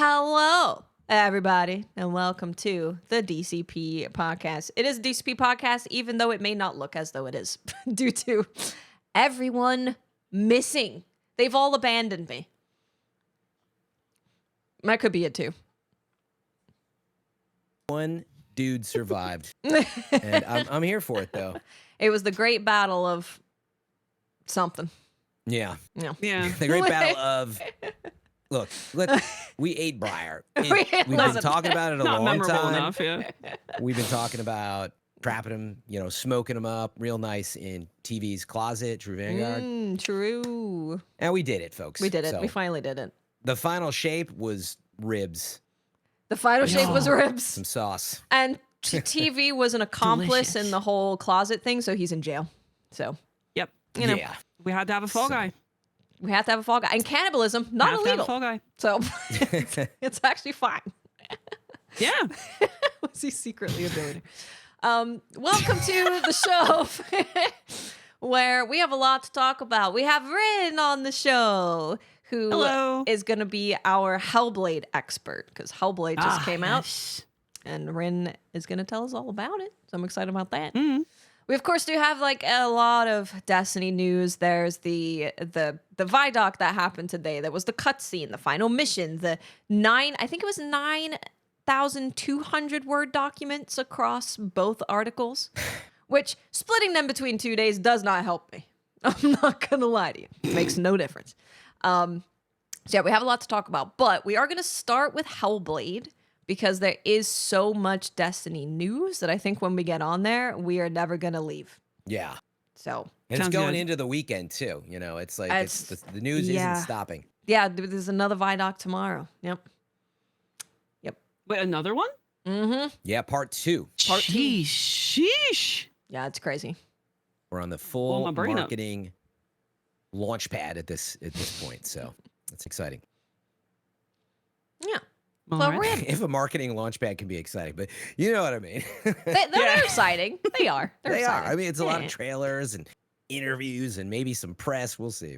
Hello, everybody, and welcome to the DCP podcast. It is a DCP podcast, even though it may not look as though it is, due to everyone missing. They've all abandoned me. That could be it too. One dude survived, and I'm here for it though. It was the great battle of something. Yeah. Yeah. The great battle of. Look, we ate Briar. We've been talking about it a Not long memorable time. enough, yeah. We've been talking about trapping him, smoking him up real nice in TV's closet, True Vanguard. True. And we did it, folks. We did it. So We finally did it. the final shape was ribs, The final shape was ribs. some sauce. And TV was an accomplice in the whole closet thing, so he's in jail. So, Yep. you know, Yeah. We had to have a fall guy. we have to have a fall guy. And cannibalism, not Have to have a illegal. fall guy. So, it's actually fine. Yeah. What's he secretly doing? Welcome to the show where we have a lot to talk about. We have Rin on the show, who Hello. is going to be our Hellblade expert, because Hellblade just came out, Yes. and Rin is going to tell us all about it. So I'm excited about that. Mhm. We of course do have like a lot of Destiny news. There's the Vidoc that happened today. That was the cutscene, the final mission, the 9,200 word documents across both articles, which splitting them between 2 days does not help me. I'm not gonna lie to you. It makes no difference. So yeah, we have a lot to talk about, but we are gonna start with Hellblade, because there is so much Destiny news that I think when we get on there, we are never going to leave. Yeah. So, And it's Sounds going good. into the weekend too. It's like the news yeah. isn't stopping. yeah, there's another Vidoc tomorrow. Yep. Wait, another one? Mm-hmm. Yeah, part 2. Part two. Sheesh. Yeah, it's crazy. We're on the Blow full my brain up. marketing launch pad at this point, so it's exciting. Yeah. All So right. Rin, If a marketing launch pad can be exciting, but you know what I mean. they're exciting. They are. They're They exciting. are. I mean, it's a lot Yeah. of trailers and interviews and maybe some press. We'll see.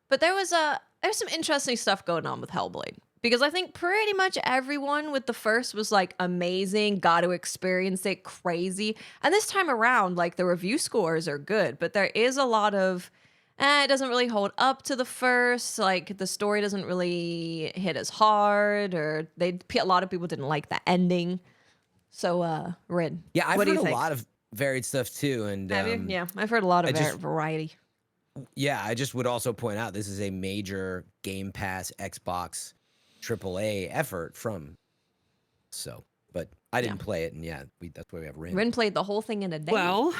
But there's some interesting stuff going on with Hellblade, because I think pretty much everyone with the first was like amazing, got to experience it, crazy. And this time around, like the review scores are good, but there is a lot of it doesn't really hold up to the first. Like the story doesn't really hit as hard, or a lot of people didn't like the ending. So, Rin, Yeah, I've what do heard you a think? lot of varied stuff too, and Have you? Yeah, I've heard a lot of I just- variety. yeah, I just would also point out this is a major Game Pass Xbox AAA effort from. So, but I didn't play it, and yeah, that's why we have Rin. Rin played the whole thing in a day. Well,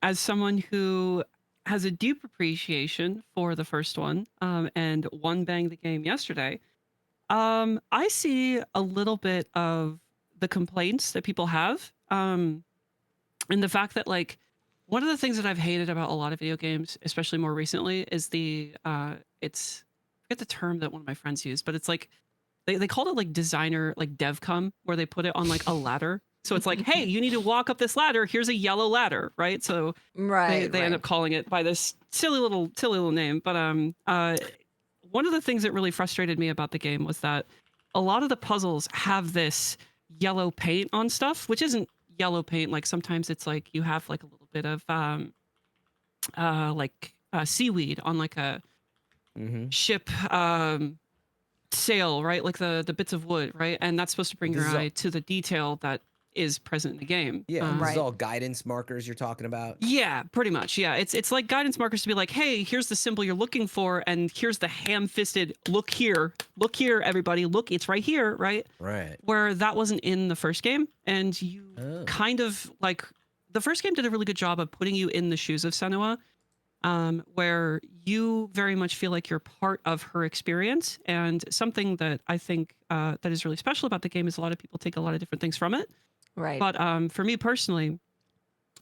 as someone who has a deep appreciation for the first one, and one banged the game yesterday, I see a little bit of the complaints that people have, and the fact that, like, one of the things that I've hated about a lot of video games, especially more recently, is I forget the term that one of my friends used, but it's like they called it like designer, like devcom, where they put it on like a ladder. So it's like, hey, you need to walk up this ladder. Here's a yellow ladder, right? So they end up calling it by this silly little name. But one of the things that really frustrated me about the game was that a lot of the puzzles have this yellow paint on stuff, which isn't yellow paint. Like sometimes it's like you have like a little bit of seaweed on like a Mm-hmm. ship sail, right? Like the bits of wood, right? And that's supposed to bring your eye to the detail that is present in the game. Yeah, this Right. is all guidance markers you're talking about. Yeah, pretty much. Yeah, it's like guidance markers to be like, hey, here's the symbol you're looking for, and here's the ham-fisted look here, everybody, look, it's right here, right? Right. Where that wasn't in the first game, and you kind of like the first game did a really good job of putting you in the shoes of Senua, where you very much feel like you're part of her experience. And something that I think that is really special about the game is a lot of people take a lot of different things from it. Right. But for me personally,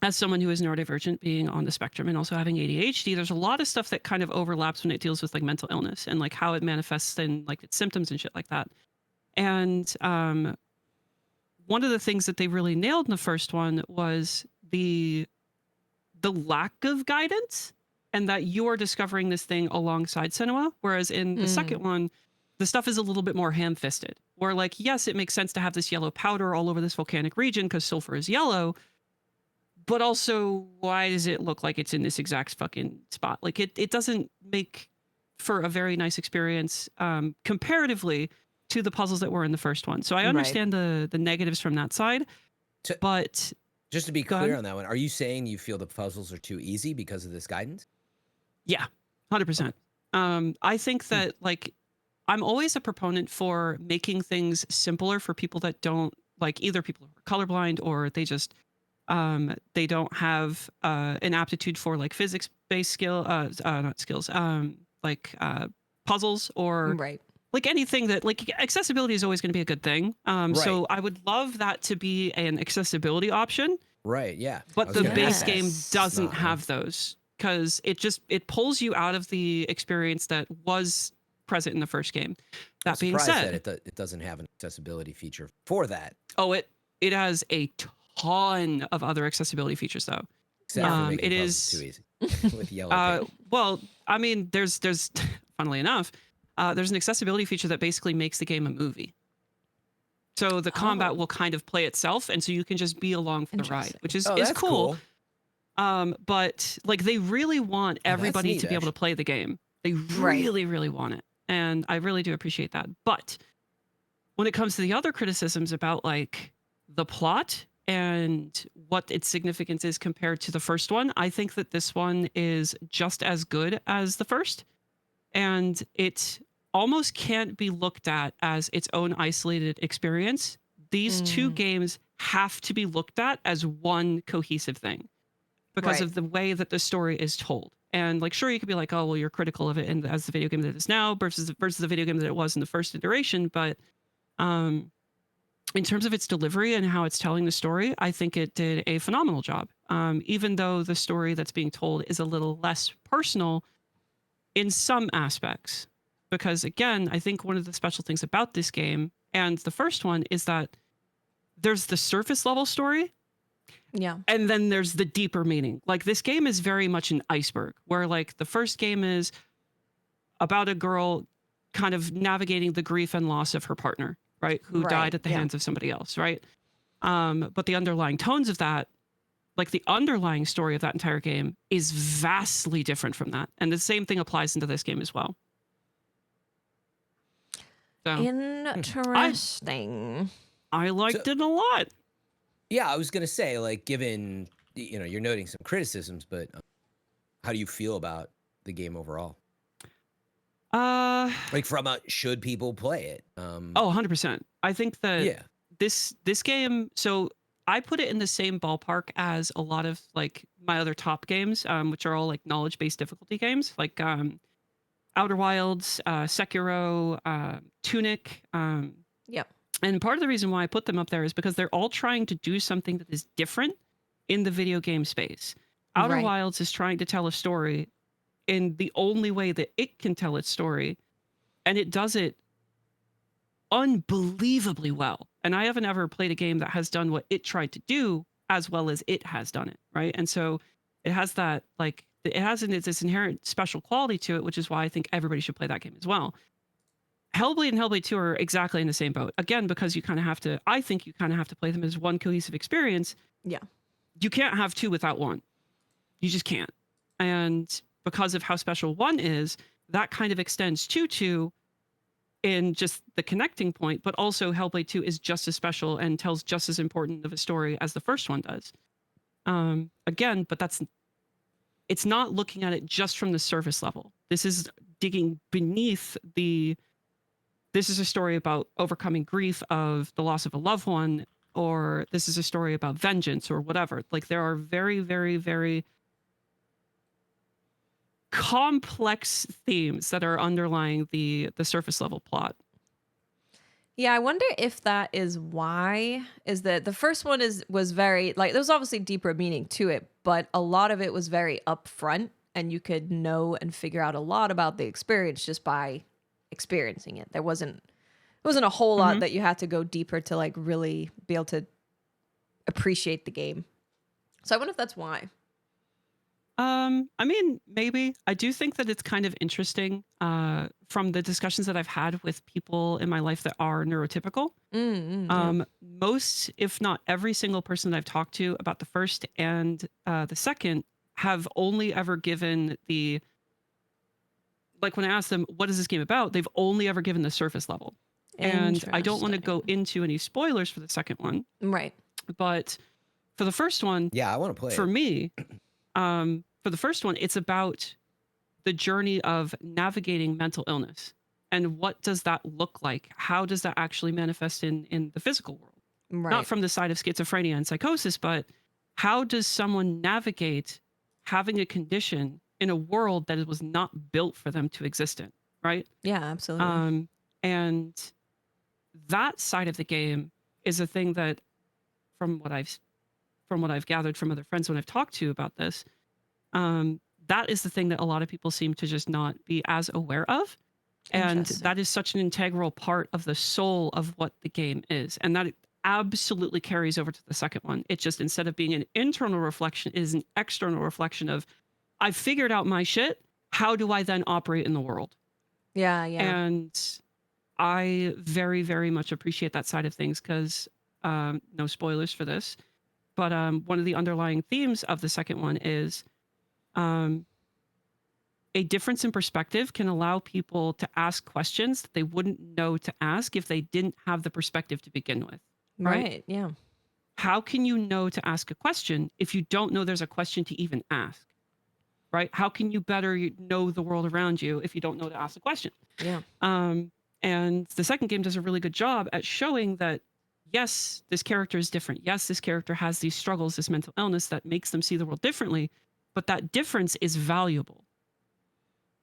as someone who is neurodivergent, being on the spectrum and also having ADHD, there's a lot of stuff that kind of overlaps when it deals with like mental illness and like how it manifests in like its symptoms and shit like that. And one of the things that they really nailed in the first one was the lack of guidance, and that you are discovering this thing alongside Senua. Whereas in the second one, the stuff is a little bit more ham-fisted. Where like, yes, it makes sense to have this yellow powder all over this volcanic region because sulfur is yellow, but also why does it look like it's in this exact fucking spot? Like it doesn't make for a very nice experience comparatively to the puzzles that were in the first one. So I understand the negatives from that side, but just to be clear on that one, are you saying you feel the puzzles are too easy because of this guidance? Yeah, 100%. I think that like I'm always a proponent for making things simpler for people that don't like either people who are colorblind or they just they don't have an aptitude for like physics-based skill, not skills, like puzzles or like anything that like accessibility is always going to be a good thing. So I would love that to be an accessibility option. Right. Yeah. But the base game doesn't have those because it pulls you out of the experience that was present in the first game. That being said, that it doesn't have an accessibility feature for that. Oh, it has a ton of other accessibility features though. Except for making it is too easy with yellow. Well, I mean, there's funnily enough, there's an accessibility feature that basically makes the game a movie. So the combat will kind of play itself, and so you can just be along for the ride, which is cool. But like they really want everybody to be able to play the game. They really, really want it. And I really do appreciate that. But when it comes to the other criticisms about like the plot and what its significance is compared to the first one, I think that this one is just as good as the first. And it almost can't be looked at as its own isolated experience. These two games have to be looked at as one cohesive thing because of the way that the story is told. And like, sure, you could be like, oh, well, you're critical of it and as the video game that it is now versus the video game that it was in the first iteration. But in terms of its delivery and how it's telling the story, I think it did a phenomenal job. Even though the story that's being told is a little less personal in some aspects. Because again, I think one of the special things about this game and the first one is that there's the surface level story. Yeah. And then there's the deeper meaning. Like this game is very much an iceberg where like the first game is about a girl kind of navigating the grief and loss of her partner, right? Who died at the hands of somebody else, right? But the underlying tones of that, like the underlying story of that entire game is vastly different from that. And the same thing applies into this game as well. So, interesting. I liked it a lot. Yeah, I was going to say, like, given, you're noting some criticisms, but how do you feel about the game overall? Like from a, should people play it? 100%. I think that this game, so I put it in the same ballpark as a lot of like my other top games, which are all like knowledge-based difficulty games, like Outer Wilds, Sekiro, Tunic. And part of the reason why I put them up there is because they're all trying to do something that is different in the video game space. Outer Wilds is trying to tell a story in the only way that it can tell its story. And it does it unbelievably well. And I haven't ever played a game that has done what it tried to do as well as it has done it, right? And so it has that, like, it has this inherent special quality to it, which is why I think everybody should play that game as well. Hellblade and Hellblade 2 are exactly in the same boat. Again, because you kind of have to, I think you kind of have to play them as one cohesive experience. Yeah. You can't have two without one. You just can't. And because of how special one is, that kind of extends to 2 in just the connecting point, but also Hellblade 2 is just as special and tells just as important of a story as the first one does. Again, but it's not looking at it just from the surface level. This is digging beneath this is a story about overcoming grief of the loss of a loved one, or this is a story about vengeance or whatever. Like there are very, very, very complex themes that are underlying the surface level plot. Yeah, I wonder if that is why, is that the first one was very, like, there was obviously deeper meaning to it, but a lot of it was very upfront, and you could know and figure out a lot about the experience just by experiencing it. There wasn't a whole lot that you had to go deeper to like really be able to appreciate the game. So I wonder if that's why. I mean, maybe. I do think that it's kind of interesting from the discussions that I've had with people in my life that are neurotypical. Yeah. Most, if not every single person that I've talked to about the first and the second have only ever given the, like when I ask them, what is this game about? They've only ever given the surface level. And I don't want to go into any spoilers for the second one. Right. But for the first one, Yeah, I want to play for it. me, for the first one, it's about the journey of navigating mental illness. And what does that look like? How does that actually manifest in the physical world? Not Right. from the side of schizophrenia and psychosis, but how does someone navigate having a condition in a world that it was not built for them to exist in, right? Yeah, absolutely. And that side of the game is a thing that, from what I've gathered from other friends when I've talked to about this, that is the thing that a lot of people seem to just not be as aware of. And Interesting. that is such an integral part of the soul of what the game is. And that absolutely carries over to the second one. It's just, instead of being an internal reflection, it is an external reflection of, I've figured out my shit. How do I then operate in the world? Yeah. And I very, very much appreciate that side of things because, no spoilers for this, but one of the underlying themes of the second one is a difference in perspective can allow people to ask questions that they wouldn't know to ask if they didn't have the perspective to begin with. Right. Yeah. How can you know to ask a question if you don't know there's a question to even ask? Right? How can you better know the world around you if you don't know to ask a question? Yeah. And the second game does a really good job at showing that, yes, this character is different. Yes, this character has these struggles, this mental illness that makes them see the world differently, but that difference is valuable.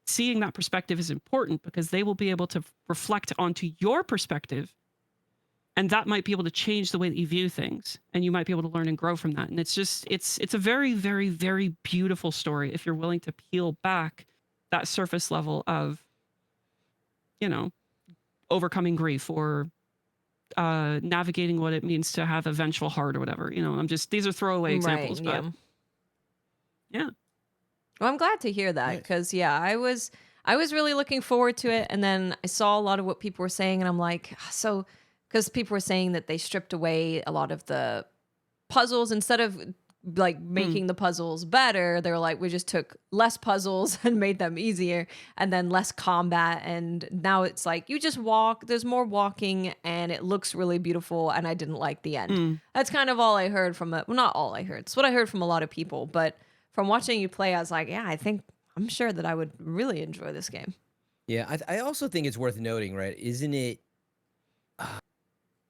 Seeing that perspective is important because they will be able to reflect onto your perspective, and that might be able to change the way that you view things, and you might be able to learn and grow from that. And it's just, it's a very, very, very beautiful story if you're willing to peel back that surface level of, overcoming grief or navigating what it means to have a vengeful heart or whatever. These are throwaway examples, Right. but yeah. Well, I'm glad to hear that Nice. because I was really looking forward to it, and then I saw a lot of what people were saying, and I'm like, so because people were saying that they stripped away a lot of the puzzles instead of like making the puzzles better. They were like, we just took less puzzles and made them easier, and then less combat, and now it's like you just walk. There's more walking, and it looks really beautiful. And I didn't like the end. That's kind of all I heard from it. Well, not all I heard. It's what I heard from a lot of people, but from watching you play, I was like, yeah, I'm sure that I would really enjoy this game. Yeah, I also think it's worth noting, right? Isn't it?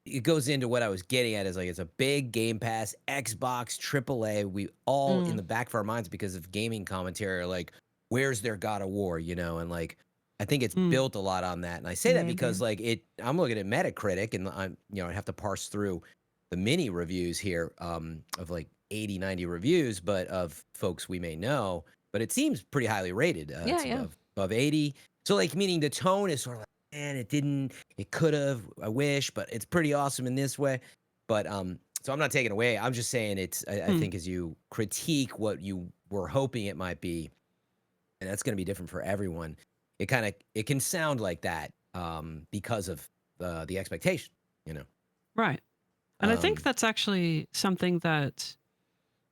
It goes into what I was getting at, is like, it's a big Game Pass, Xbox, AAA. We all in the back of our minds, because of gaming commentary, are like, where's their God of War, And like, I think it's built a lot on that. And I say that because like I'm looking at Metacritic, and I'm, I have to parse through the mini reviews here of like 80, 90 reviews, but of folks we may know, but it seems pretty highly rated. It's above 80. So like, meaning the tone is sort of like, man, it could have, I wish, but it's pretty awesome in this way. But so I'm not taking away. I'm just saying I think as you critique what you were hoping it might be, and that's going to be different for everyone, it can sound like that because of the expectation, Right. And I think that's actually something that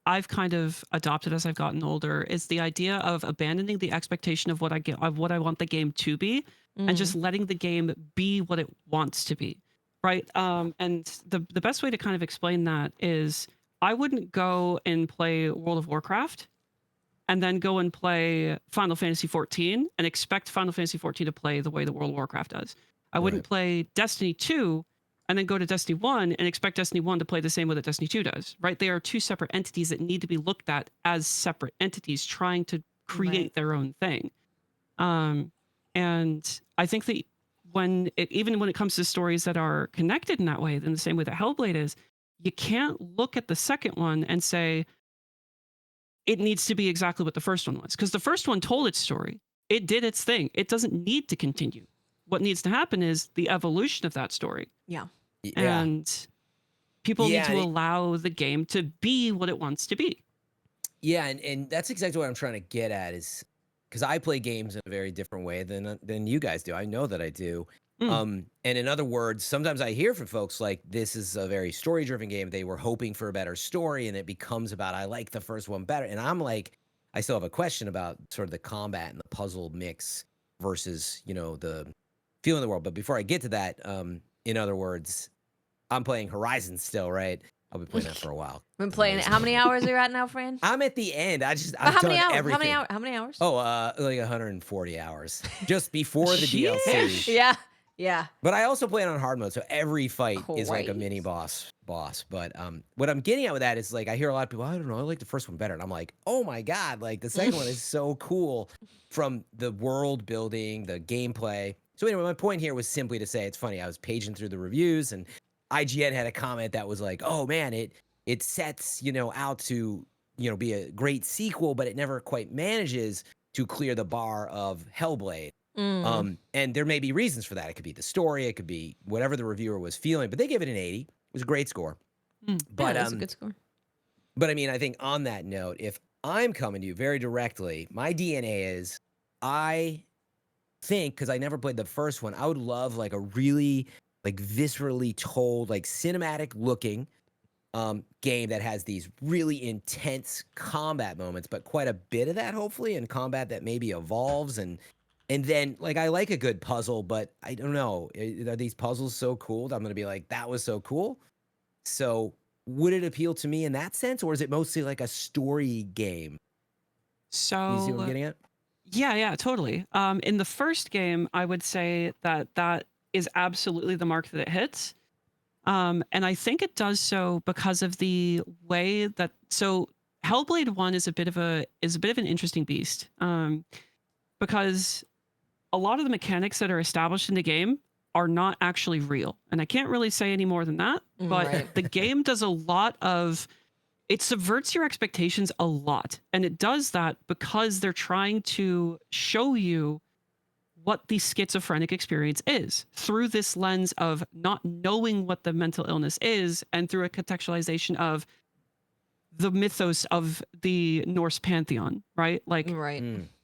I've kind of adopted as I've gotten older, is the idea of abandoning the expectation of what I want the game to be, and just letting the game be what it wants to be. Right. And the best way to kind of explain that is, I wouldn't go and play World of Warcraft and then go and play Final Fantasy 14 and expect Final Fantasy 14 to play the way that World of Warcraft does. I wouldn't play Destiny 2 and then go to Destiny 1 and expect Destiny 1 to play the same way that Destiny 2 does, right? They are two separate entities that need to be looked at as separate entities trying to create their own thing. And I think that even when it comes to stories that are connected in that way, in the same way that Hellblade is, you can't look at the second one and say, it needs to be exactly what the first one was. Because the first one told its story. It did its thing. It doesn't need to continue. What needs to happen is the evolution of that story. Yeah. And people need to allow the game to be what it wants to be. Yeah, and that's exactly what I'm trying to get at is because I play games in a very different way than you guys do. I know that I do. Mm. And in other words, sometimes I hear from folks like this is a very story-driven game. They were hoping for a better story, and it becomes about I like the first one better. And I'm like, I still have a question about sort of the combat and the puzzle mix versus the feel in the world. But before I get to that, in other words, I'm playing Horizon still, right? I'll be playing that for a while. Been playing it. How many hours are you at now, Fran? I'm at the end. But I've how many done hours? everything. How many hours? Oh, like 140 hours just before the DLC. Sheesh. Yeah. Yeah. But I also play it on hard mode, so every fight is like a Crazy. mini boss. But what I'm getting at with that is like I hear a lot of people, I don't know, I like the first one better, and I'm like, oh my god, like the second one is so cool from the world building, the gameplay. So anyway, my point here was simply to say it's funny. I was paging through the reviews, and IGN had a comment that was like, oh man, it sets out to be a great sequel, but it never quite manages to clear the bar of Hellblade. And there may be reasons for that. It could be the story, it could be whatever the reviewer was feeling, but they gave it an 80. It was a great score. But that's a good score. But I mean, I think on that note, if I'm coming to you very directly, my DNA is I think, because I never played the first one, I would love like a really like viscerally told, like cinematic looking game that has these really intense combat moments, but quite a bit of that hopefully, and combat that maybe evolves and then like I like a good puzzle, but I don't know, are these puzzles so cool that I'm gonna be like, that was so cool? So would it appeal to me in that sense, or is it mostly like a story game? You see what I'm So getting at? yeah, totally. In the first game, I would say that is absolutely the mark that it hits. And I think it does so because of the way that Hellblade 1 is a bit of an interesting beast. Because a lot of the mechanics that are established in the game are not actually real. And I can't really say any more than that, but Right. the game does a lot of it subverts your expectations a lot. And it does that because they're trying to show you what the schizophrenic experience is through this lens of not knowing what the mental illness is, and through a contextualization of the mythos of the Norse pantheon, right? Like Right.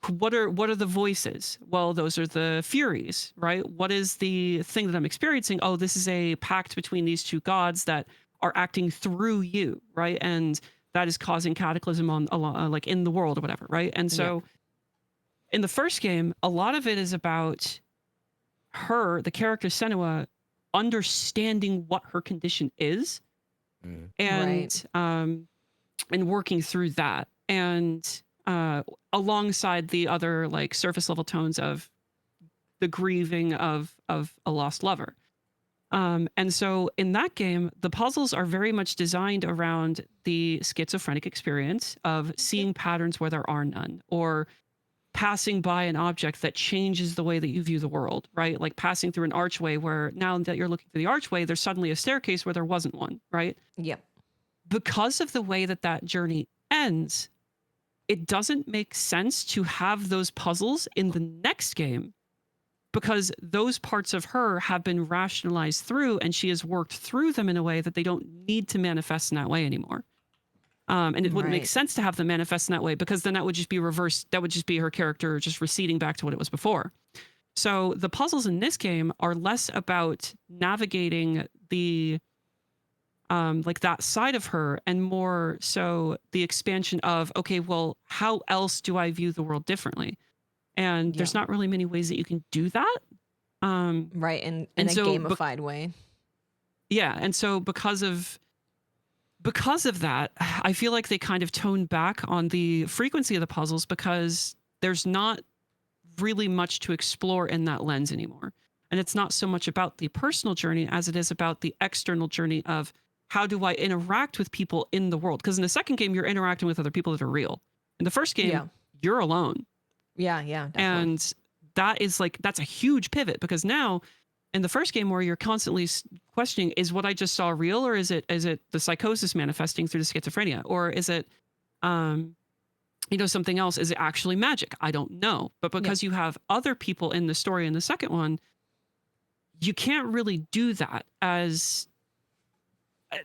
what are the voices? Well, those are the Furies, right? What is the thing that I'm experiencing? Oh, this is a pact between these two gods that are acting through you, right? And that is causing cataclysm on like in the world or whatever, right? And so in the first game, a lot of it is about her, the character Senua, understanding what her condition is, and and working through that, and alongside the other like surface level tones of the grieving of a lost lover. And so in that game, the puzzles are very much designed around the schizophrenic experience of seeing patterns where there are none, or passing by an object that changes the way that you view the world, right? Like passing through an archway where now that you're looking through the archway, there's suddenly a staircase where there wasn't one, right? Yep. Because of the way that journey ends, it doesn't make sense to have those puzzles in the next game, because those parts of her have been rationalized through, and she has worked through them in a way that they don't need to manifest in that way anymore. And it wouldn't make sense to have them manifest in that way, because then that would just be reversed. That would just be her character just receding back to what it was before. So the puzzles in this game are less about navigating the like that side of her, and more so the expansion of, okay, well, how else do I view the world differently? And there's not really many ways that you can do that. Right, in a so gamified way. Yeah, and so because of that, I feel like they kind of toned back on the frequency of the puzzles, because there's not really much to explore in that lens anymore. And it's not so much about the personal journey as it is about the external journey of how do I interact with people in the world? Because in the second game, you're interacting with other people that are real. In the first game, you're alone. Yeah, definitely. And that's a huge pivot, because now in the first game, where you're constantly questioning, is what I just saw real, or is it the psychosis manifesting through the schizophrenia, or is it something else? Is it actually magic? I don't know. But because you have other people in the story in the second one, you can't really do that as,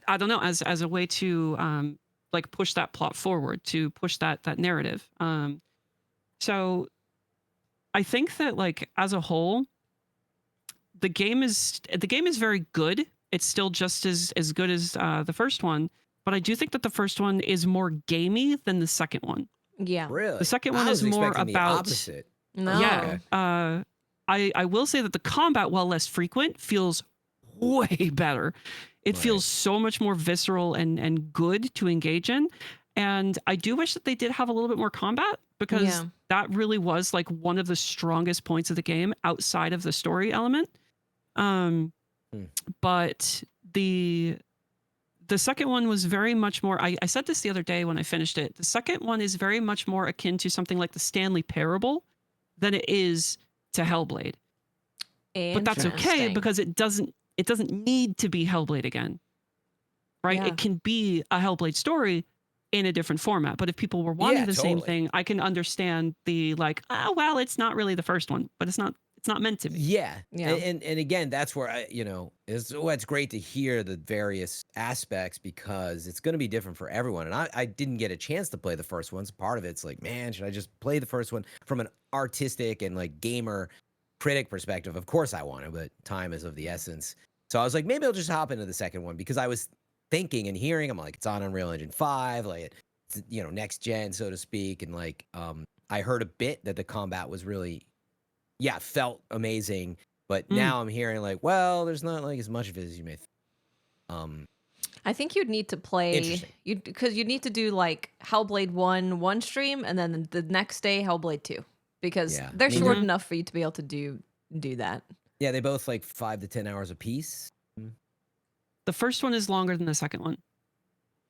I don't know, as a way to like push that plot forward, to push that narrative. So I think that like as a whole, the game is very good. It's still just as good as the first one, but I do think that the first one is more gamey than the second one. Yeah. Really? The second one I is was more expecting the about opposite. No. yeah. I will say that the combat, while less frequent, feels way better. It Right. feels so much more visceral and good to engage in. And I do wish that they did have a little bit more combat, because Yeah. that really was like one of the strongest points of the game outside of the story element. But the second one was very much more, I said this the other day when I finished it. The second one is very much more akin to something like the Stanley Parable than it is to Hellblade. But that's okay, Interesting. because it doesn't need to be Hellblade again. Right? Yeah. It can be a Hellblade story in a different format. But if people were wanting Yeah, the same totally. thing, I can understand the like, well, it's not really the first one, but it's not meant to be. Yeah. Yeah. And again, that's where it's great to hear the various aspects, because it's going to be different for everyone. And I didn't get a chance to play the first one. So part of it's like, man, should I just play the first one from an artistic and like gamer critic perspective? Of course I want to, but time is of the essence. So I was like, maybe I'll just hop into the second one, because I was thinking and hearing, I'm like, it's on Unreal Engine 5, like it's, next gen, so to speak. And like, I heard a bit that the combat was really, felt amazing. But now I'm hearing like, well, there's not like as much of it as you may think. I think you'd need to play Interesting. because you'd need to do like Hellblade 1 stream, and then the next day Hellblade 2, because Yeah. they're I mean, short Mhm. enough for you to be able to do that. Yeah, they both like 5 to 10 hours a piece. The first one is longer than the second one.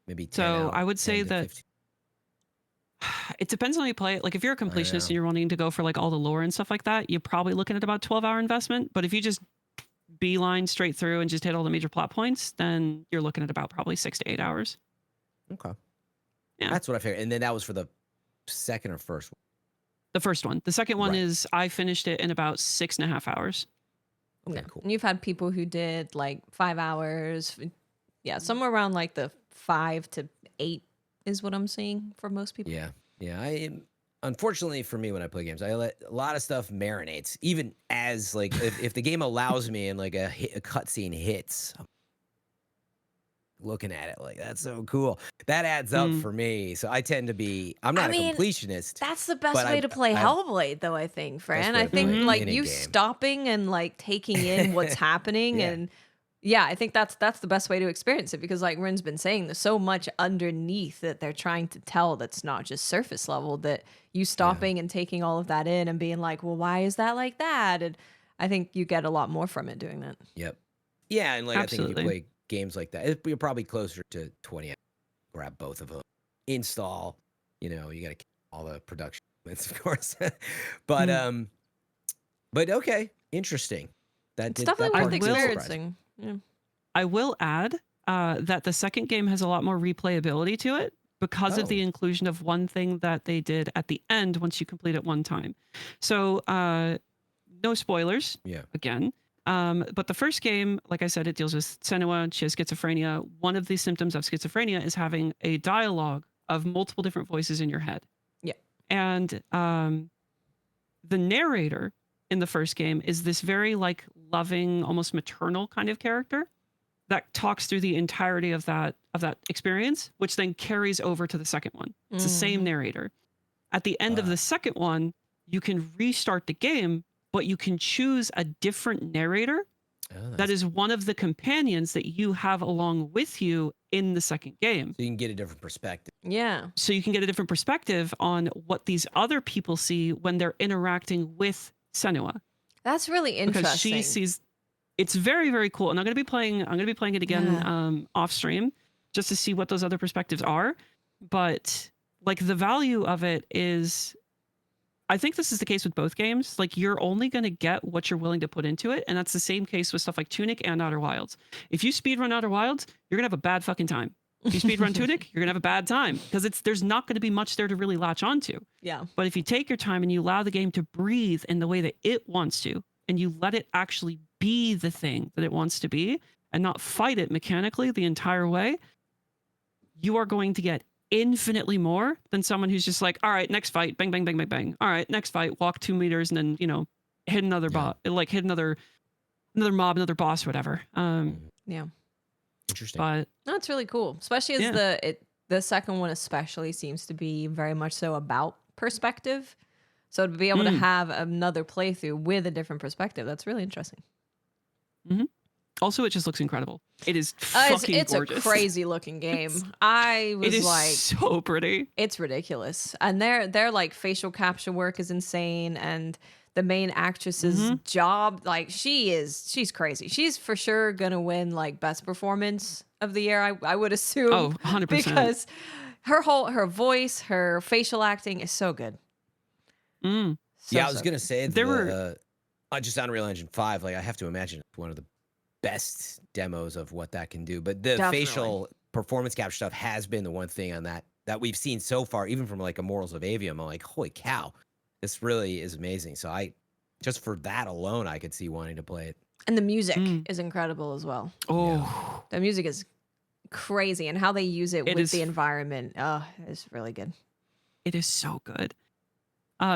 Maybe 10 So hours, I would 10 say to that 15. it depends on how you play it. Like if you're a completionist know. and you're wanting to go for like all the lore and stuff like that, you're probably looking at about 12-hour investment. But if you just beeline straight through and just hit all the major plot points, then you're looking at about probably 6 to 8 hours. Okay. Yeah. That's what I figured. And then that was for the second or first one. The first one. The second one Right. is I finished it in about 6.5 hours. Okay, Yeah. cool. And you've had people who did like 5 hours. Yeah, somewhere around like the 5 to 8 is what I'm seeing for most people. Yeah. Unfortunately for me, when I play games, I let a lot of stuff marinates. Even as like, if the game allows me and like a cutscene hits, I'm looking at it like, that's so cool. That adds up for me. So I tend to be, I'm not I mean, a completionist. That's the best But way to play I've- Hellblade, though, I think, Fran. way I to play think it like in a you game. stopping and like taking in what's happening, Yeah. and yeah, I think that's the best way to experience it, because like Rin's been saying, there's so much underneath that they're trying to tell that's not just surface level, that you stopping and taking all of that in and being like, well, why is that like that? And I think you get a lot more from it doing that. Yep. Yeah, and like I Absolutely. think if you play games like that, you're probably closer to 20 hours. Grab both of them, install. You got to keep all the production elements, of course. But okay, interesting. It's definitely that worth part did surprise me. experiencing. Yeah. I will add that the second game has a lot more replayability to it because of the inclusion of one thing that they did at the end once you complete it one time. So no spoilers, again. But the first game, like I said, it deals with Senua. She has schizophrenia. One of the symptoms of schizophrenia is having a dialogue of multiple different voices in your head. Yeah. And the narrator in the first game is this very like loving, almost maternal kind of character that talks through the entirety of that experience, which then carries over to the second one. It's the same narrator. At the end of the second one, you can restart the game, but you can choose a different narrator that is one of the companions that you have along with you in the second game. So you can get a different perspective. Yeah. So you can get a different perspective on what these other people see when they're interacting with Senua. That's really interesting. Because she sees, it's very, very cool. And I'm going to be playing it again off stream just to see what those other perspectives are. But like the value of it is, I think this is the case with both games. Like you're only going to get what you're willing to put into it. And that's the same case with stuff like Tunic and Outer Wilds. If you speedrun Outer Wilds, you're going to have a bad fucking time. If you speedrun Tunic, you're going to have a bad time because there's not going to be much there to really latch onto. Yeah. But if you take your time and you allow the game to breathe in the way that it wants to, and you let it actually be the thing that it wants to be and not fight it mechanically the entire way, you are going to get infinitely more than someone who's just like, all right, next fight, bang, bang, bang, bang, bang. All right, next fight, walk 2 meters and then, you know, hit another bot, like hit another mob, another boss, whatever. Yeah. Interesting. But No, it's really cool, especially as the second one especially seems to be very much so about perspective. So to be able to have another playthrough with a different perspective, that's really interesting. also, it just looks incredible. It is fucking it's gorgeous. a crazy looking game. I was It is like, so pretty. it's ridiculous, and their like facial capture work is insane, and the main actress's job, like she's crazy. She's for sure gonna win like best performance of the year. I would assume. Oh, 100%. Because her voice, her facial acting is so good. Mm. Yeah, I was gonna say There were just Unreal Engine 5. Like I have to imagine it's one of the best demos of what that can do. But the Definitely. facial performance capture stuff has been the one thing on that we've seen so far, even from like Immortals of Avium. I'm like, holy cow, this really is amazing. So I just for that alone, I could see wanting to play it. And the music is incredible as well. Oh, The music is crazy, and how they use it with is- the environment, is really good. it is so good.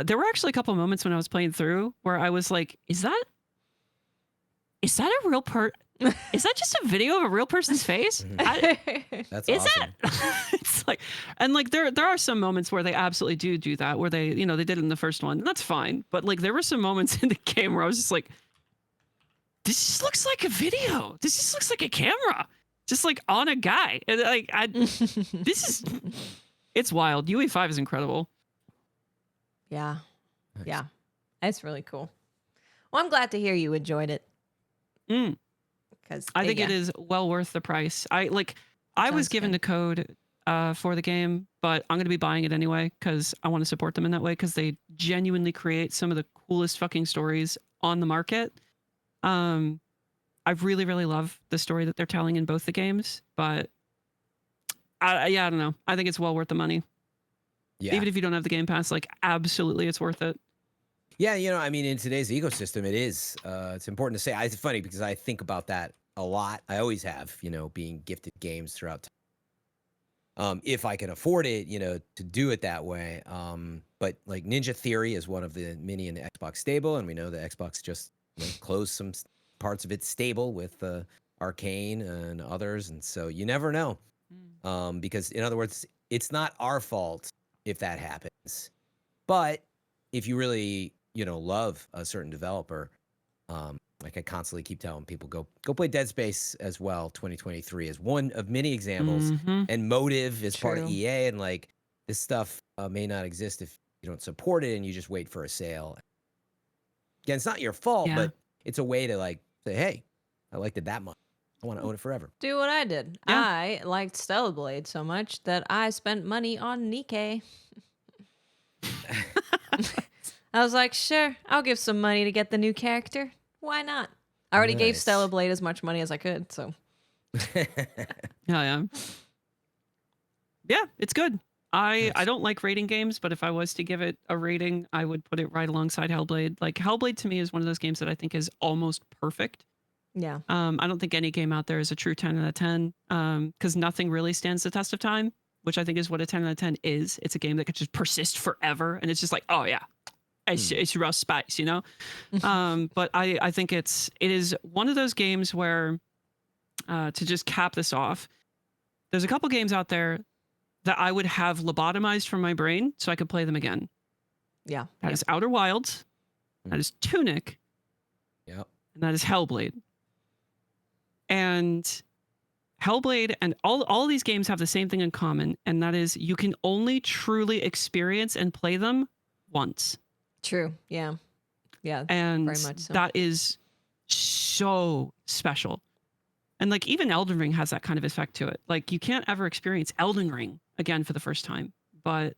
There were actually a couple moments when I was playing through where I was like, is that a real is that just a video of a real person's face? That's Is awesome. it? It's like, and like there are some moments where they absolutely do that, where they, you know, they did it in the first one, and that's fine. But like there were some moments in the game where I was just like, this just looks like a video. This just looks like a camera, just like on a guy. And like it's wild. UE5 is incredible. Yeah. Nice. Yeah. It's really cool. Well, I'm glad to hear you enjoyed it. Because I think it is well worth the price. I was Sounds given good. the code for the game, but I'm going to be buying it anyway because I want to support them in that way, because they genuinely create some of the coolest fucking stories on the market. I really, really love the story that they're telling in both the games, but I don't know. I think it's well worth the money. Yeah. Even if you don't have the Game Pass, like absolutely it's worth it. Yeah, you know, I mean, in today's ecosystem, it is. It's important to say. It's funny because I think about that a lot. I always have, you know, being gifted games throughout time. If I can afford it, you know, to do it that way. But like Ninja Theory is one of the many in the Xbox stable, and we know the Xbox just closed some parts of its stable with Arcane and others, and so you never know. Because in other words, it's not our fault if that happens, but if you really, you know, love a certain developer, like I constantly keep telling people, go play Dead Space as well. 2023 is one of many examples, and Motive is part of True. EA, and like this stuff may not exist if you don't support it and you just wait for a sale. Again, it's not your fault, Yeah. but it's a way to like say, hey, I liked it that much. I want to own it forever. Do what I did. Yeah. I liked Stellar Blade so much that I spent money on Nikkei. I was like, sure, I'll give some money to get the new character. Why not? I already gave Nice. Stellar Blade as much money as I could, so. Yeah. Yeah, it's good. I don't like rating games, but if I was to give it a rating, I would put it right alongside Hellblade. Like Hellblade to me is one of those games that I think is almost perfect. Yeah. I don't think any game out there is a true 10 out of 10, because nothing really stands the test of time, which I think is what a 10 out of 10 is. It's a game that could just persist forever, and it's just like, oh yeah, it's real spice, you know? But I think it is one of those games where, to just cap this off, there's a couple games out there that I would have lobotomized from my brain so I could play them again. Yeah. That is Outer Wilds, that is Tunic, Yep. and that is Hellblade. And Hellblade and all these games have the same thing in common, and that is you can only truly experience and play them once. True. Yeah. Yeah. And Very much so. that is so special. And like even Elden Ring has that kind of effect to it. Like you can't ever experience Elden Ring again for the first time, but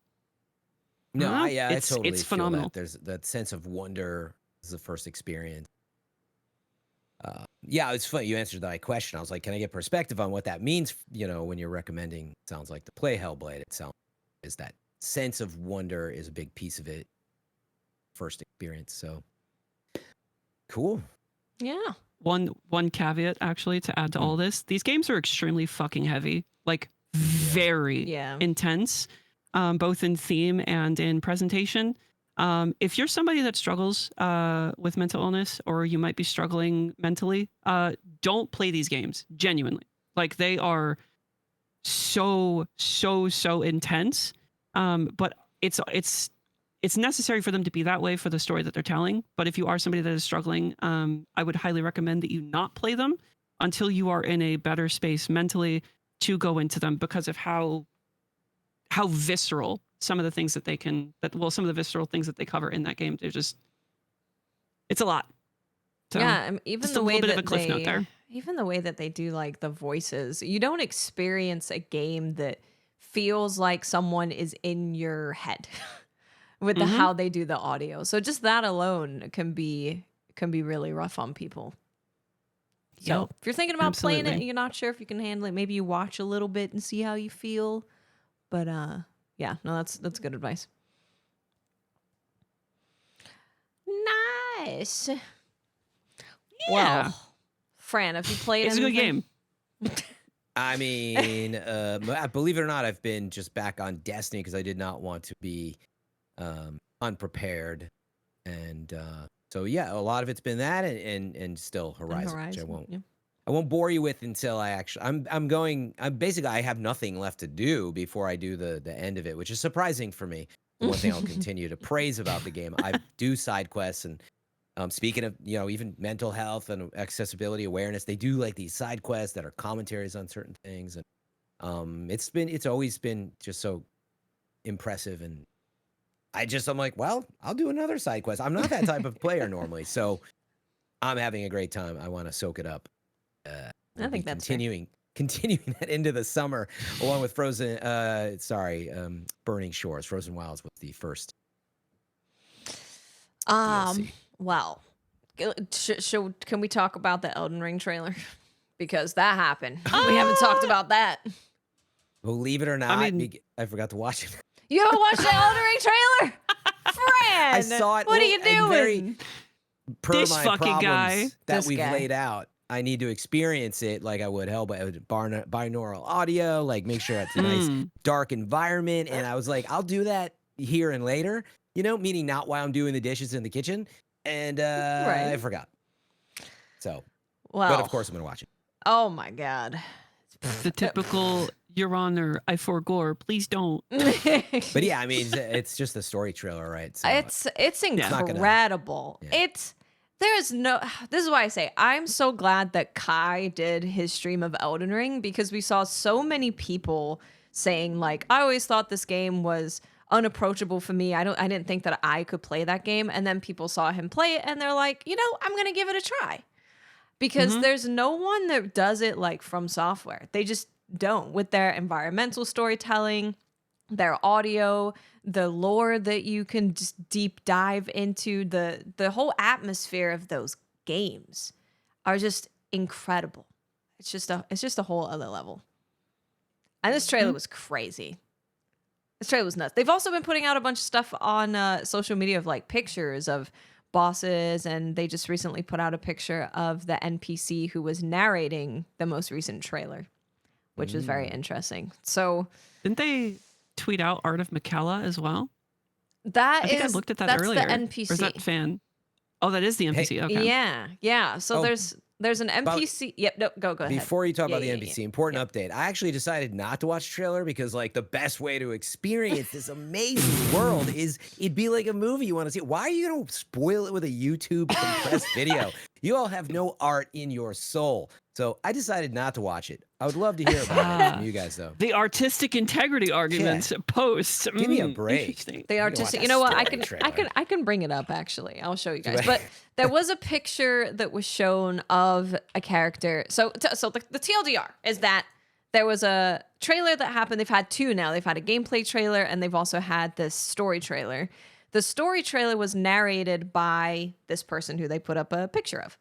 No, I it's totally it's feel phenomenal. that. There's that sense of wonder is the first experience. Yeah, it's funny. You answered that question. I was like, can I get perspective on what that means? You know, when you're recommending, sounds like to play Hellblade, it sounds is that sense of wonder is a big piece of it. First experience. So cool. Yeah. One caveat actually to add to all this, these games are extremely fucking heavy, like very Yeah. intense, both in theme and in presentation. If you're somebody that struggles with mental illness, or you might be struggling mentally, don't play these games. Genuinely, like they are so intense. But it's necessary for them to be that way for the story that they're telling. But if you are somebody that is struggling, I would highly recommend that you not play them until you are in a better space mentally to go into them, because of how visceral some of the things that they can, some of the visceral things that they cover in that game. They're just, it's a lot. So, yeah, even just the a way little bit that of a cliff note there. even the way that they do like the voices, you don't experience a game that feels like someone is in your head with Mhm. how they do the audio. So just that alone can be really rough on people. So Yep, if you're thinking about playing it and absolutely. you're not sure if you can handle it, maybe you watch a little bit and see how you feel. But yeah, no, that's good advice. Nice. Yeah, Well, Fran, have you played it's a good anything? game. I mean, believe it or not, I've been just back on Destiny because I did not want to be unprepared, and so yeah, a lot of it's been that, and still Horizon, which Yeah. I won't bore you with until I actually I'm basically, I have nothing left to do before I do the end of it, which is surprising for me. The one thing I'll continue to praise about the game, I do side quests, and speaking of, even mental health and accessibility awareness, they do like these side quests that are commentaries on certain things, and it's always been just so impressive, and I'm like, well, I'll do another side quest. I'm not that type of player normally, so I'm having a great time. I want to soak it up. We'll I think be that's fair. continuing that into the summer, along with Burning Shores. Frozen Wilds was the first DLC. Well, can we talk about the Elden Ring trailer? Because that happened. We haven't talked about that. Believe it or not, mean- I forgot to watch it. You haven't watched the Elden Ring trailer? Fran! I saw it. What are well, you and doing? Per This my fucking problems guy. that This we've guy. laid out, I need to experience it like I would Hellblade, binaural audio, like make sure it's a nice Mm. dark environment. And I was like, I'll do that here and later, meaning not while I'm doing the dishes in the kitchen. And Right. I forgot. So, Well, but of course I'm going to watch it. Oh my God. The typical, Your Honor, I forgore, please don't. But yeah, I mean, it's just a story trailer, right? So it's not gonna- incredible. Yeah. This is why I say I'm so glad that Kai did his stream of Elden Ring, because we saw so many people saying like, I always thought this game was unapproachable for me. I didn't think that I could play that game. And then people saw him play it and they're like, I'm going to give it a try. Because there's no one that does it like From Software. They just don't, with their environmental storytelling, their audio, the lore that you can just deep dive into, the whole atmosphere of those games are just incredible. It's just a whole other level. And this trailer was crazy. This trailer was nuts. They've also been putting out a bunch of stuff on social media of like pictures of bosses, and they just recently put out a picture of the NPC who was narrating the most recent trailer, which was very interesting. So Didn't they tweet out Art of Miquella as well? I think I looked at that earlier. That's the NPC. Or is that fan? Oh, that is the NPC. Okay. Yeah. So Oh, there's an NPC. Yep. No, go ahead. Before you talk about Yeah, the NPC, important update. I actually decided not to watch the trailer because, like, the best way to experience this amazing world is it'd be like a movie you want to see. Why are you going to spoil it with a YouTube compressed video? You all have no art in your soul. So I decided not to watch it. I would love to hear about it from you guys, though. The artistic integrity arguments post. Give me a break. Interesting. They You artistic. watch You know what? a I story trailer. can bring it up actually. I'll show you guys. Do I- But there was a picture that was shown of a character. So the TLDR is that there was a trailer that happened. They've had two now. They've had a gameplay trailer and they've also had this story trailer. The story trailer was narrated by this person who they put up a picture of.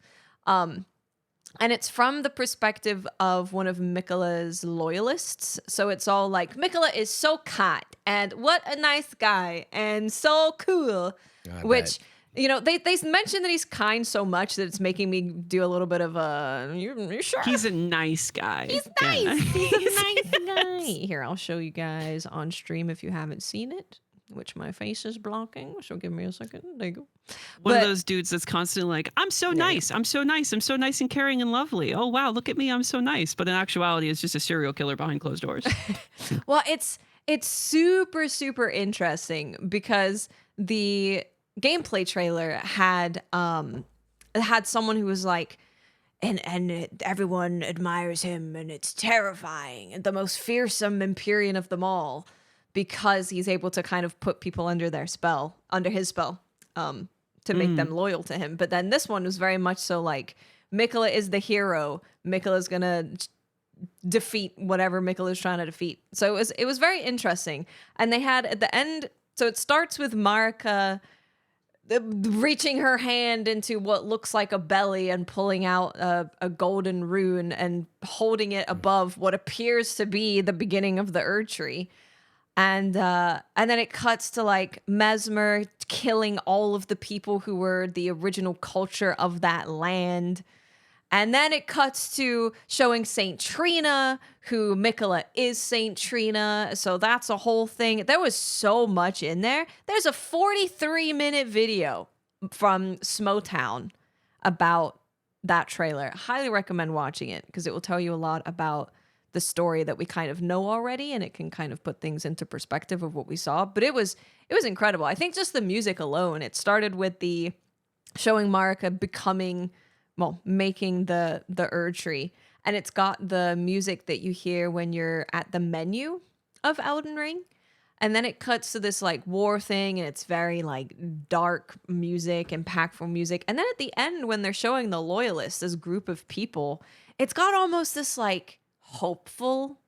And it's from the perspective of one of Miquella's loyalists. So it's all like, Miquella is so kind and what a nice guy and so cool. I Which You know, they mentioned that he's kind so much that it's making me do a little bit of a. You sure? He's a nice guy. He's Yeah. nice. He's a nice guy. Here, I'll show you guys on stream if you haven't seen it, which my face is blocking. So give me a second. There you go. One of those dudes that's constantly like, I'm so nice. I'm so nice. I'm so nice and caring and lovely. Oh, wow. Look at me. I'm so nice. But in actuality, it's just a serial killer behind closed doors. Well, it's super, super interesting because the gameplay trailer had someone who was like, and everyone admires him, and it's terrifying, and the most fearsome Empyrean of them all, because he's able to kind of put people under his spell, to make them loyal to him. But then this one was very much so like, Miquella is the hero. Miquella's gonna defeat whatever Miquella is trying to defeat. So it was very interesting. And they had at the end, so it starts with Marika reaching her hand into what looks like a belly and pulling out a golden rune and holding it above what appears to be the beginning of the Erd Tree. And then it cuts to like Mesmer killing all of the people who were the original culture of that land. And then it cuts to showing Saint Trina, who Miquella is Saint Trina. So that's a whole thing. There was so much in there. There's a 43-minute video from Smotown about that trailer. Highly recommend watching it because it will tell you a lot about the story that we kind of know already, and it can kind of put things into perspective of what we saw. But it was incredible. I think just the music alone, it started with the showing Marika making the Erd Tree, and it's got the music that you hear when you're at the menu of Elden Ring, and then it cuts to this like war thing, and it's very like dark music, impactful music, and then at the end when they're showing the loyalists, this group of people, it's got almost this like hopeful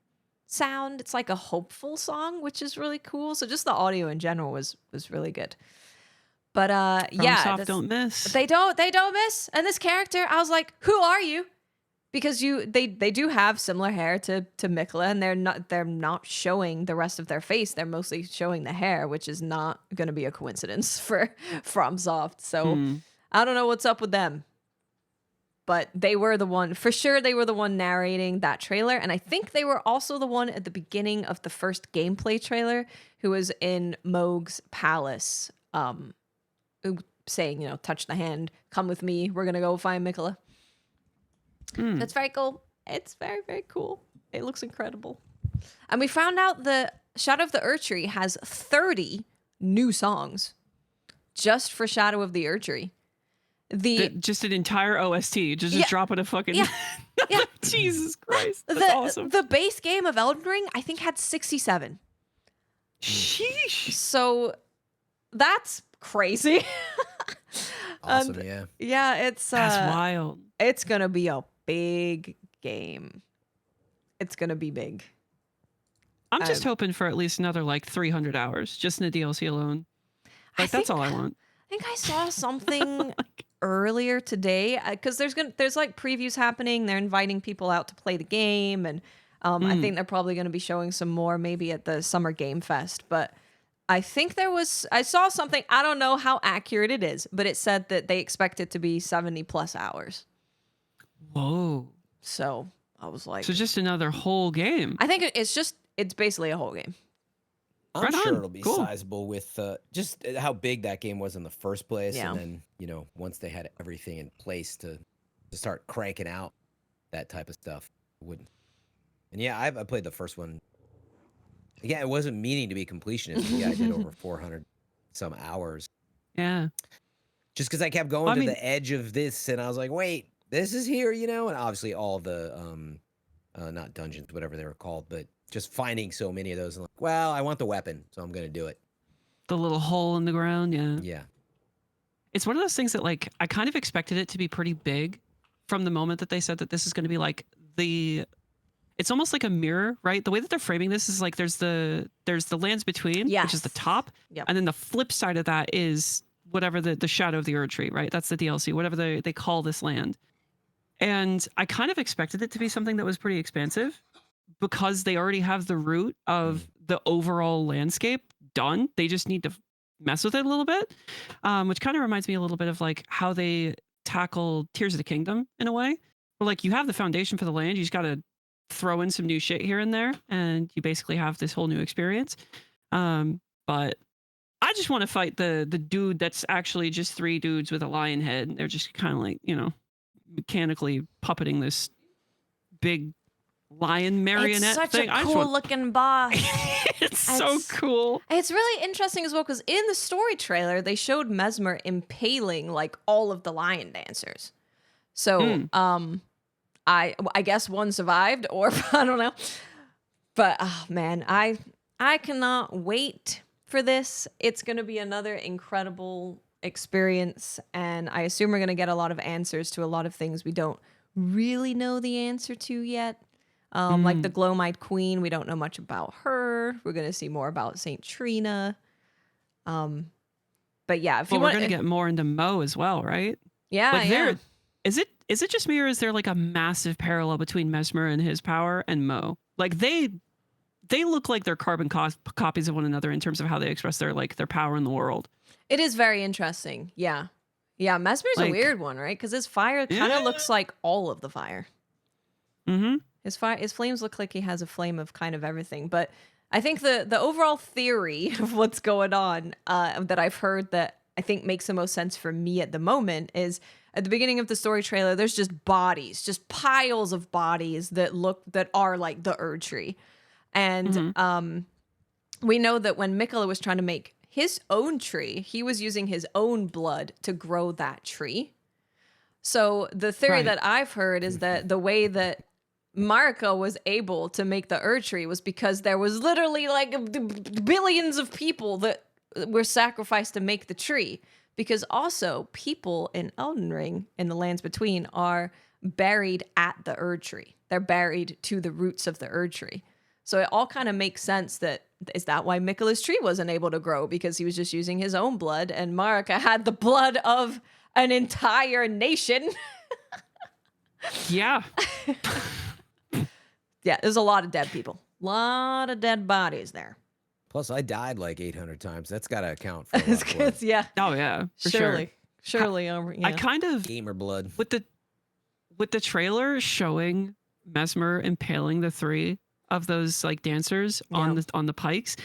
sound. It's like a hopeful song, which is really cool. So just the audio in general was really good. But FromSoft don't miss. They don't miss. And this character, I was like, who are you? Because they do have similar hair to Miquella, and they're not showing the rest of their face. They're mostly showing the hair, which is not going to be a coincidence for FromSoft. So I don't know what's up with them. But they were the one narrating that trailer. And I think they were also the one at the beginning of the first gameplay trailer who was in Mohg's palace, saying, touch the hand, come with me, we're gonna go find Miquella. That's very cool. It's very, very cool. It looks incredible. And we found out the Shadow of the Erd Tree has 30 new songs just for Shadow of the Erd Tree. Just an entire OST, just drop it a fucking yeah. Jesus Christ, that's awesome. The base game of Elden Ring, I think, had 67. Sheesh. So that's crazy. Awesome, yeah, it's that's wild. It's gonna be a big game. It's gonna be big. I'm just hoping for at least another like 300 hours just in the DLC alone. Like that's all I want. I think I saw something earlier today because there's like previews happening. They're inviting people out to play the game, and I think they're probably going to be showing some more maybe at the Summer Game Fest. But I think I saw something. I don't know how accurate it is, but it said that they expect it to be 70 plus hours. Whoa! So I was like, so just another whole game. I think it's basically a whole game. I'm sure it'll be sizable with just how big that game was in the first place. Yeah. And then, once they had everything in place to start cranking out that type of stuff. Wouldn't. And yeah, I played the first one. Yeah, it wasn't meaning to be completionist. Yeah, I did over 400 some hours. Yeah. Just because I kept going to the edge of this, and I was like, wait, this is here, and obviously all the, not dungeons, whatever they were called, but just finding so many of those and like, well, I want the weapon, so I'm going to do it. The little hole in the ground, yeah. Yeah. It's one of those things that like I kind of expected it to be pretty big from the moment that they said that this is going to be like it's almost like a mirror, right? The way that they're framing this is like there's the lands between, which is the top. Yep. And then the flip side of that is whatever the Shadow of the Erd Tree, right? That's the DLC, whatever they call this land. And I kind of expected it to be something that was pretty expansive because they already have the root of the overall landscape done. They just need to mess with it a little bit, which kind of reminds me a little bit of like how they tackle Tears of the Kingdom in a way. Where like you have the foundation for the land, you just got to throw in some new shit here and there, and you basically have this whole new experience. But I just want to fight the dude that's actually just 3 dudes with a lion head. They're just kind of like, you know, mechanically puppeting this big lion marionette It's such thing. a cool looking boss. It's so cool. It's really interesting as well because in the story trailer they showed Mesmer impaling like all of the lion dancers. So I guess one survived, or I don't know. But oh man, I cannot wait for this. It's gonna be another incredible experience, and I assume we're gonna get a lot of answers to a lot of things we don't really know the answer to yet. Like the Glowmite Queen, we don't know much about her. We're gonna see more about Saint Trina. But yeah, if you want, we're gonna get more into Mo as well, right? Yeah, like yeah. Is it just me, or is there like a massive parallel between Mesmer and his power and Mo? Like they look like they're carbon copies of one another in terms of how they express their power in the world. It is very interesting. Yeah. Yeah, Mesmer's a weird one, right? Because his fire kind of looks like all of the fire. Mm-hmm. His flames look like he has a flame of kind of everything. But I think the overall theory of what's going on that I've heard that I think makes the most sense for me at the moment is at the beginning of the story trailer, there's just bodies, just piles of bodies that are like the Erd Tree. And we know that when Mikola was trying to make his own tree, he was using his own blood to grow that tree. So the theory that I've heard is that the way that Marika was able to make the Erd Tree was because there was literally like billions of people that were sacrificed to make the tree. Because also people in Elden Ring, in the lands between, are buried at the Erd Tree. They're buried to the roots of the Erd Tree. So it all kind of makes sense is that why Mikola's tree wasn't able to grow? Because he was just using his own blood, and Marika had the blood of an entire nation. Yeah. Yeah, there's a lot of dead people. A lot of dead bodies there. Plus, I died like 800 times. That's got to account for a lot of blood. Yeah. Oh, yeah. For Surely. sure. Surely. Yeah. I kind of... Gamer blood. With the trailer showing Mesmer impaling the 3 of those like dancers on the pikes,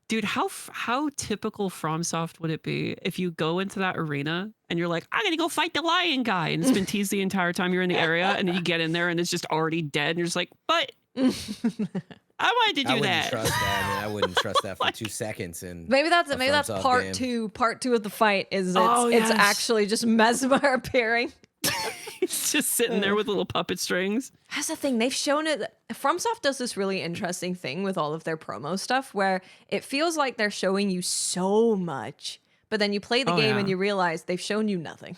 dude, how typical FromSoft would it be if you go into that arena and you're like, I'm gonna go fight the lion guy, and it's been teased the entire time you're in the area, and then you get in there and it's just already dead, and you're just like, but I wanted to do that. Trust that. I mean, I wouldn't trust that for 2 seconds. And maybe that's part game. 2. Part 2 of the fight is it's actually just Mesmer appearing. He's just sitting there with little puppet strings. That's the thing. They've shown it. FromSoft does this really interesting thing with all of their promo stuff where it feels like they're showing you so much, but then you play the game and you realize they've shown you nothing.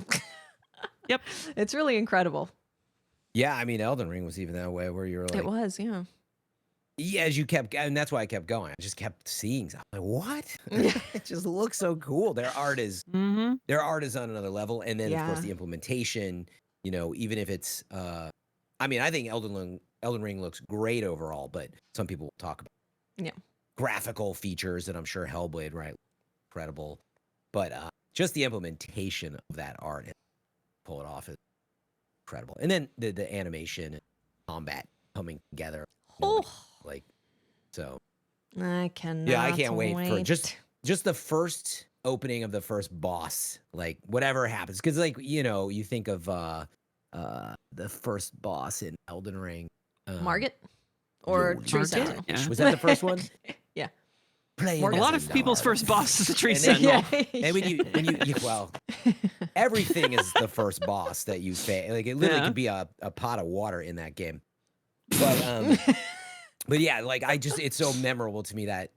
Yep. It's really incredible. Yeah, I mean, Elden Ring was even that way where you were like... It was, yeah. Yeah, as you kept... And that's why I kept going. I just kept seeing something. I'm like, what? It just looks so cool. Their art is... Their art is on another level. And then, of course, the implementation... You know, even if it's, I mean, I think Elden Ring looks great overall, but some people will talk about graphical features, and I'm sure Hellblade, right, incredible. But just the implementation of that art and pull it off is incredible. And then the animation and combat coming together, like so. I cannot. Yeah, I can't wait for just the first opening of the first boss, like whatever happens, because like you think of the first boss in Elden Ring, Margit or Tree Sentinel. Yeah. Was that the first one? Yeah. A lot of people's first boss is the Tree Sentinel. And when you well, everything is the first boss that you face. Like it literally could be a pot of water in that game. But yeah, like it's so memorable to me that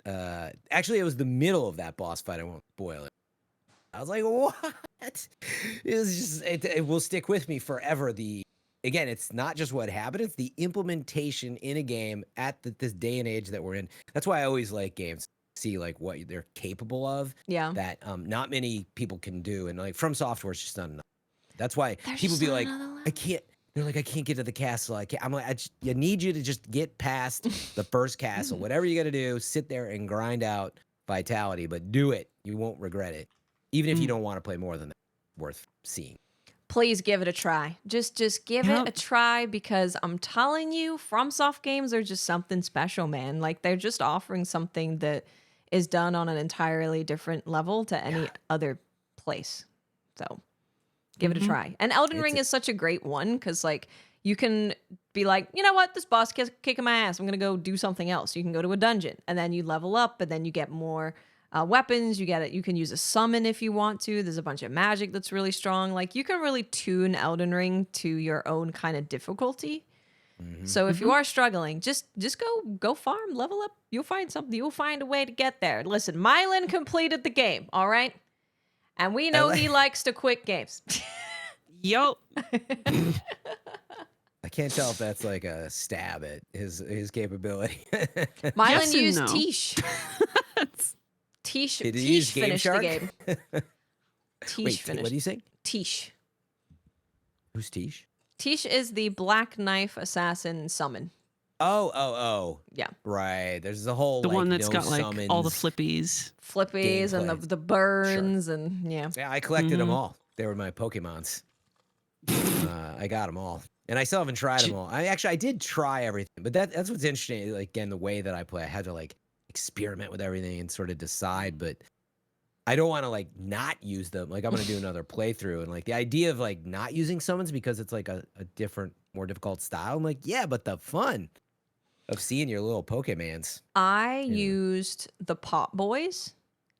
actually it was the middle of that boss fight. I won't spoil it. I was like, what? It was just it will stick with me forever. Again, it's not just what happened; it's the implementation in a game at this day and age that we're in. That's why I always like games. See like what they're capable of. Yeah. That not many people can do, and like From Software is just not enough. That's why people be like, I can't. They're like, I can't get to the castle. I can't. I'm like, I need you to just get past the first castle. Whatever you got to do, sit there and grind out vitality, but do it. You won't regret it. Even if you don't want to play more than that, worth seeing. Please give it a try. Just give it a try, because I'm telling you, FromSoft games are just something special, man. Like, they're just offering something that is done on an entirely different level to any other place. So give it a try. And Elden Ring is such a great one, because like you can be like, you know what, this boss is kicking my ass, I'm gonna go do something else. You can go to a dungeon, and then you level up, and then you get more weapons. You can use a summon if you want to. There's a bunch of magic that's really strong. Like, you can really tune Elden Ring to your own kind of difficulty. So if you are struggling, just go farm, level up. You'll find something. You'll find a way to get there. Listen, Mylan completed the game, all right? And we know he likes to quit games. Yo. I can't tell if that's like a stab at his capability. Mylan used no. Tish. Tish Did he use Game finished Shark? the game. Tish Wait, finished. what do you say? Tish. Who's Tish? Tish is the Black Knife Assassin summon. Oh. Yeah. Right. There's a whole The one that's no got like all the summons. Flippies and Gameplay. the burns and yeah. Yeah, I collected them all. They were my Pokemons. I got them all, and I still haven't tried them all. I did try everything, but that's what's interesting. Like, again, the way that I play, I had to like experiment with everything and sort of decide. But I don't want to like not use them. Like, I'm gonna do another playthrough, and like the idea of like not using summons because it's like a different, more difficult style. I'm like, yeah, but the fun of seeing your little Pokemans. I used the Pop Boys.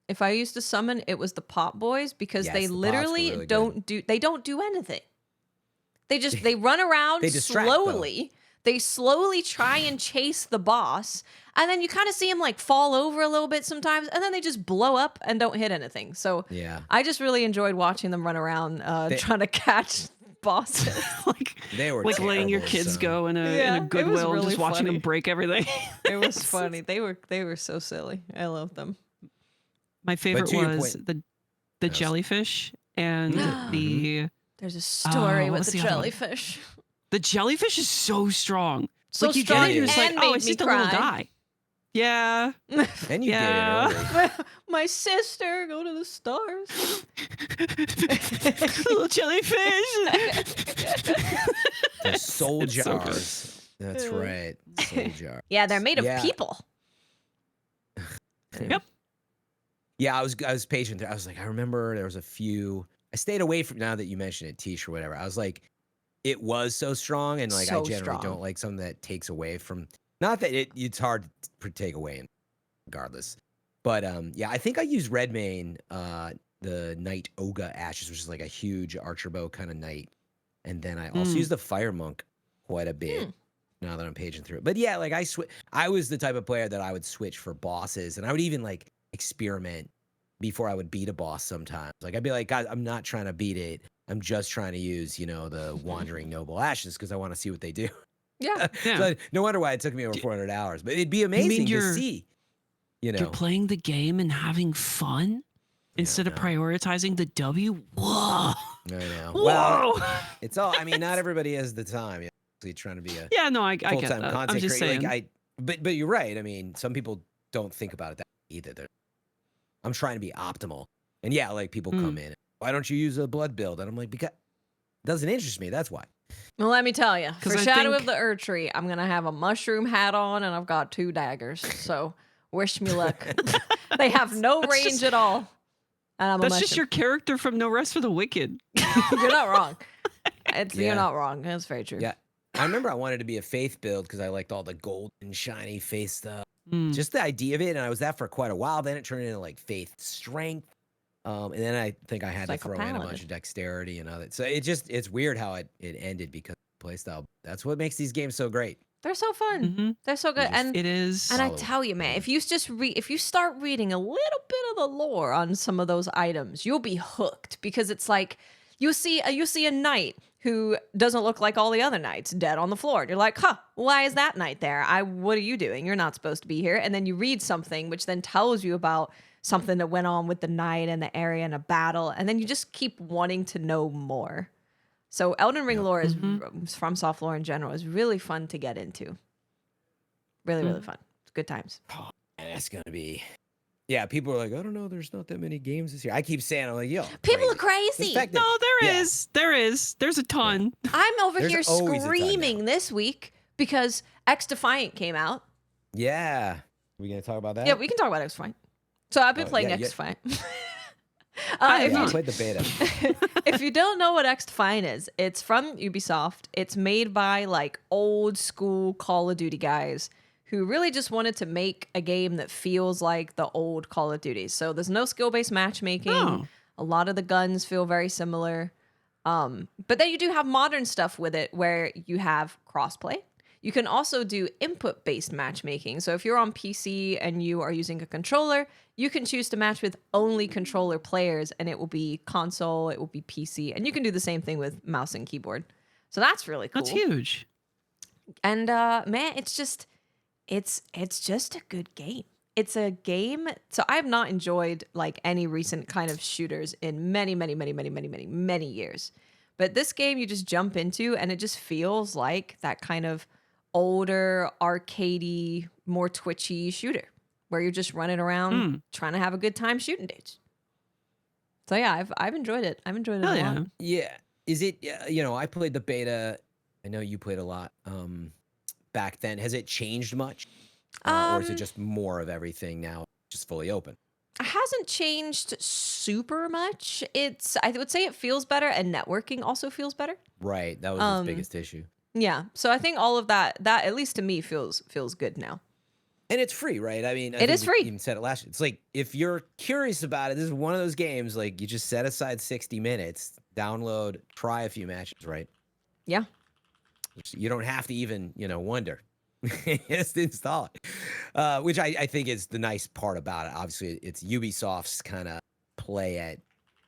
If I used a summon, it was the Pop Boys, because Yes, they the Pops were literally really don't do anything. They run around They distract, though. slowly. They slowly try and chase the boss, and then you kind of see them like fall over a little bit sometimes, and then they just blow up and don't hit anything. So Yeah, I just really enjoyed watching them run around trying to catch bosses. like they were like letting your terrible, kids so- go in Yeah, a it was Goodwill, really just watching funny. them break everything. It was funny. They were so silly. I loved them. My favorite to your was point- the Yes. jellyfish and the There's a story what with was the the other one? jellyfish. the jellyfish is so strong. So like you strong get it, you're just like, and oh, made it's me just a little cry. guy. Yeah. And you Yeah. did it early. My sister, go to the stars. Little jellyfish. The soul It's so good. jars. That's right. Soul jar. Yeah, they're made of Yeah. people. Yep. Yeah, I was patient there. I was like, I remember there was a few. I stayed away from, now that you mentioned it, Tish or whatever. I was like, it was so strong, and like I So generally strong. don't like something that takes away from. Not that it's hard to take away, regardless. But yeah, I think I used Redmane, the Knight Oga Ashes, which is like a huge archer bow kind of knight, and then I also used the Fire Monk quite a bit. Now that I'm paging through it, but yeah, like I was the type of player that I would switch for bosses, and I would even like experiment before I would beat a boss sometimes. Like, I'd be like, guys, I'm not trying to beat it. I'm just trying to use, the Wandering Noble Ashes because I want to see what they do. Yeah. Yeah. So no wonder why it took me over 400 hours. But it'd be amazing to you're- see, You're playing the game and having fun instead of no. prioritizing the W. Whoa. I know. Whoa. Well, it's all. I mean, not everybody has the time. You're trying to be a Yeah, no, I get full-time that. content I'm just creator. saying. Like, but you're right. I mean, some people don't think about it that way either. I'm trying to be optimal, and yeah, like people come in. Why don't you use a blood build? And I'm like, because it doesn't interest me. That's why. Well, let me tell you, 'Cause for I Shadow think- of the Ur Tree, I'm gonna have a mushroom hat on, and I've got 2 daggers. So wish me luck. They have no That's range just- at all. And I'm a That's just mushroom. your character from No Rest for the Wicked. You're not wrong. Yeah. You're not wrong. That's very true. Yeah. I remember I wanted to be a faith build because I liked all the gold and shiny faith stuff. Just the idea of it, and I was that for quite a while. Then it turned into like faith strength, and then I think I had to Like a throw in a paladin. bunch of dexterity and other. So it's weird how it ended because of playstyle. That's what makes these games so great. They're so fun. Mhm. They're so good. just- And It is. And I Follow. tell you, man, if you start reading a little bit of the lore on some of those items, you'll be hooked, because it's like you see a knight who doesn't look like all the other knights, dead on the floor. You're like, huh, why is that knight there? What are you doing? You're not supposed to be here. And then you read something which then tells you about something that went on with the knight and the area in a battle, and then you just keep wanting to know more. So Elden Ring lore is from soft lore in general is really fun to get into. Really, really fun. It's good times. And that's gonna be. Yeah, people are like, I don't know, there's not that many games this year. I keep saying, I'm like, yo, People are crazy. The crazy. fact that- No, there yeah. is. There's a ton. I'm over There's here always a ton now. screaming this week because XDefiant came out. Yeah. We gonna talk about that? Yeah, we can talk about XDefiant. So I've been playing yeah. XDefiant. I if Yeah, I you played the beta. if you don't know what XDefiant is, it's from Ubisoft. It's made by like old school Call of Duty guys who really just wanted to make a game that feels like the old Call of Duty. So there's no skill-based matchmaking. Oh. A lot of the guns feel very similar. But then you do have modern stuff with it where you have crossplay. You can also do input-based matchmaking. So if you're on PC and you are using a controller, you can choose to match with only controller players, and it will be console, it will be PC, and you can do the same thing with mouse and keyboard. So that's really cool. That's huge. And man, it's just a good game. It's a game. So I have not enjoyed like any recent kind of shooters in many years. But this game you just jump into and it just feels like that kind of older, arcadey, more twitchy shooter where you're just running around trying to have a good time shooting dudes. So yeah, I've enjoyed it. I've enjoyed it Hell a yeah. lot. Yeah. Is it, you know, I played the beta. I know you played a lot back then. Has it changed much? Or is it just more of everything now, just fully open? It hasn't changed super much. I would say it feels better, and networking also feels better. Right. That was the biggest issue. Yeah. So I think all of that at least to me feels good now. And it's free, right? I mean, I It think is we free. even said it last year. It's like, if you're curious about it, this is one of those games, like, you just set aside 60 minutes, download, try a few matches, right? Yeah. You don't have to even, wonder. Just install it. Which I think is the nice part about it. Obviously, it's Ubisoft's kind of play at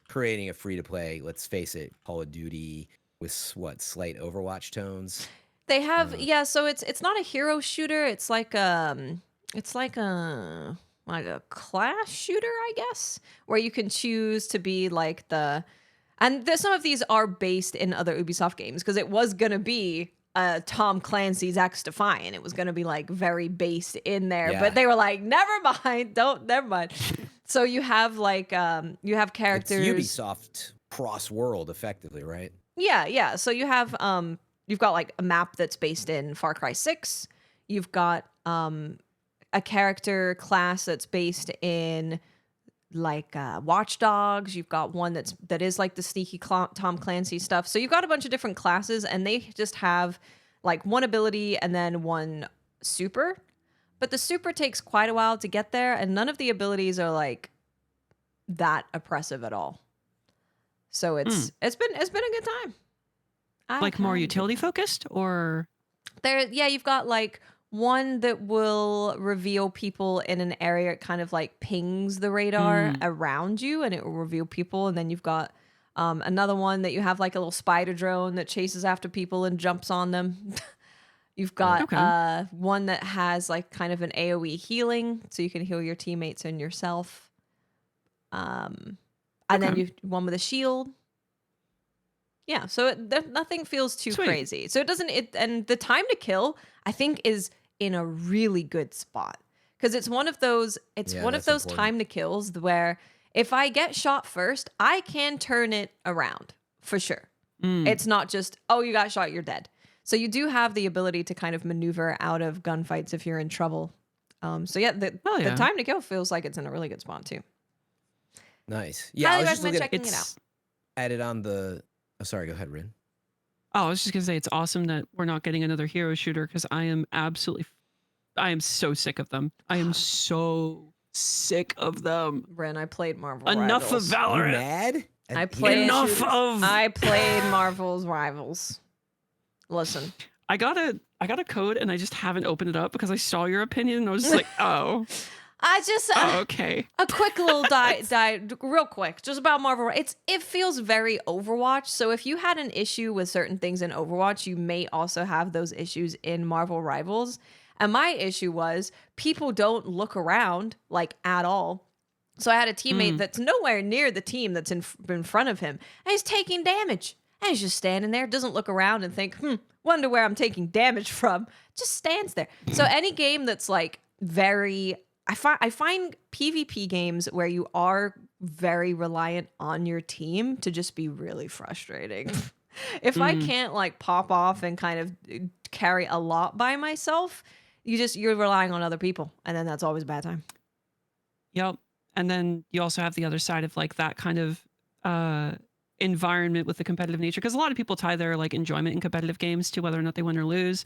creating a free-to-play, let's face it, Call of Duty with, slight Overwatch tones. They have so it's not a hero shooter, it's like a class shooter, I guess, where you can choose to be like some of these are based in other Ubisoft games because it was going to be Tom Clancy's XDefiant. It was going to be like very based in there, Yeah. but they were like, never mind. So you have like you have characters. It's Ubisoft cross-world, effectively, right? Yeah. So you have you've got like a map that's based in Far Cry 6. You've got a character class that's based in like Watch Dogs. You've got one that is like the sneaky Tom Clancy stuff. So you've got a bunch of different classes, and they just have like one ability and then one super. But the super takes quite a while to get there, and none of the abilities are like that oppressive at all. So it's been a good time. Like more utility focused, or You've got like one that will reveal people in an area. It kind of like pings the radar around you, and it will reveal people. And then you've got another one that you have like a little spider drone that chases after people and jumps on them. You've got one that has like kind of an AoE healing, so you can heal your teammates and yourself. And then you one with a shield. Yeah, so nothing feels too Sweet. crazy. So and the time to kill, I think, is in a really good spot because it's one of those that's important. time to kills where if I get shot first, I can turn it around for sure. It's not just, oh, you got shot, you're dead. So you do have the ability to kind of maneuver out of gunfights if you're in trouble. The time to kill feels like it's in a really good spot too. Nice. Yeah, Highly I was just recommend looking checking it out. at it on the... Oh, sorry, go ahead, Rin. Oh, I was just gonna say it's awesome that we're not getting another hero shooter because I am so sick of them. I am so sick of them. Ren, I played Marvel Enough Rivals. of You Valorant. mad? I played Enough of. I played Marvel's Rivals. Listen. I got a code and I just haven't opened it up because I saw your opinion and I was just like, oh, okay. A quick little real quick, just about Marvel. It feels very Overwatch. So if you had an issue with certain things in Overwatch, you may also have those issues in Marvel Rivals. And my issue was people don't look around like at all. So I had a teammate that's nowhere near the team that's in front of him, and he's taking damage. And he's just standing there, doesn't look around and think, wonder where I'm taking damage from. Just stands there. So any game that's like very I find PvP games where you are very reliant on your team to just be really frustrating. If I can't like pop off and kind of carry a lot by myself, you're relying on other people, and then that's always a bad time. Yep. And then you also have the other side of like that kind of environment with the competitive nature, because a lot of people tie their like enjoyment in competitive games to whether or not they win or lose.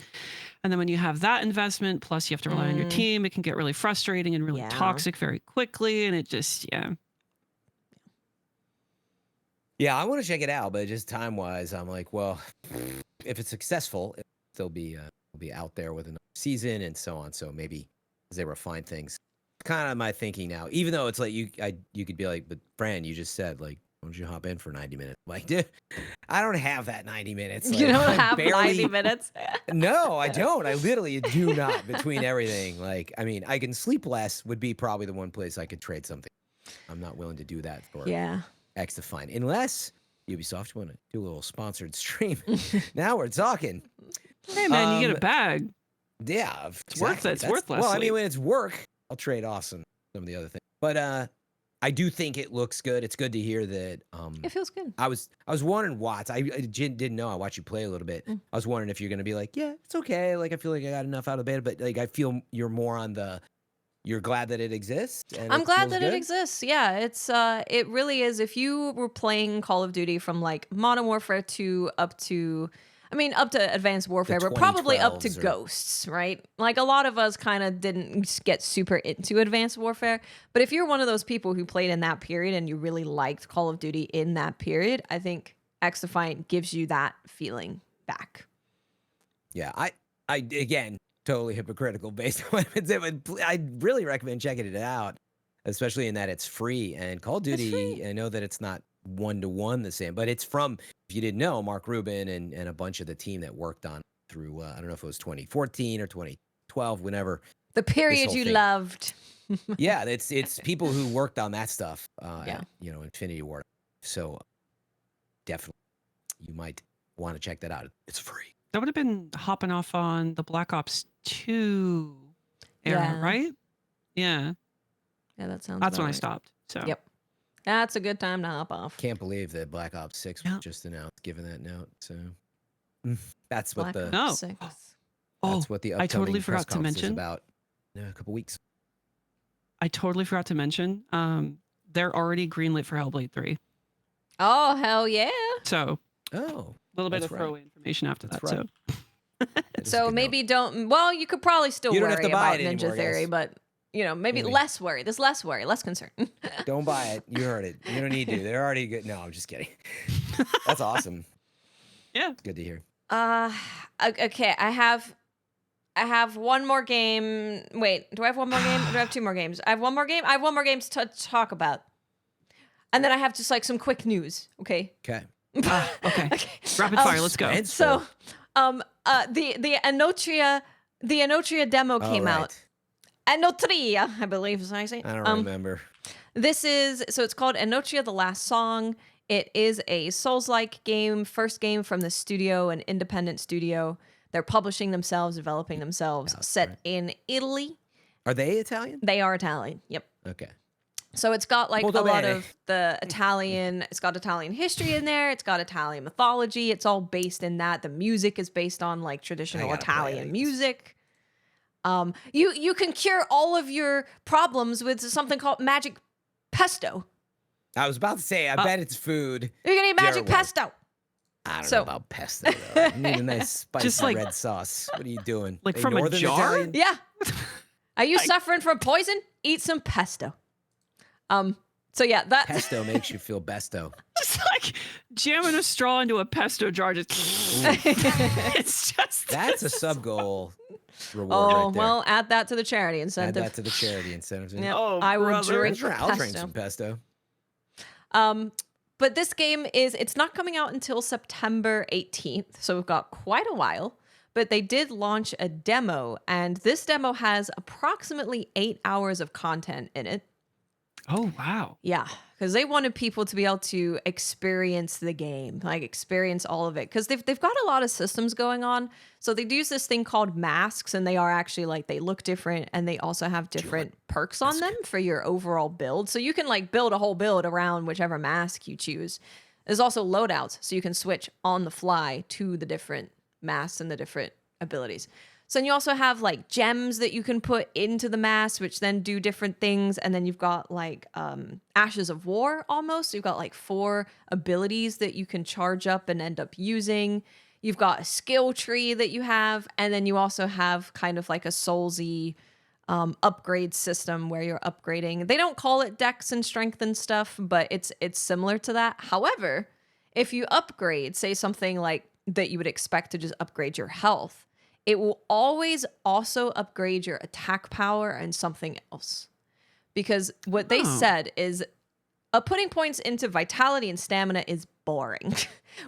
And then when you have that investment, plus you have to rely on your team, it can get really frustrating and really toxic very quickly. And it just, Yeah, I want to check it out, but just time-wise, I'm like, well, if it's successful, it'll be out there with another season and so on. So maybe as they refine things, kind of my thinking now. Even though it's like you could be like, but Fran, you just said like, why don't you hop in for 90 minutes? I'm like, dude, I don't have that 90 minutes. Like, You don't I have 90 minutes. No, I don't. I literally do not. Between everything, like, I mean, I can sleep less would be probably the one place I could trade something. I'm not willing to do that for XDefiant, unless Ubisoft want to do a little sponsored stream. Now we're talking. Hey man, you get a bag. Yeah, it's worth it. It's worth less. Well, I mean, when it's work, I'll trade off some of the other things. But I do think it looks good. It's good to hear that. It feels good. I was wondering, Watts. I didn't know. I watched you play a little bit. I was wondering if you're gonna be like, yeah, it's okay. Like, I feel like I got enough out of the beta, but like, I feel you're more on the. You're glad that it exists? And I'm glad that it exists. Yeah, it's it really is. If you were playing Call of Duty from like Modern Warfare 2 up to Advanced Warfare, but probably up to Ghosts, right? Like a lot of us kind of didn't get super into Advanced Warfare, but if you're one of those people who played in that period and you really liked Call of Duty in that period, I think XDefiant gives you that feeling back. Yeah, I again, totally hypocritical based on what it's in. I'd really recommend checking it out, especially in that it's free. And Call of Duty, I know that it's not one-to-one the same, but it's from, if you didn't know, Mark Rubin and a bunch of the team that worked on it through, I don't know if it was 2014 or 2012, whenever. The period you loved. Yeah, it's people who worked on that stuff, at, Infinity Ward. So definitely, you might want to check that out. It's free. That would have been hopping off on the Black Ops 2 era, right? Yeah. Yeah, that sounds That's when right. I stopped. So Yep. That's a good time to hop off. Can't believe that Black Ops 6 was just announced, given that note. So that's what Black the Ops 6. That's what the upcoming I totally press forgot to conference is mention about in a couple weeks. I totally forgot to mention they're already greenlit for Hellblade 3. Oh, hell yeah. So a little bit of throwaway information after that. Right. So maybe don't. Well, you could probably still You don't worry have to buy about it Ninja anymore, Theory, yes. but maybe less worry. There's less worry, less concern. Don't buy it. You heard it. You don't need to. They're already good. No, I'm just kidding. That's awesome. Yeah. Good to hear. Okay. I have one more game. Wait, do I have one more game? Or do I have two more games? I have one more game. I have one more game to talk about, and then I have just like some quick news. Okay. Okay. Okay. Rapid fire. Let's go. So, the Entoria demo came out. Entoria, I believe is how I say it. I don't remember. It's called Entoria: The Last Song. It is a Souls-like game, first game from the studio, an independent studio. They're publishing themselves, developing themselves, set in Italy. Are they Italian? They are Italian. Yep. Okay. So it's got like Molto a lot bene. of the Italian, it's got Italian history in there. It's got Italian mythology. It's all based in that. The music is based on like traditional Italian music. You can cure all of your problems with something called magic pesto. I was about to say, I bet it's food. You're gonna eat magic pesto. I don't know about pesto though. I need a nice spicy Just like- red sauce. What are you doing? Like A from a Northern jar? Italian? Yeah. Are you suffering from poison? Eat some pesto. So yeah, that Pesto makes you feel besto. Just like jamming a straw into a pesto jar. Just it's just That's a sub goal reward Oh, right there. well, add that to the charity Add incentive. that to the charity incentive. Yep. Oh, I will brother. drink I'll drink pesto. some pesto. But this game it's not coming out until September 18th, so we've got quite a while. But they did launch a demo, and this demo has approximately 8 hours of content in it. Oh, wow. Yeah, because they wanted people to be able to experience the game, like experience all of it. Because they've got a lot of systems going on. So they use this thing called masks, and they are actually like they look different, and they also have different perks on them for your overall build. So you can like build a whole build around whichever mask you choose. There's also loadouts, so you can switch on the fly to the different masks and the different abilities. So then you also have like gems that you can put into the mask, which then do different things. And then you've got like Ashes of War almost. So you've got like 4 abilities that you can charge up and end up using. You've got a skill tree that you have. And then you also have kind of like a soulsy upgrade system where you're upgrading. They don't call it dex and strength and stuff, but it's similar to that. However, if you upgrade, say something like that you would expect to just upgrade your health, it will always also upgrade your attack power and something else. Because what they said is putting points into vitality and stamina is boring.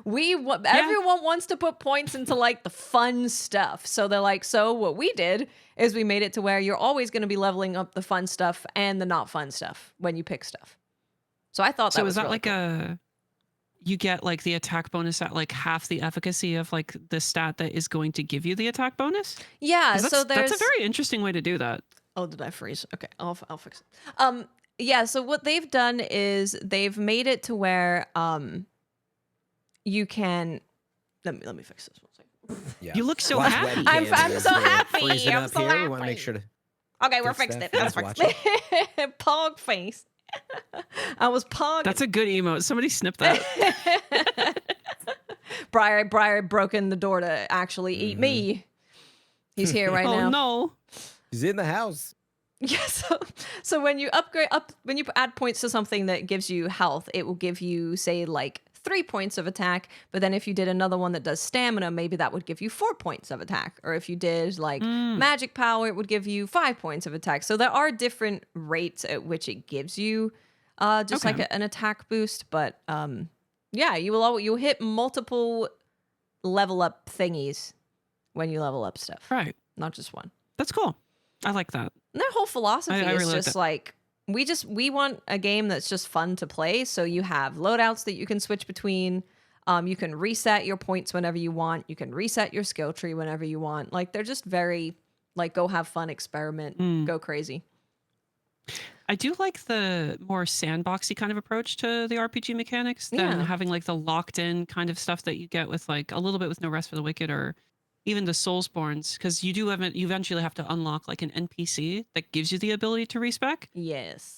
Everyone wants to put points into like the fun stuff. So they're like, so what we did is we made it to where you're always going to be leveling up the fun stuff and the not fun stuff when you pick stuff. So I thought that was is that really like cool. You get like the attack bonus at like half the efficacy of like the stat that is going to give you the attack bonus? Yeah, so that's a very interesting way to do that. Oh, did I freeze? Okay, I'll fix it. Yeah, so what they've done is they've made it to where you can let me fix this one second. Yeah. You look so Watch happy. webcams I'm as so they're happy. freezing I'm up so here. happy. We want to make sure to Okay, we're fix fixed that. it. Yes, We're watch fixed it. Pog face. I was pog. That's a good emote. Somebody snip that. Briar broken the door to actually eat me. He's here right now. Oh no. He's in the house. Yeah, so when you when you add points to something that gives you health, it will give you, say, like 3 points of attack. But then if you did another one that does stamina, maybe that would give you 4 points of attack. Or if you did like magic power, it would give you 5 points of attack. So there are different rates at which it gives you like an attack boost. But yeah, you'll hit multiple level up thingies when you level up stuff. Right. Not just one. That's cool. I like that. And their whole philosophy I is really like just that. like we want a game that's just fun to play. So you have loadouts that you can switch between. You can reset your points whenever you want. You can reset your skill tree whenever you want. Like they're just very like go have fun, experiment, go crazy. I do like the more sandboxy kind of approach to the RPG mechanics than having like the locked in kind of stuff that you get with like a little bit with No Rest for the Wicked or even the Soulsborns, because you eventually have to unlock like an NPC that gives you the ability to respec. Yes.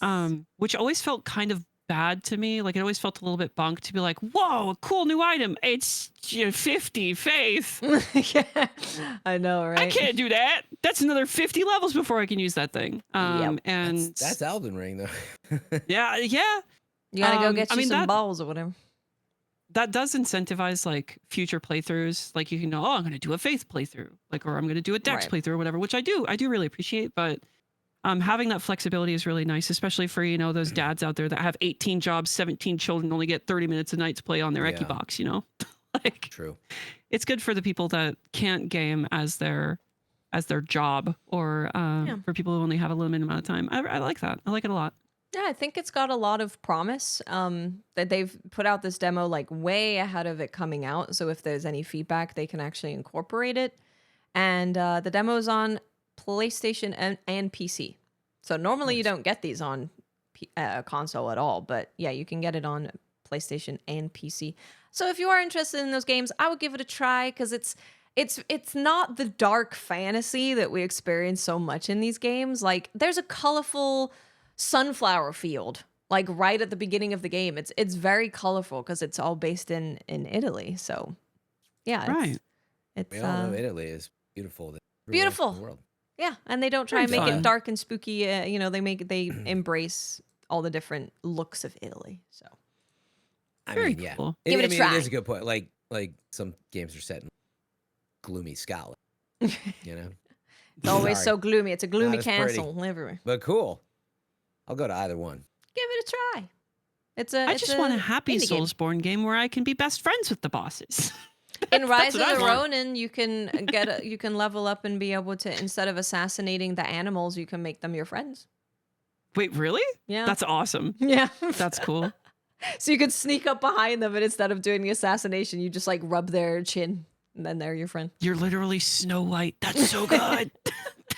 Which always felt kind of bad to me. Like it always felt a little bit bunk to be like, whoa, a cool new item. It's 50 faith. Yeah, I know, right? I can't do that. That's another 50 levels before I can use that thing. And That's Elden Ring though. yeah. You gotta go get you some that, balls or whatever. That does incentivize like future playthroughs. Like you can know, oh, I'm going to do a faith playthrough, like, or I'm going to do a dex playthrough or whatever, which I do really appreciate. But having that flexibility is really nice, especially for, you know, those dads out there that have 18 jobs, 17 children, only get 30 minutes a night to play on their Ekibox, you know? Like, true. It's good for the people that can't game as their job, or for people who only have a limited amount of time. I like that. I like it a lot. Yeah, I think it's got a lot of promise. That they've put out this demo like way ahead of it coming out. So if there's any feedback, they can actually incorporate it. And the demo's on PlayStation and PC. So normally you don't get these on console at all, but yeah, you can get it on PlayStation and PC. So if you are interested in those games, I would give it a try because it's not the dark fantasy that we experience so much in these games. Like there's a colorful sunflower field like right at the beginning of the game. It's very colorful because it's all based in Italy. So yeah, it's we all know Italy is beautiful. Beautiful In the world. Yeah, and they don't try and Very make it fun. dark and spooky. You know, they embrace all the different looks of Italy. So Very yeah. cool. Give it a try. It is a good point. Like some games are set in gloomy Scotland. You know, it's always Sorry. so gloomy. It's a gloomy Not as pretty. castle everywhere. But cool. I'll go to either one. Give it a try. I just want a happy indie game. Soulsborne game where I can be best friends with the bosses. In Rise of what I the want. Ronin, you can you can level up and be able to, instead of assassinating the animals, you can make them your friends. Wait, really? Yeah. That's awesome. Yeah. That's cool. So you could sneak up behind them, and instead of doing the assassination, you just like rub their chin, and then they're your friend. You're literally Snow White. That's so good.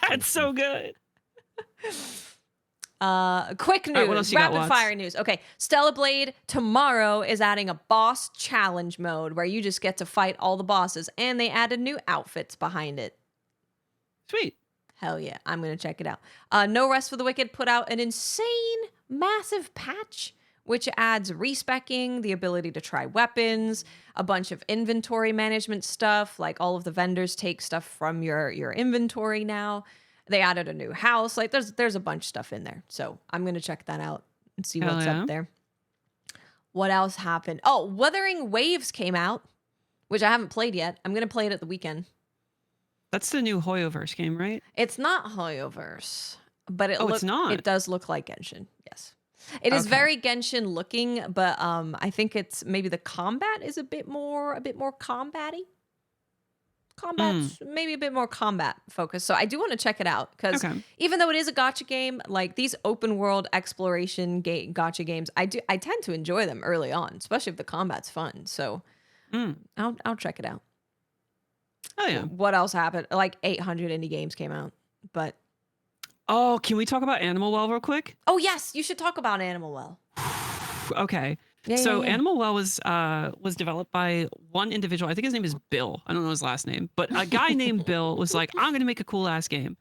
That's so good. Quick news, right, what else you got, rapid Watts? fire news. Okay, Stellar Blade tomorrow is adding a boss challenge mode where you just get to fight all the bosses, and they added new outfits behind it. Sweet. Hell yeah, I'm gonna check it out. No Rest for the Wicked put out an insane, massive patch which adds respecking, the ability to try weapons, a bunch of inventory management stuff, like all of the vendors take stuff from your inventory now. They added a new house. Like there's a bunch of stuff in there. So I'm gonna check that out and see Hell what's yeah. up there. What else happened? Oh, Wuthering Waves came out, which I haven't played yet. I'm gonna play it at the weekend. That's the new Hoyoverse game, right? It's not Hoyoverse, but It's not. It does look like Genshin. Yes. It is Okay. very Genshin looking, but I think it's maybe the combat is a bit more combat-y. Combat's maybe a bit more combat focused. So I do want to check it out because Okay. even though it is a gacha game, like these open world exploration gacha games, I tend to enjoy them early on, especially if the combat's fun. So I'll check it out. Oh yeah. What else happened? Like 800 indie games came out, but Oh, can we talk about Animal Well real quick? oh yes, you should talk about Animal Well. Okay. Yeah, So yeah, yeah. Animal Well was developed by one individual. I think his name is Bill. I don't know his last name, but a guy named Bill was like, "I'm going to make a cool ass game."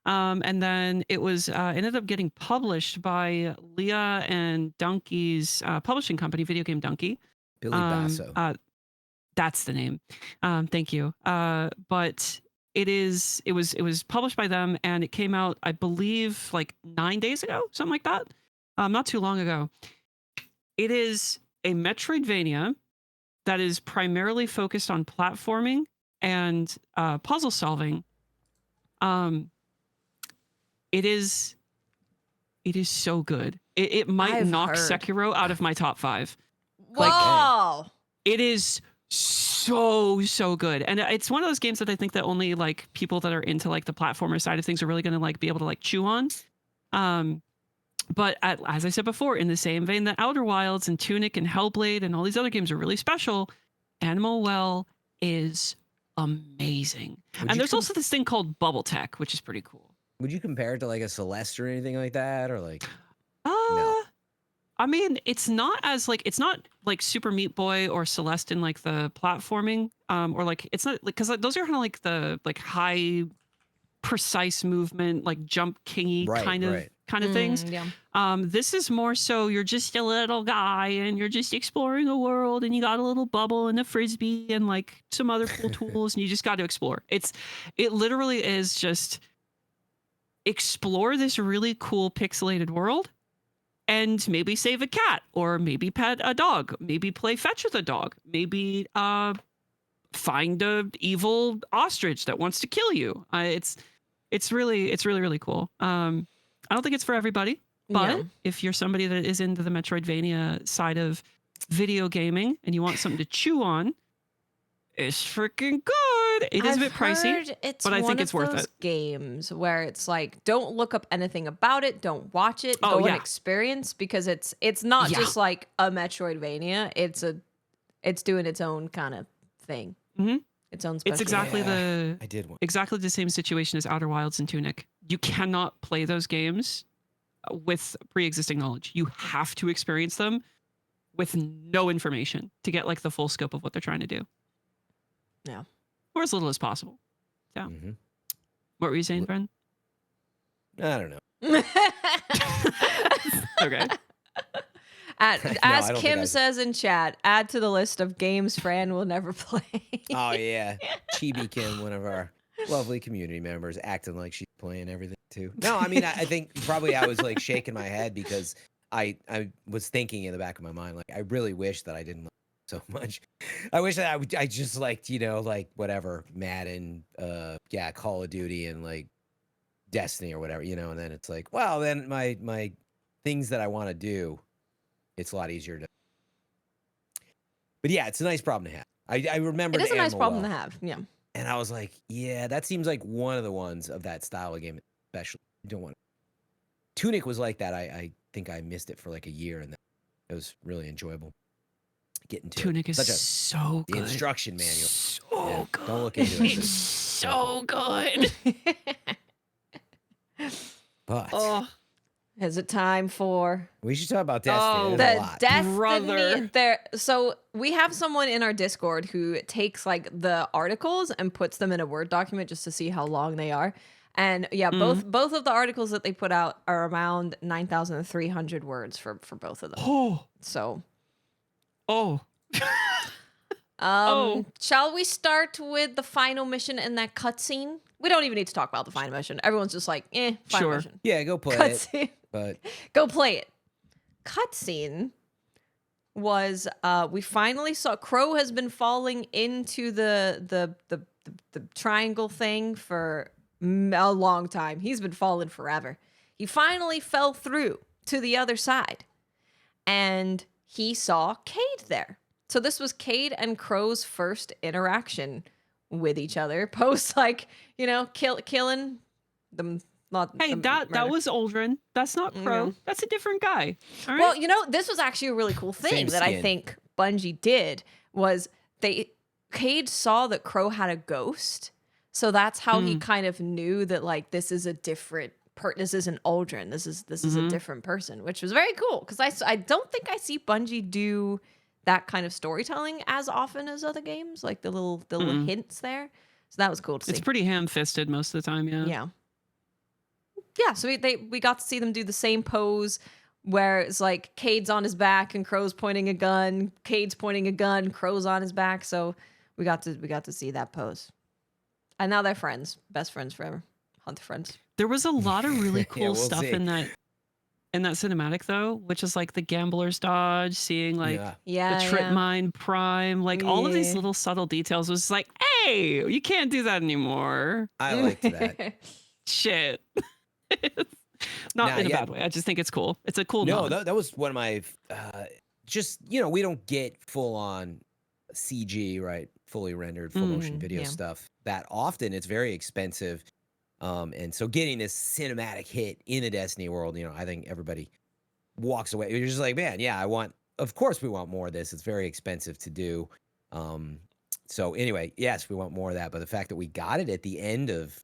And then it was ended up getting published by Leah and Donkey's publishing company, Video Game Donkey. Billy Basso. That's the name. Thank you. But it was published by them, and it came out, I believe, like 9 days ago, something like that. Not too long ago. It is a Metroidvania that is primarily focused on platforming and puzzle solving. It is so good. It might I've knock heard. Sekiro out of my top 5. Whoa! It is so good, and it's one of those games that I think that only like people that are into like the platformer side of things are really going to like be able to like chew on. But as I said before, in the same vein that Outer Wilds and Tunic and Hellblade and all these other games are really special, Animal Well is amazing. And there's also this thing called Bubble Tech, which is pretty cool. Would you compare it to like a Celeste or anything like that, or like? I mean, it's not like Super Meat Boy or Celeste in like the platforming, or like it's not like, because those are kind of like the like high precise movement, like jump kingy kind of things. Yeah. This is more so you're just a little guy and you're just exploring a world, and you got a little bubble and a frisbee and like some other cool tools, and you just got to explore. It literally is just explore this really cool pixelated world. And maybe save a cat, or maybe pet a dog, maybe play fetch with a dog, maybe find a evil ostrich that wants to kill you. It's really cool. I don't think it's for everybody, but if you're somebody that is into the Metroidvania side of video gaming and you want something to chew on, it's freaking good. It is a bit pricey, but I think it's worth it. Games where it's like, don't look up anything about it, don't watch it, go and experience, because it's not just like a Metroidvania. It's doing its own kind of thing. Its own special. It's exactly the same situation as Outer Wilds and Tunic. You cannot play those games with pre-existing knowledge. You have to experience them with no information to get like the full scope of what they're trying to do. Yeah. Or as little as possible. Yeah. What were you saying, friend? I don't know. Okay. As Kim says in chat, add to the list of games Fran will never play. Oh yeah, Chibi Kim, one of our lovely community members, acting like she's playing everything too. No, I mean I think probably I was like shaking my head because I was thinking in the back of my mind, like I really wish that I didn't like it so much. I wish that I just liked, like whatever, Madden, Call of Duty, and like Destiny or whatever, and then it's like, well, then my things that I want to do, it's a lot easier to. But yeah, it's a nice problem to have. I remember it is a nice Animal problem Well, to have. Yeah. and I was like, yeah, that seems like one of the ones of that style of game, especially. You don't want Tunic was like that. I think I missed it for like a year, and it was really enjoyable getting to Tunic it. is Such so the good. instruction manual. So good. Don't look into it. It's so good. But Oh, Is it time for we should talk about Destiny. Oh, There's a the lot. Destiny? Brother. There. So we have someone in our Discord who takes like the articles and puts them in a Word document just to see how long they are. And yeah, both of the articles that they put out are around 9,300 words for both of them. oh, So, oh. Oh. shall we start with the final mission in that cutscene? We don't even need to talk about the final mission. Everyone's just like, final Sure. mission. Yeah, go play it. Cutscene. But Go play it. Cutscene was we finally saw Crow has been falling into the triangle thing for a long time. He's been falling forever. He finally fell through to the other side, and he saw Cade there. So this was Cade and Crow's first interaction with each other post, like, killing them. Hey, that was Aldrin. That's not Crow. Yeah. That's a different guy. All right. Well, this was actually a really cool thing Same that I skin. think Bungie did was Cade saw that Crow had a ghost. So that's how he kind of knew that like this is a different this isn't Aldrin. This is a different person, which was very cool because I don't think I see Bungie do that kind of storytelling as often as other games, like the little hints there. So that was cool to see. It's pretty ham-fisted most of the time, yeah. Yeah, so we got to see them do the same pose where it's like Cade's on his back and Crow's pointing a gun, Cade's pointing a gun, Crow's on his back. So we got to see that pose. And now they're friends, best friends forever. Hunt friends. There was a lot of really cool we'll stuff see. in that cinematic though, which is like the gambler's dodge, seeing like Yeah. the trip mine prime, like all of these little subtle details was like, hey, you can't do that anymore. I liked that. Shit. Not in a bad way. I just think it's cool. It's a cool nod. that was one of my just we don't get full on CG, right? Fully rendered full motion video stuff that often. It's very expensive. And so getting this cinematic hit in a Destiny world, I think everybody walks away. You're just like, man, yeah, of course we want more of this. It's very expensive to do. So anyway, yes, we want more of that. But the fact that we got it at the end of,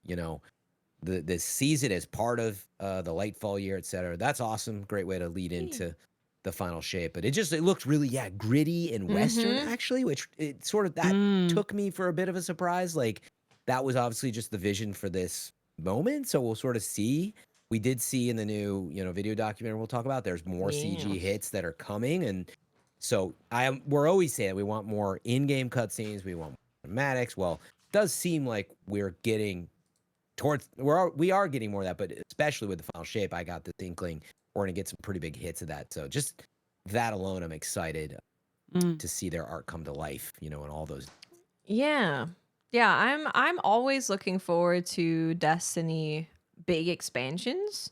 this season as part of the Lightfall year, et cetera, that's awesome. Great way to lead into the final shape. But it looked really, gritty and Western actually, which it sort of, that took me for a bit of a surprise. Like that was obviously just the vision for this moment. So we'll sort of see. We did see in the new, video documentary we'll talk about, there's more CG hits that are coming. And so we're always saying we want more in-game cutscenes. We want more cinematics. Well, it does seem like we're getting we are getting more of that, but especially with the final shape, I got this inkling we're going to get some pretty big hits of that. So just that alone, I'm excited to see their art come to life, and all those. Yeah. I'm always looking forward to Destiny big expansions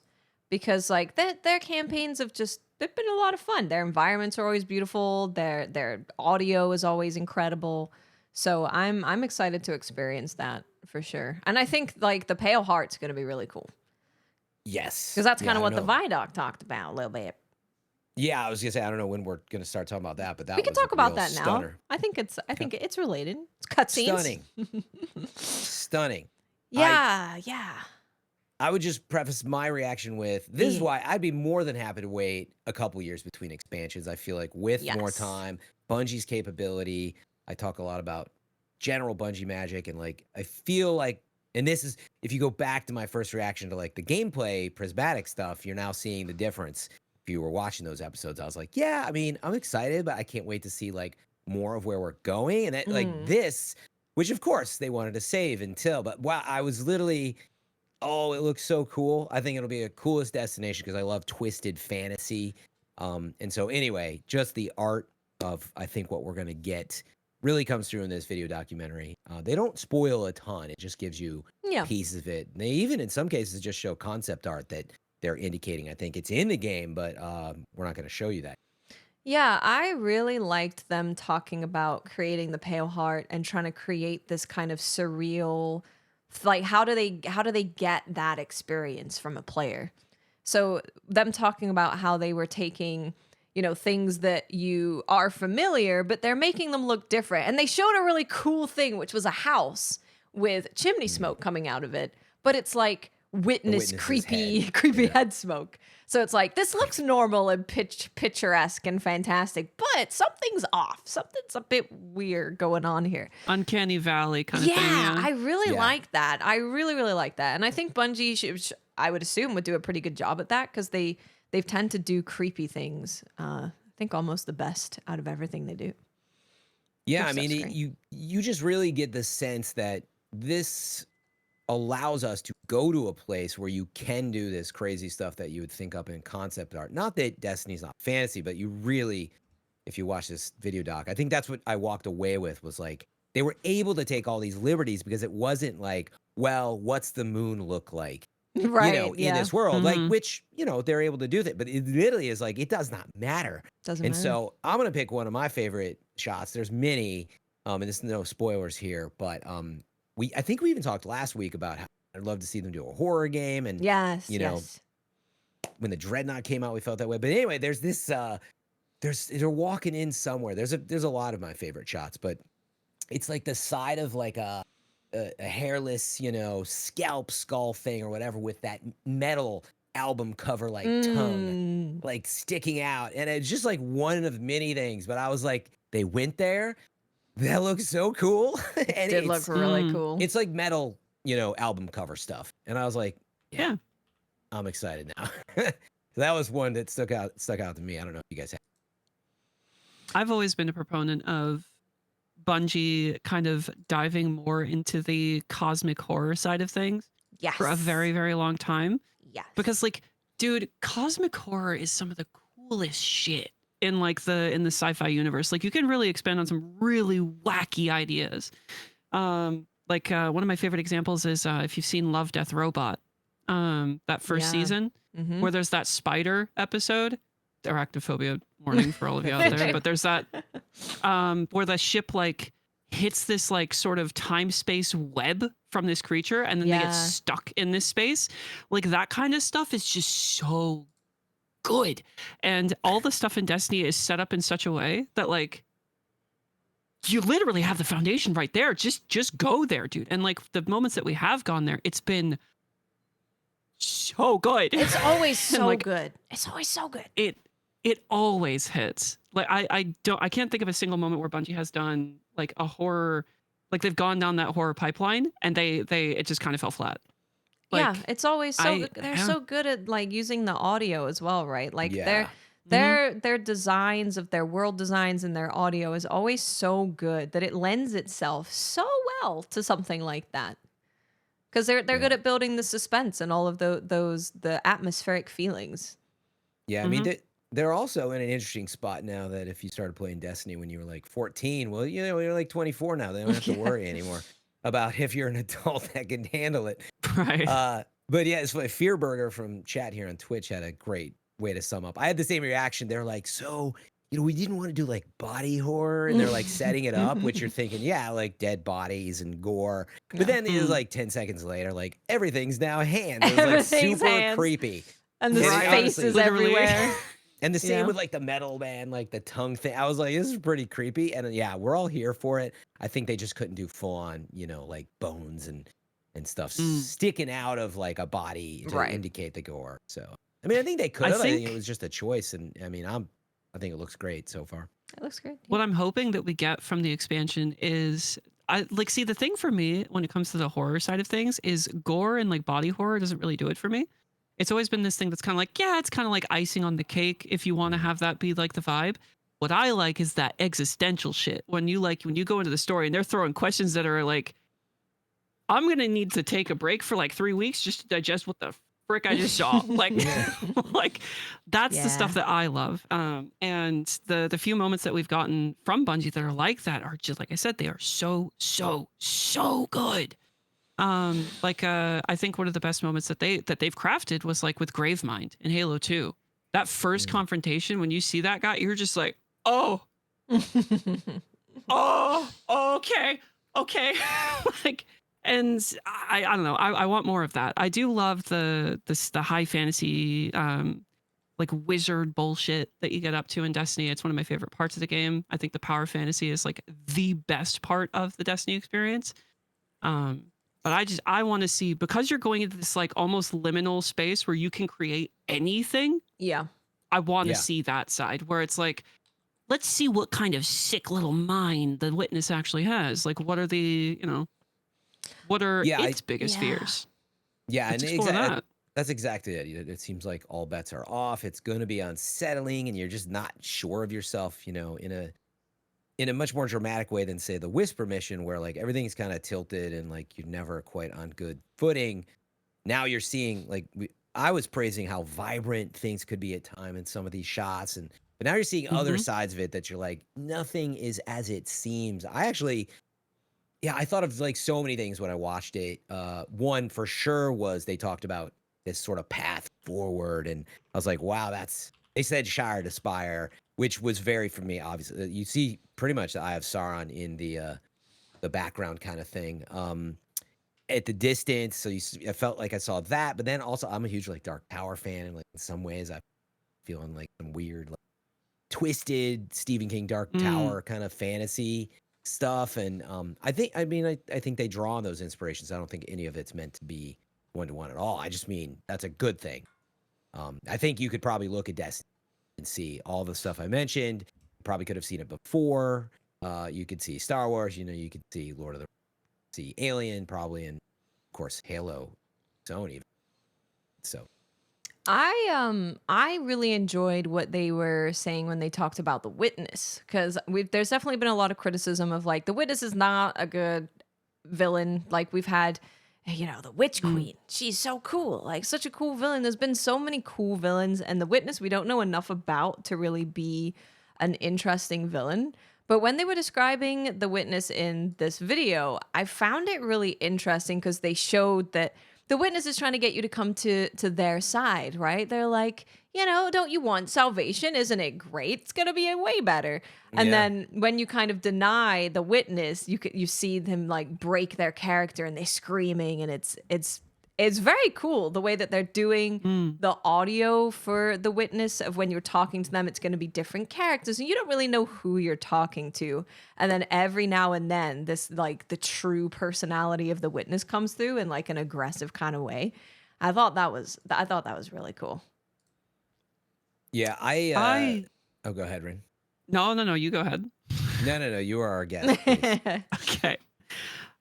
because like their campaigns have they've been a lot of fun. Their environments are always beautiful. Their audio is always incredible. So I'm excited to experience that for sure. And I think like the Pale Heart's going to be really cool. Yes. Because that's kind of what the Vidoc talked about a little bit. Yeah, I was gonna say I don't know when we're gonna start talking about that, but that we can was a talk about real that now. stunner. I think it's related. It's cutscenes. Stunning. Yeah. I would just preface my reaction with this is why I'd be more than happy to wait a couple years between expansions. I feel like with more time, Bungie's capability. I talk a lot about general Bungie magic, and like I feel like, and this is if you go back to my first reaction to like the gameplay prismatic stuff, you're now seeing the difference. If you were watching those episodes, I was like, yeah, I mean, I'm excited, but I can't wait to see like more of where we're going. And that, like this, which of course they wanted to save until, but wow, I was literally, it looks so cool. I think it'll be a coolest destination because I love twisted fantasy. And so anyway, just the art of, I think what we're going to get really comes through in this video documentary. They don't spoil a ton. It just gives you pieces of it. They even in some cases just show concept art that they're indicating. I think it's in the game, but we're not going to show you that. Yeah, I really liked them talking about creating the Pale Heart and trying to create this kind of surreal, like how do they get that experience from a player? So them talking about how they were taking, things that you are familiar, but they're making them look different. And they showed a really cool thing, which was a house with chimney smoke coming out of it. But it's like witness witness's creepy, head. creepy Yeah. head smoke. So it's like, this looks normal and picturesque and fantastic, but something's off. Something's a bit weird going on here. Uncanny Valley kind of thing. Yeah, Yeah. I really Yeah. like that. I really, really like that. And I think Bungie, I would assume, would do a pretty good job at that because they tend to do creepy things. I think almost the best out of everything they do. Yeah, Which I mean, stuff's great. you just really get the sense that this allows us to go to a place where you can do this crazy stuff that you would think up in concept art. Not that Destiny's not fantasy, but you really, if you watch this video doc, I think that's what I walked away with, was like they were able to take all these liberties because it wasn't like, well, what's the moon look like? Right. In this world, like, Mhm. which, they're able to do that, but it literally is like, it does not matter. Doesn't And matter. so I'm going to pick one of my favorite shots. There's many, and there's no spoilers here, but I think we even talked last week about how I'd love to see them do a horror game. And Yes. you know, Yes. when the Dreadnought came out, we felt that way. But anyway, there's this, they're walking in somewhere. There's a lot of my favorite shots, but it's like the side of like a hairless, scalp skull thing or whatever with that metal album cover like tongue Mm. like sticking out. And it's just like one of many things. But I was like, they went there. That looks so cool. And Did look really cool. it's like metal, album cover stuff. And I was like, Yeah. I'm excited now. So that was one that stuck out to me. I don't know if you guys have. I've always been a proponent of Bungie kind of diving more into the cosmic horror side of things Yes. for a very, very long time. Yes. Because, like, dude, cosmic horror is some of the coolest shit in the sci-fi universe. Like, you can really expand on some really wacky ideas. One of my favorite examples is if you've seen Love, Death, Robot, that first Yeah. season Mhm. where there's that spider episode. Arachnophobia warning for all of you out there, but there's that where the ship like hits this like sort of time space web from this creature, and then they get Yeah. stuck in this space. Like that kind of stuff is just so good, and all the stuff in Destiny is set up in such a way that like you literally have the foundation right there. Just go there, dude. And like the moments that we have gone there, it's been so good. It's always And, so like, good. It's always so good. It always hits. Like I can't think of a single moment where Bungie has done like a horror, like they've gone down that horror pipeline and it just kind of fell flat. Yeah, Like, it's always so I- they're yeah. so good at like using the audio as well, right? Like Yeah. their designs of their world designs and their audio is always so good that it lends itself so well to something like that. Because they're good at building the suspense and all of the atmospheric feelings. Yeah, I mean, they're also in an interesting spot now that if you started playing Destiny when you were like 14, well, you're like 24 now. They don't have to worry anymore about if you're an adult that can handle it. Right. But yeah, it's like Fearburger from chat here on Twitch had a great way to sum up. I had the same reaction. They're like, so, we didn't want to do like body horror, and they're like setting it up, which you're thinking, yeah, like dead bodies and gore. But then it was like 10 seconds later, like everything's now hands. It was like Everything's super hands. creepy. And there's Right. faces Literally. everywhere. And the same Yeah. with like the metal man, like the tongue thing. I was like, this is pretty creepy. And yeah, we're all here for it. I think they just couldn't do full on, like bones and stuff sticking out of like a body to Right. indicate the gore. So, I mean, I think they could I have. I think think- it was just a choice. And I mean, I think it looks great so far. It looks great. What I'm hoping that we get from the expansion is the thing for me when it comes to the horror side of things is gore and like body horror doesn't really do it for me. It's always been this thing that's kind of like, yeah, it's kind of like icing on the cake if you want to have that be like the vibe. What I like is that existential shit. When you go into the story and they're throwing questions that are like, I'm going to need to take a break for like 3 weeks just to digest what the frick I just saw. Like, like that's the stuff that I love. And the few moments that we've gotten from Bungie that are like that are just, like I said, they are so good. I think one of the best moments that they've crafted was like with Gravemind in Halo 2. That first confrontation, when you see that guy, you're just like, oh, okay. Like, And I don't know. I want more of that. I do love the high fantasy like wizard bullshit that you get up to in Destiny. It's one of my favorite parts of the game. I think the power fantasy is like the best part of the Destiny experience. But I want to see, because you're going into this like almost liminal space where you can create anything. Yeah. I want to Yeah. see that side where it's like, let's see what kind of sick little mind the witness actually has. Like, what are the, what are Yeah, its biggest fears? Yeah, Let's and explore that. that's exactly it. It seems like all bets are off. It's going to be unsettling, and you're just not sure of yourself. In a much more dramatic way than, say, the Whisper mission, where like everything's kind of tilted and like you're never quite on good footing. Now you're seeing like I was praising how vibrant things could be at time in some of these shots, but now you're seeing other sides of it that you're like, nothing is as it seems. I thought of like so many things when I watched it. One for sure was they talked about this sort of path forward, and I was like, wow, they said Shire to Spire, which was very, for me, obviously. You see pretty much the Eye of Sauron in the background kind of thing. At the distance, so I felt like I saw that, but then also I'm a huge like Dark Tower fan, and like in some ways I'm feeling like some weird, like, twisted Stephen King Dark Tower kind of fantasy stuff, and I think they draw on those inspirations. I don't think any of it's meant to be one-to-one at all. I just mean that's a good thing. I think you could probably look at Destiny and see all the stuff I mentioned. You probably could have seen it before. You could see Star Wars, you could see Lord of the see Alien probably, and of course Halo, Sony. So I really enjoyed what they were saying when they talked about the Witness, because there's definitely been a lot of criticism of like the Witness is not a good villain. Like we've had, the Witch Queen. She's so cool, like such a cool villain. There's been so many cool villains, and the Witness we don't know enough about to really be an interesting villain. But when they were describing the Witness in this video, I found it really interesting because they showed that the Witness is trying to get you to come to their side, right? They're like, don't you want salvation? Isn't it great? It's going to be way better. And then when you kind of deny the Witness, you see them like break their character and they screaming, and it's very cool the way that they're doing the audio for the Witness of when you're talking to them. It's going to be different characters and you don't really know who you're talking to. And then every now and then this like the true personality of the Witness comes through in like an aggressive kind of way. I thought that was really cool. Yeah, oh, go ahead, Rin. No, you go ahead. No, you are our guest. Okay.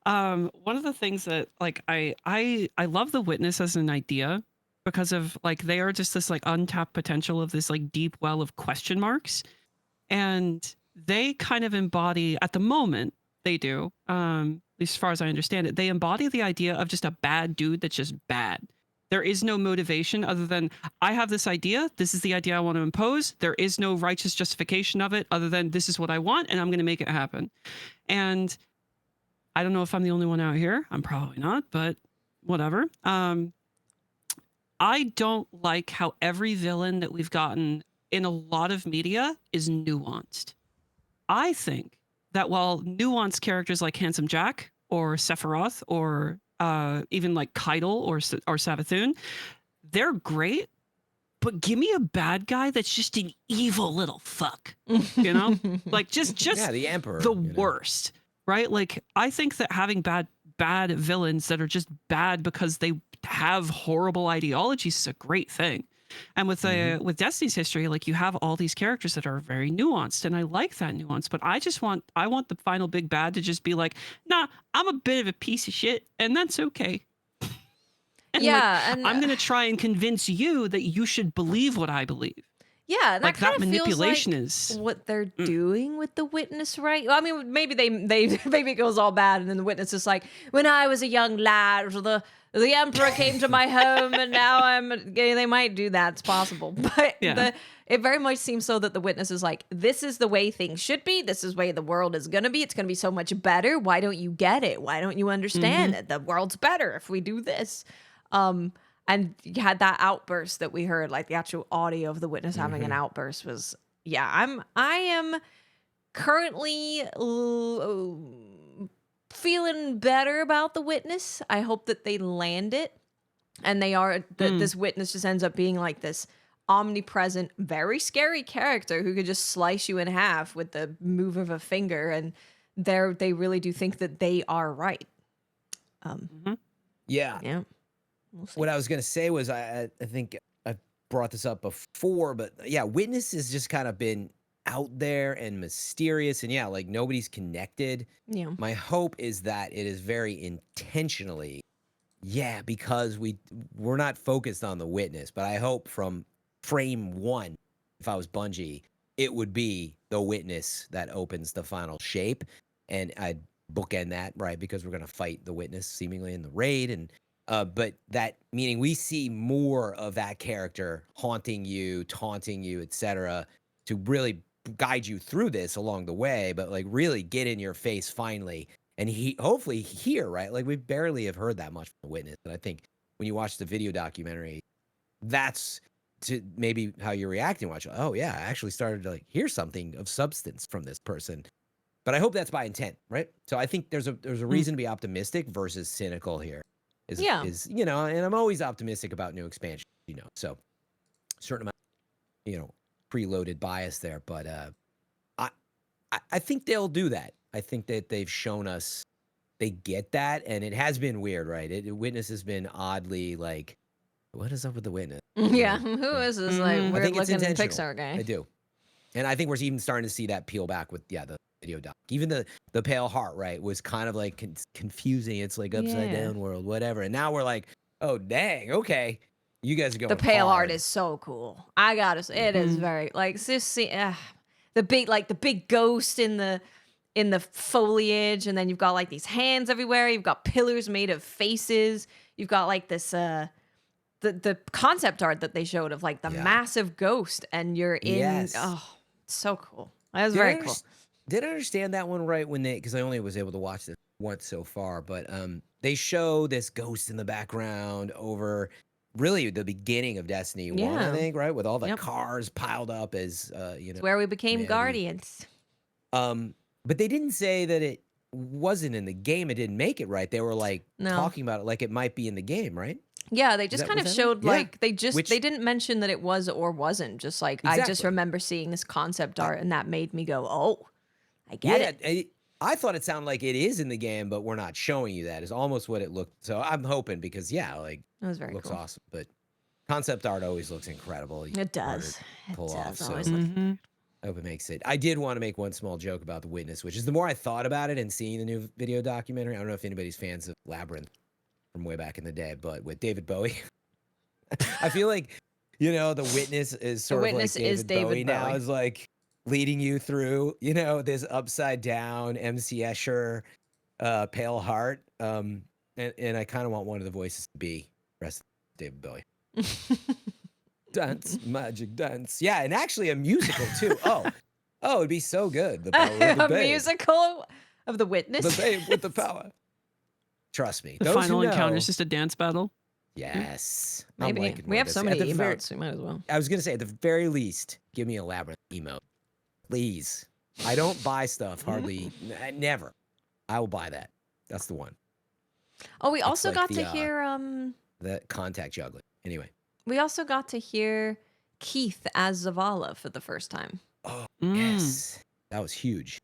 One of the things that like I love the Witness as an idea because of like they are just this like untapped potential of this like deep well of question marks, and they kind of embody at the moment they do at least as far as I understand it, they embody the idea of just a bad dude that's just bad. There is no motivation other than I have this idea. This is the idea I want to impose. There is no righteous justification of it other than this is what I want and I'm going to make it happen. And I don't know if I'm the only one out here. I'm probably not, but whatever. I don't like how every villain that we've gotten in a lot of media is nuanced. I think that while nuanced characters like Handsome Jack or Sephiroth or even like Keitel or Savathun, they're great, but give me a bad guy that's just an evil little fuck, like just the Emperor, the worst. Right? Like, I think that having bad villains that are just bad because they have horrible ideologies is a great thing. And with Destiny's history, like you have all these characters that are very nuanced, and I like that nuance. But I want the final big bad to just be like, nah, I'm a bit of a piece of shit, and that's okay. And and I'm gonna try and convince you that you should believe what I believe. Yeah, and like that manipulation feels like is what they're doing with the Witness, right? Well, I mean, maybe maybe it goes all bad, and then the Witness is like, when I was a young lad, the Emperor came to my home, and now I'm gay. They might do that; it's possible, but it very much seems so that the Witness is like, this is the way things should be. This is the way the world is gonna be. It's gonna be so much better. Why don't you get it? Why don't you understand that the world's better if we do this? And you had that outburst that we heard, like the actual audio of the Witness having an outburst was, I am currently feeling better about the witness. I hope that they land it, and they are that this witness just ends up being like this omnipresent, very scary character who could just slice you in half with the move of a finger, and they really do think that they are right. Yeah. Yeah. We'll see. What I was gonna say was I think I brought this up before, but yeah, Witness has just kind of been out there and mysterious, and yeah, like nobody's connected. Yeah. My hope is that it is very intentionally, because we're not focused on the Witness, but I hope from frame one, if I was Bungie, it would be the Witness that opens the final shape, and I'd bookend that, right? Because we're gonna fight the Witness seemingly in the raid, and but that meaning we see more of that character haunting you, taunting you, etc., to really guide you through this along the way, but like really get in your face finally. And he hopefully here, right? Like we barely have heard that much from the Witness. And I think when you watch the video documentary, that's to maybe how you're reacting. Watch, oh yeah, I actually started to like hear something of substance from this person. But I hope that's by intent, right? So I think there's a reason to be optimistic versus cynical here. Is and I'm always optimistic about new expansion, So certain amount, preloaded bias there, but I think they'll do that. I think that they've shown us they get that, and it has been weird, right? Witness has been oddly like, what is up with the Witness? Yeah, who is this like I weird think it's looking intentional. Pixar guy? I do, and I think we're even starting to see that peel back with the video doc. Even the Pale Heart, right, was kind of like confusing. It's like upside down world, whatever. And now we're like, oh dang, okay, you guys are going. The Pale hard. Heart is so cool. I gotta say, it is very like just the big ghost in the foliage, and then you've got like these hands everywhere. You've got pillars made of faces. You've got like this the concept art that they showed of like the massive ghost, and you're in. Oh, it's so cool. That was very cool. Did I understand that one right when because I only was able to watch this once so far, but they show this ghost in the background over really the beginning of Destiny 1, I think, right? With all the cars piled up as It's where we became guardians. But they didn't say that it wasn't in the game. It didn't make it, right? They were like talking about it like it might be in the game, right? Yeah, they just kind of showed like they didn't mention that it was or wasn't. Just like I just remember seeing this concept art, and that made me go, "Oh, I get it." I thought it sounded like it is in the game, but we're not showing you that. Is almost what it looked. So I'm hoping because like it was very looks cool. awesome. But concept art always looks incredible. It does. Pull off. So always look. I hope it makes it. I did want to make one small joke about the Witness, which is the more I thought about it and seeing the new video documentary. I don't know if anybody's fans of Labyrinth from way back in the day, but with David Bowie, I feel like the Witness is sort of like David Bowie now. Is like leading you through, this upside down MC Escher, Pale Heart, and I kind of want one of the voices to be rest of David Bowie. Dance, magic dance. Yeah, and actually a musical too. Oh, it'd be so good. The power of the babe. Musical of the Witness. The babe with the power. Trust me. The final encounter is just a dance battle. Yes. Maybe. We have so many emotes, we might as well. I was going to say, at the very least, give me a Labyrinth emote. Please. I don't buy stuff hardly. Never. I will buy that. That's the one. Oh, we also got to hear the contact juggling. Anyway. We also got to hear Keith as Zavala for the first time. Oh, yes. That was huge.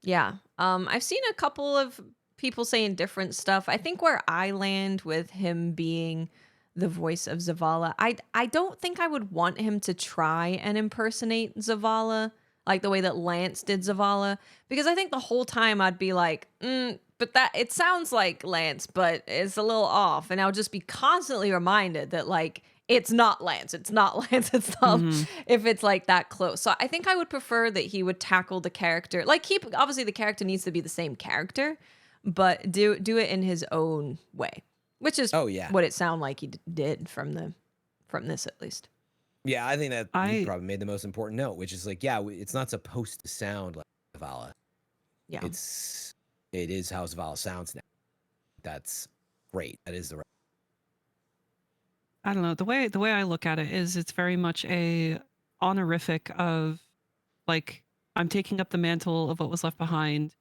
Yeah. I've seen a couple of people saying different stuff. I think where I land with him being the voice of Zavala, I don't think I would want him to try and impersonate Zavala like the way that Lance did Zavala, because I think the whole time I'd be like, but that it sounds like Lance, but it's a little off. And I'll just be constantly reminded that like, it's not Lance. It's not Lance. It's not if it's like that close. So I think I would prefer that he would tackle the character. Like obviously the character needs to be the same character, but do it in his own way, which is what it sounded like he did from this at least. Yeah, I think that you probably made the most important note, which is like, it's not supposed to sound like Zavala. Yeah, it is how Zavala sounds now. That's great. That is the right. I don't know. The way I look at it is it's very much a honorific of like, I'm taking up the mantle of what was left behind.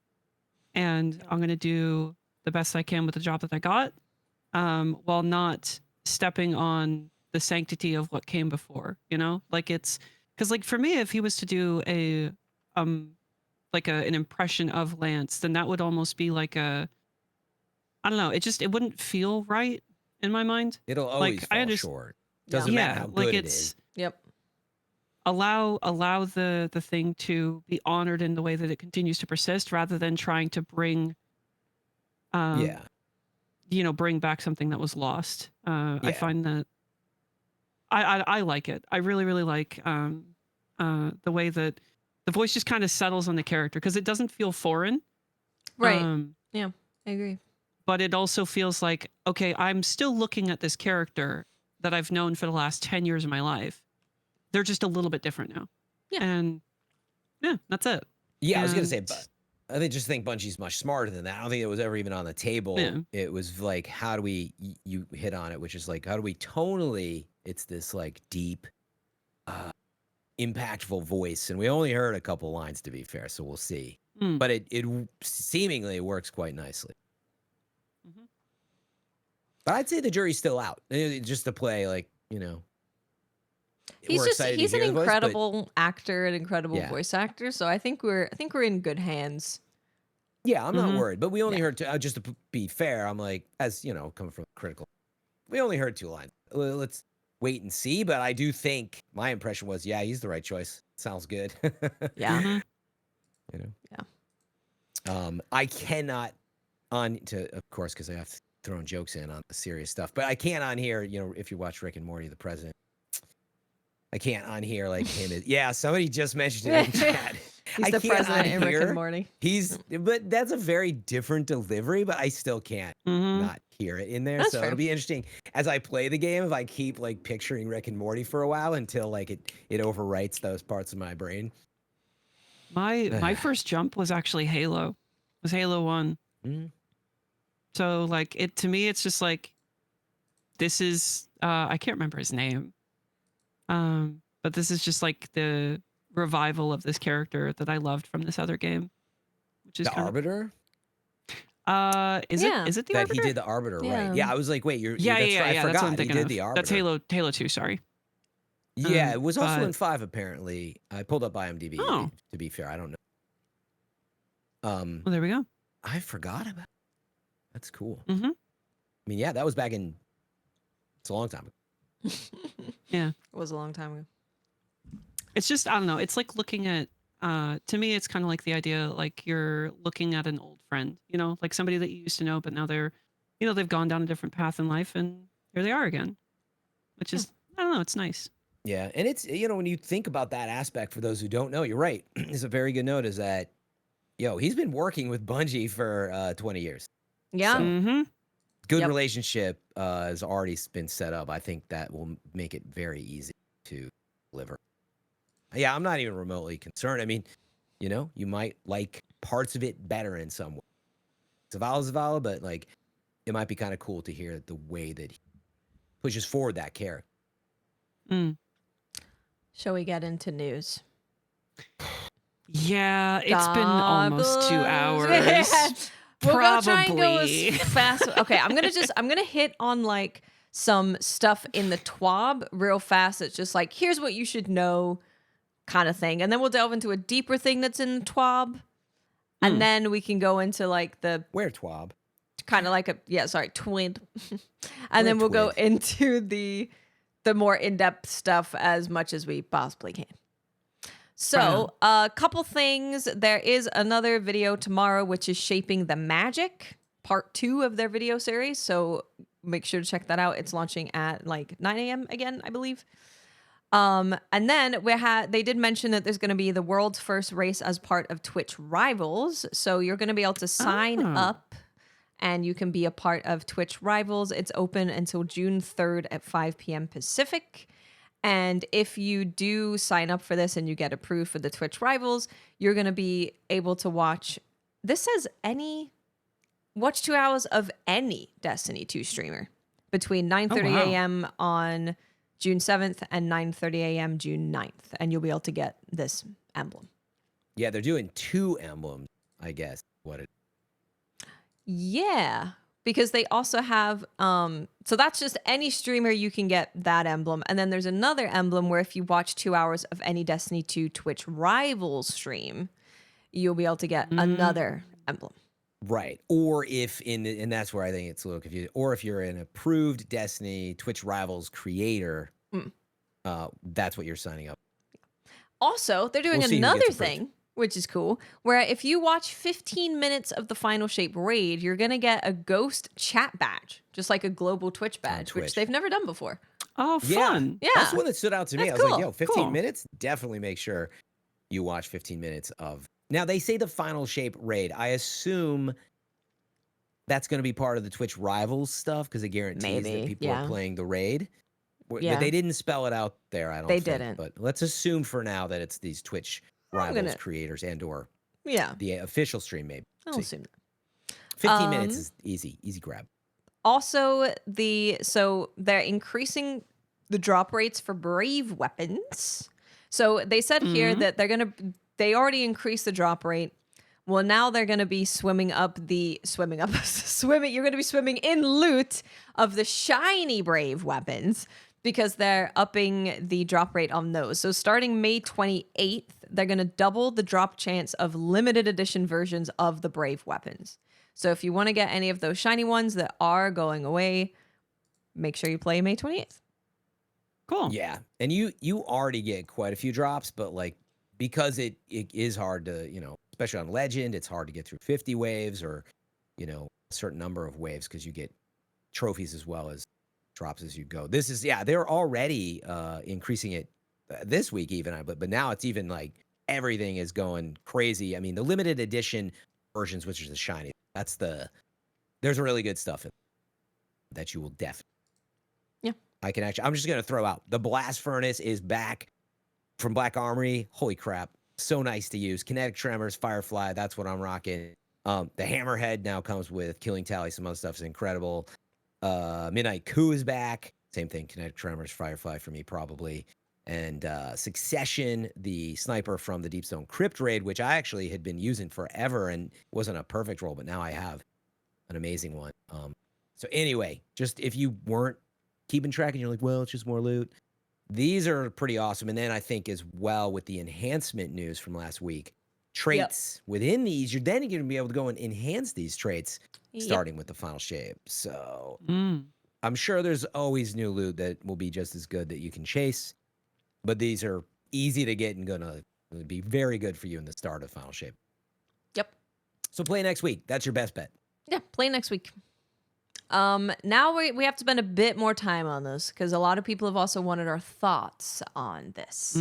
and I'm going to do the best I can with the job that I got, while not stepping on the sanctity of what came before, you know? Like it's, because like for me, if he was to do an impression of Lance, then that would almost be like I don't know, it wouldn't feel right in my mind. It'll always fall short. Doesn't matter how good it is. Yep. Allow the thing to be honored in the way that it continues to persist, rather than trying to bring bring back something that was lost. I find that I like it. I really, really like the way that the voice just kind of settles on the character, because it doesn't feel foreign. Right. Yeah, I agree. But it also feels like, okay, I'm still looking at this character that I've known for the last 10 years of my life. They're just a little bit different now. Yeah. And yeah, that's it. Yeah, I was going to say, but I just think Bungie's much smarter than that. I don't think it was ever even on the table. Yeah. It was like, how do we, you hit on it, which is like, how do we tonally, it's this like deep, impactful voice. And we only heard a couple lines, to be fair, so we'll see. But it seemingly works quite nicely. Mm-hmm. But I'd say the jury's still out. Just to play, like, you know. He's an incredible actor, an incredible voice actor. So I think we're in good hands. Yeah, I'm not worried. But we only heard just to be fair, I'm like, as you know, coming from critical, we only heard 2 lines. Let's wait and see. But I do think my impression was, yeah, he's the right choice. Sounds good. Yeah. You know. Yeah. I cannot of course, because I have thrown jokes in on the serious stuff, but I can't on here, you know, if you watch Rick and Morty, the president, I can't on here like him. Somebody just mentioned it in chat. He's the president in Rick and Morty. But that's a very different delivery, but I still can't not hear it in there. That's fair. It'll be interesting as I play the game if I keep like picturing Rick and Morty for a while until like it overwrites those parts of my brain. My first jump was actually Halo. It was Halo 1. Mm-hmm. So like to me, it's just like, this is, I can't remember his name. But this is just like the revival of this character that I loved from this other game, which is the Arbiter. Is it the Arbiter? He did the Arbiter, right? Yeah, I was like, wait, I forgot what I'm thinking he did the Arbiter. That's Halo 2. Sorry. Yeah, it was also in 5 apparently. I pulled up IMDb. Oh. To be fair, I don't know. Well, there we go. I forgot about it. That's cool. Mm-hmm. I mean, yeah, that was back in. It's a long time ago. Yeah, it was a long time ago. It's just, I don't know. It's like looking at. To me, it's kind of like the idea, like you're looking at an old friend. You know, like somebody that you used to know, but now they're, you know, they've gone down a different path in life, and here they are again. Which is, I don't know. It's nice. Yeah, and it's, you know, when you think about that aspect, for those who don't know, you're right. It's a very good note. Is that, he's been working with Bungie for 20 years. Yeah. So, good relationship has already been set up. I think that will make it very easy to deliver. Yeah, I'm not even remotely concerned. I mean, you know, you might like parts of it better in some way. Zavala, but like, it might be kind of cool to hear the way that he pushes forward that character. Shall we get into news? Yeah, it's been almost 2 hours. We'll go try and go as fast. Okay, I'm gonna hit on like some stuff in the TWAB real fast. It's just like, here's what you should know kind of thing. And then we'll delve into a deeper thing that's in the TWAB. And then we can go into like the... Where TWAB? Kind of like twin. And then we'll go into the more in-depth stuff as much as we possibly can. So, a couple things. There is another video tomorrow, which is Shaping the Magic, part 2 of their video series. So make sure to check that out. It's launching at like 9 a.m. again, I believe. And then they did mention that there's going to be the world's first race as part of Twitch Rivals. So you're going to be able to sign up and you can be a part of Twitch Rivals. It's open until June 3rd at 5 p.m. Pacific. And if you do sign up for this and you get approved for the Twitch Rivals, you're going to be able to watch, this says watch 2 hours of any Destiny 2 streamer between 9:30 a.m. on June 7th and 9:30 a.m. June 9th. And you'll be able to get this emblem. Yeah, they're doing 2 emblems, I guess. Yeah, because they also have so that's just any streamer you can get that emblem. And then there's another emblem where if you watch 2 hours of any Destiny 2 Twitch Rivals stream, you'll be able to get another emblem. Right. Or if and that's where I think it's a little confusing. Or if you're an approved Destiny Twitch Rivals creator, that's what you're signing up. Also, they're doing We'll see who another gets approved. thing, which is cool, where if you watch 15 minutes of the Final Shape raid, you're going to get a ghost chat badge, just like a global Twitch badge, which Twitch. they've never done before. Oh, fun. Yeah. That's the one that stood out to me. I That's was like, cool. yo, 15 Cool. minutes? Definitely make sure you watch 15 minutes of. Now, they say the Final Shape raid. I assume that's going to be part of the Twitch Rivals stuff because it guarantees that Maybe, people are playing the raid. Yeah. But they didn't spell it out there, I don't They think. didn't. But let's assume for now that it's these Twitch Rivals creators and or Yeah, the official stream maybe. I'll See. assume that. 15 minutes is easy grab. Also, so they're increasing the drop rates for brave weapons. So they said here that they already increased the drop rate. Well, now they're going to be swimming. You're going to be swimming in loot of the shiny brave weapons because they're upping the drop rate on those. So starting May 28th, they're going to double the drop chance of limited edition versions of the brave weapons. So if you want to get any of those shiny ones that are going away, make sure you play May 28th. Cool. Yeah. And you already get quite a few drops, but like because it is hard to, especially on Legend, it's hard to get through 50 waves or, a certain number of waves because you get trophies as well as drops as you go. They're already increasing it this week even, but now it's even like everything is going crazy. I mean, the limited edition versions, which is the shiny, there's really good stuff in that you will definitely. Yeah. I'm just going to throw out the Blast Furnace is back from Black Armory. Holy crap. So nice to use. Kinetic Tremors, Firefly. That's what I'm rocking. The Hammerhead now comes with Killing Tally. Some other stuff is incredible. Midnight Coup is back. Same thing. Kinetic Tremors, Firefly for me probably. And Succession, the sniper from the Deepstone Crypt raid, which I actually had been using forever and wasn't a perfect role, but now I have an amazing one. So anyway, just if you weren't keeping track and you're like, well, it's just more loot. These are pretty awesome. And then I think as well with the enhancement news from last week, traits within these, you're then going to be able to go and enhance these traits starting with the Final Shape. So I'm sure there's always new loot that will be just as good that you can chase. But these are easy to get and going to be very good for you in the start of Final Shape. Yep. So play next week. That's your best bet. Yeah, play next week. Now we have to spend a bit more time on this because a lot of people have also wanted our thoughts on this,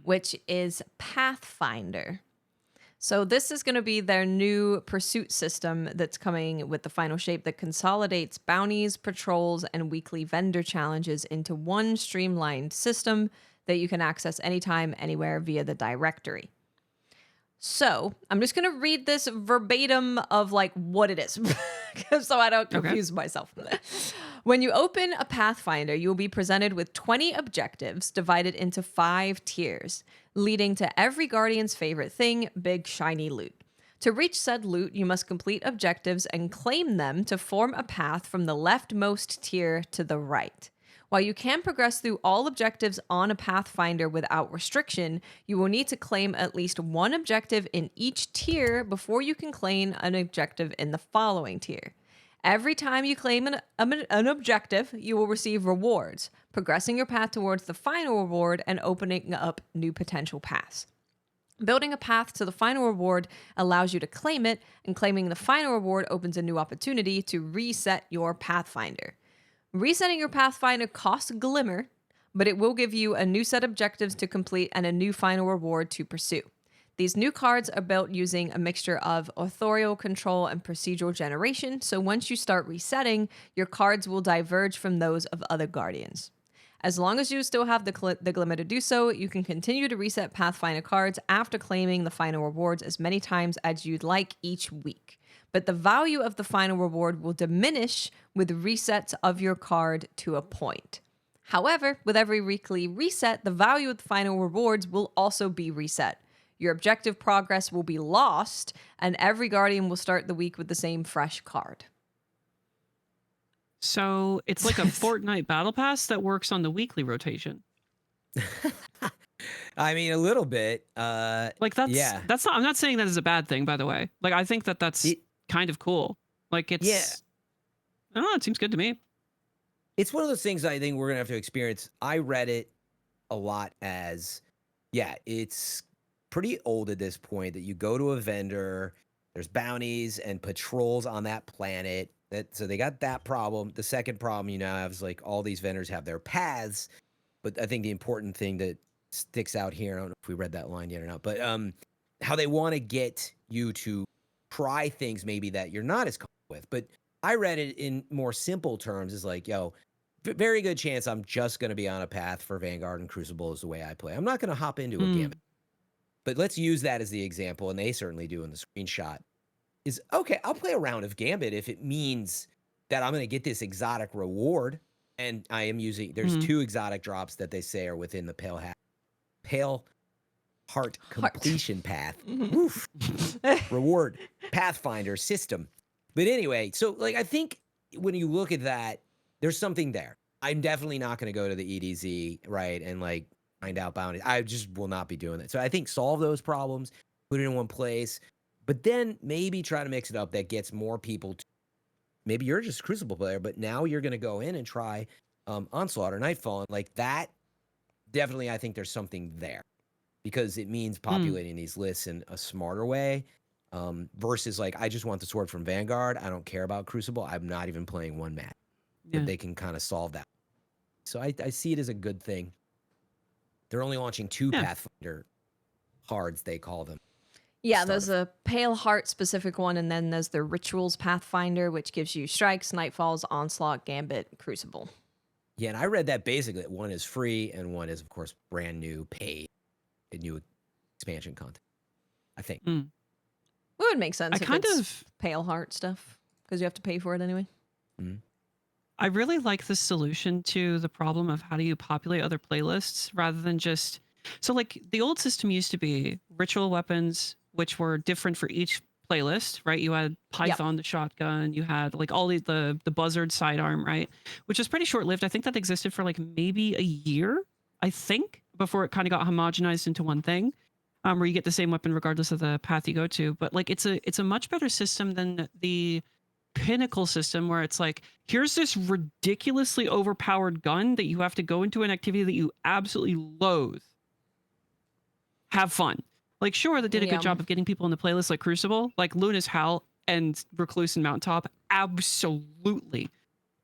which is Pathfinder. So this is going to be their new pursuit system that's coming with the Final Shape that consolidates bounties, patrols, and weekly vendor challenges into one streamlined system that you can access anytime, anywhere via the directory. So I'm just going to read this verbatim of like what it is so I don't confuse myself. When you open a Pathfinder, you will be presented with 20 objectives divided into 5 tiers, leading to every Guardian's favorite thing, big shiny loot. To reach said loot, you must complete objectives and claim them to form a path from the leftmost tier to the right. While you can progress through all objectives on a Pathfinder without restriction, you will need to claim at least one objective in each tier before you can claim an objective in the following tier. Every time you claim an objective, you will receive rewards, progressing your path towards the final reward and opening up new potential paths. Building a path to the final reward allows you to claim it, and claiming the final reward opens a new opportunity to reset your Pathfinder. Resetting your Pathfinder costs Glimmer, but it will give you a new set of objectives to complete and a new final reward to pursue. These new cards are built using a mixture of authorial control and procedural generation, so once you start resetting, your cards will diverge from those of other Guardians. As long as you still have the Glimmer to do so, you can continue to reset Pathfinder cards after claiming the final rewards as many times as you'd like each week. But the value of the final reward will diminish with resets of your card to a point. However, with every weekly reset, the value of the final rewards will also be reset. Your objective progress will be lost, and every Guardian will start the week with the same fresh card. So it's like a Fortnite Battle Pass that works on the weekly rotation. I mean, a little bit. Like Yeah. that's not. I'm not saying that is a bad thing, by the way. Like I think that that's kind of cool. Like it's. Yeah. I don't know. It seems good to me. It's one of those things I think we're gonna have to experience. I read it a lot as, yeah, it's pretty old at this point that you go to a vendor, there's bounties and patrols on that planet. So they got that problem. The second problem you now have is like all these vendors have their paths, but I think the important thing that sticks out here, I don't know if we read that line yet or not, but how they want to get you to try things maybe that you're not as comfortable with. But I read it in more simple terms as like, yo, very good chance I'm just going to be on a path for Vanguard and Crucible is the way I play. I'm not going to hop into a Gambit. But let's use that as the example, and they certainly do in the screenshot, is, okay, I'll play a round of Gambit if it means that I'm going to get this exotic reward. And I am using, there's 2 exotic drops that they say are within the Pale Heart completion path. Oof. Reward Pathfinder system. But anyway, so like I think when you look at that, there's something there. I'm definitely not going to go to the EDZ, right, and like find out bounties. I just will not be doing that. So I think solve those problems, put it in one place, but then maybe try to mix it up that gets more people to, maybe you're just a Crucible player, but now you're going to go in and try Onslaught or Nightfall. And like that, definitely I think there's something there because it means populating these lists in a smarter way versus like, I just want the sword from Vanguard. I don't care about Crucible. I'm not even playing one match. That they can kind of solve that. So I see it as a good thing. They're only launching 2 Pathfinder cards, they call them. Yeah, there's a Pale Heart specific one, and then there's the Rituals Pathfinder, which gives you Strikes, Nightfalls, Onslaught, Gambit, Crucible. Yeah, and I read that basically one is free and one is, of course, brand new, paid, a new expansion content, I think. Well, it would make sense I if kind it's of Pale Heart stuff, because you have to pay for it anyway. I really like the solution to the problem of how do you populate other playlists rather than just... So like the old system used to be ritual weapons, which were different for each playlist, right? You had Python, the shotgun, you had like all the buzzard sidearm, right? Which was pretty short-lived. I think that existed for like maybe a year, I think, before it kind of got homogenized into one thing, where you get the same weapon regardless of the path you go to. But like it's a much better system than the Pinnacle system where it's like, here's this ridiculously overpowered gun that you have to go into an activity that you absolutely loathe. Have fun. Like, sure, they did a good job of getting people in the playlist like Crucible, like Luna's Howl and Recluse and Mountaintop absolutely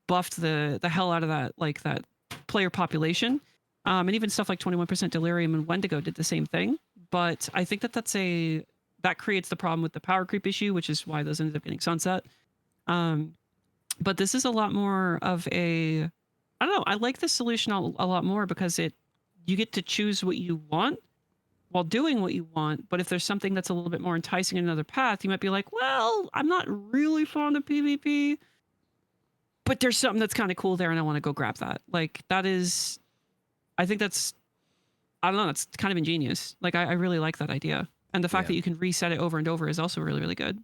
buffed the hell out of that, like that player population. And even stuff like 21% Delirium and Wendigo did the same thing. But I think that that creates the problem with the power creep issue, which is why those ended up getting sunset. But this is a lot more of a, I don't know, I like this solution a lot more because you get to choose what you want while doing what you want. But if there's something that's a little bit more enticing in another path, you might be like, well, I'm not really fond of PvP, but there's something that's kind of cool there and I want to go grab that. Like that is, I think that's, I don't know, it's kind of ingenious. Like I really like that idea. And the fact that you can reset it over and over is also really, really good.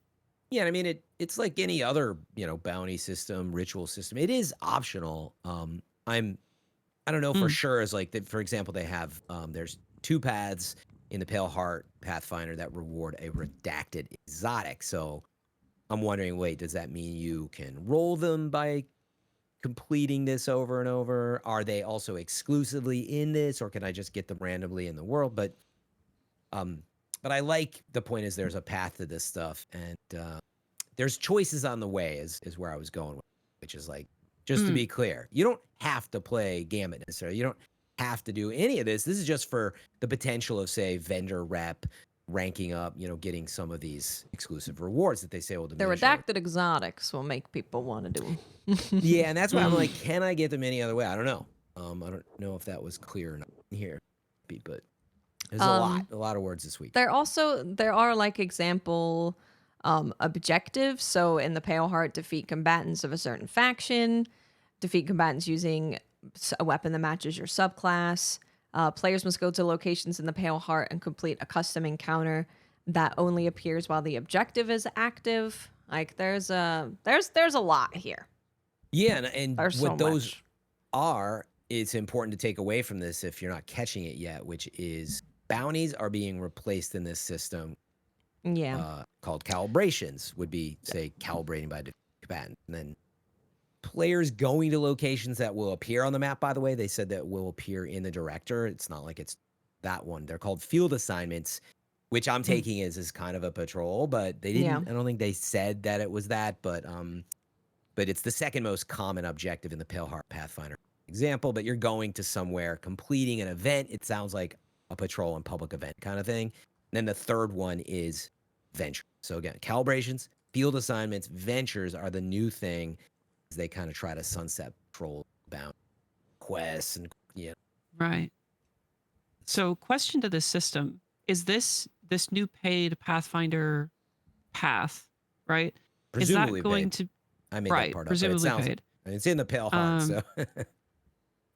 Yeah, I mean, it's like any other, bounty system, ritual system. It is optional. I don't know for sure as like, for example, they have, there's 2 paths in the Pale Heart Pathfinder that reward a redacted exotic. So I'm wondering, wait, does that mean you can roll them by completing this over and over? Are they also exclusively in this, or can I just get them randomly in the world? But I like the point is there's a path to this stuff, and there's choices on the way is where I was going with, which is like, just to be clear, you don't have to play Gambit necessarily. You don't have to do any of this. This is just for the potential of, say, vendor rep, ranking up, getting some of these exclusive rewards that they say will diminish. The redacted exotics will make people want to do them. Yeah, and that's why I'm like, can I get them any other way? I don't know. I don't know if that was clear enough here, but there's a lot of words this week. There are like example objectives. So in the Pale Heart, defeat combatants of a certain faction, defeat combatants using a weapon that matches your subclass. Players must go to locations in the Pale Heart and complete a custom encounter that only appears while the objective is active. Like there's a lot here. Yeah, and There's what so those much. are, it's important to take away from this if you're not catching it yet, which is bounties are being replaced in this system Yeah. called calibrations, would be, say, calibrating by DCP. And then players going to locations that will appear on the map, by the way, they said that will appear in the director. It's not like it's that one. They're called field assignments, which I'm taking as kind of a patrol, but they didn't, I don't think they said that it was that, but it's the second most common objective in the Pale Heart Pathfinder example, but you're going to somewhere, completing an event. It sounds like a patrol and public event kind of thing. And then the third one is venture. So again, calibrations, field assignments, ventures are the new thing as they kind of try to sunset patrol bound quests and Right. So question to this system, is this new paid Pathfinder path, right? presumably is that going paid. to I made right, that part up, but it presumably sounds paid. it's in the Pale Heart, so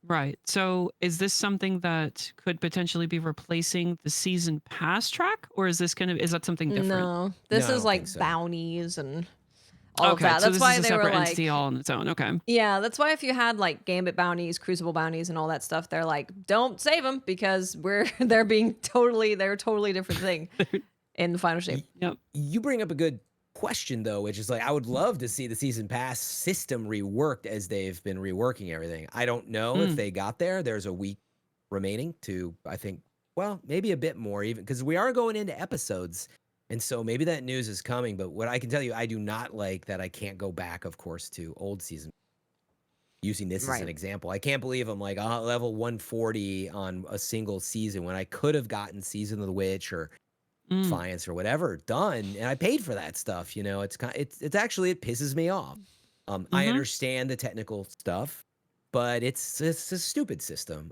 Right. So is this something that could potentially be replacing the season pass track, or is that something different? No, this No, I is don't like think so. bounties and all of Okay, that. so That's this why is a they were separate like, entity all on its own. Okay. yeah, that's why if you had like Gambit bounties, Crucible bounties, and all that stuff, they're like, don't save them because they're a totally different thing in the final shape. Yep. You bring up a good question though, which is like, I would love to see the season pass system reworked as they've been reworking everything. I don't know if they got there. There's a week remaining to, I think, well, maybe a bit more even, because we are going into episodes. And so maybe that news is coming. But what I can tell you, I do not like that I can't go back, of course, to old season. Using this as an example, I can't believe I'm like level 140 on a single season when I could have gotten Season of the Witch or Defiance or whatever done, and I paid for that stuff. It's actually, it pisses me off. I understand the technical stuff, but it's a stupid system.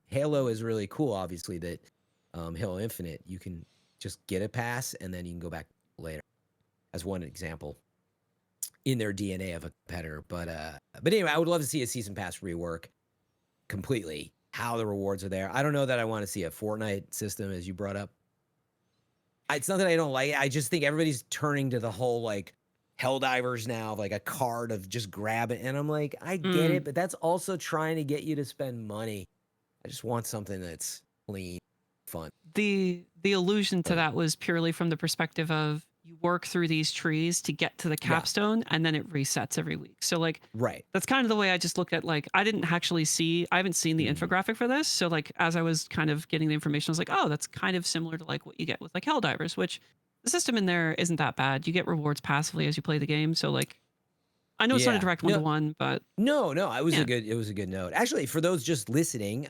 Halo is really cool, obviously, that Halo Infinite, you can just get a pass and then you can go back later, as one example in their DNA of a competitor. But anyway, I would love to see a season pass rework completely, how the rewards are there. I don't know that I want to see a Fortnite system, as you brought up. It's not that I don't like it. I just think everybody's turning to the whole like Helldivers now, like a card of just grab it. And I'm like, I get it, but that's also trying to get you to spend money. I just want something that's clean, fun. The illusion to that was purely from the perspective of you work through these trees to get to the capstone and then it resets every week. So like, that's kind of the way I just looked at, like, I haven't seen the infographic for this. So like, as I was kind of getting the information, I was like, oh, that's kind of similar to like what you get with like Helldivers, which the system in there isn't that bad. You get rewards passively as you play the game. So like, I know it's not a direct one-to-one, but no, it was a good note. Actually, for those just listening,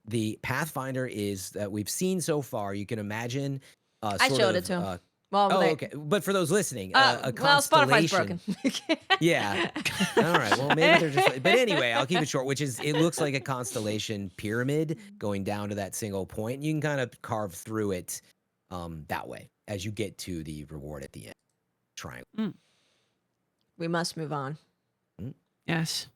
the Pathfinder is that we've seen so far. You can imagine. I showed it to him. Well, okay. But for those listening, a Spotify's constellation. broken. Yeah. All right. Well, maybe they're just. But anyway, I'll keep it short. Which is, it looks like a constellation pyramid going down to that single point. And you can kind of carve through it that way as you get to the reward at the end. Triangle. We must move on. Yes.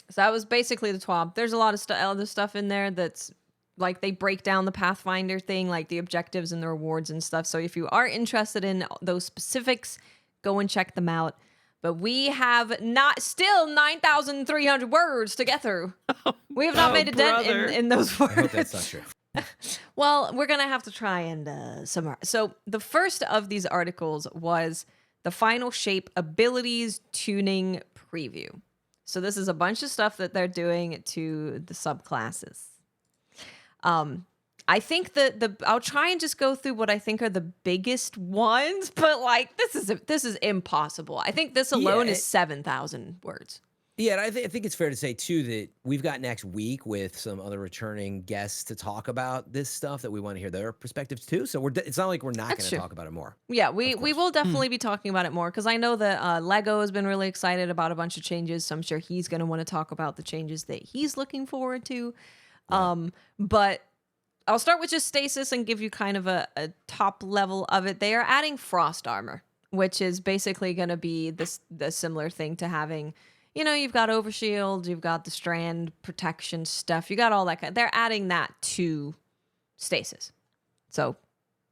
So that was basically the TWAB. There's a lot of other stuff in there that's like, they break down the Pathfinder thing, like the objectives and the rewards and stuff. So if you are interested in those specifics, go and check them out. But we have still 9,300 words to get through. We have not made a dent in those words. I hope that's not true. Well, we're going to have to try and summarize. So the first of these articles was the Final Shape Abilities Tuning Preview. So this is a bunch of stuff that they're doing to the subclasses. I think I'll try and just go through what I think are the biggest ones, but like this is impossible. I think this alone is 7,000 words. Yeah, and I think it's fair to say too that we've got next week with some other returning guests to talk about this stuff that we want to hear their perspectives too. So it's not like we're not going to talk about it more. Yeah, we will definitely be talking about it more, because I know that Lego has been really excited about a bunch of changes. So I'm sure he's going to want to talk about the changes that he's looking forward to. But I'll start with just stasis and give you kind of a top level of it. They are adding frost armor, which is basically going to be the similar thing to having, you've got overshield, you've got the strand protection stuff, you got all that. They're adding that to stasis. So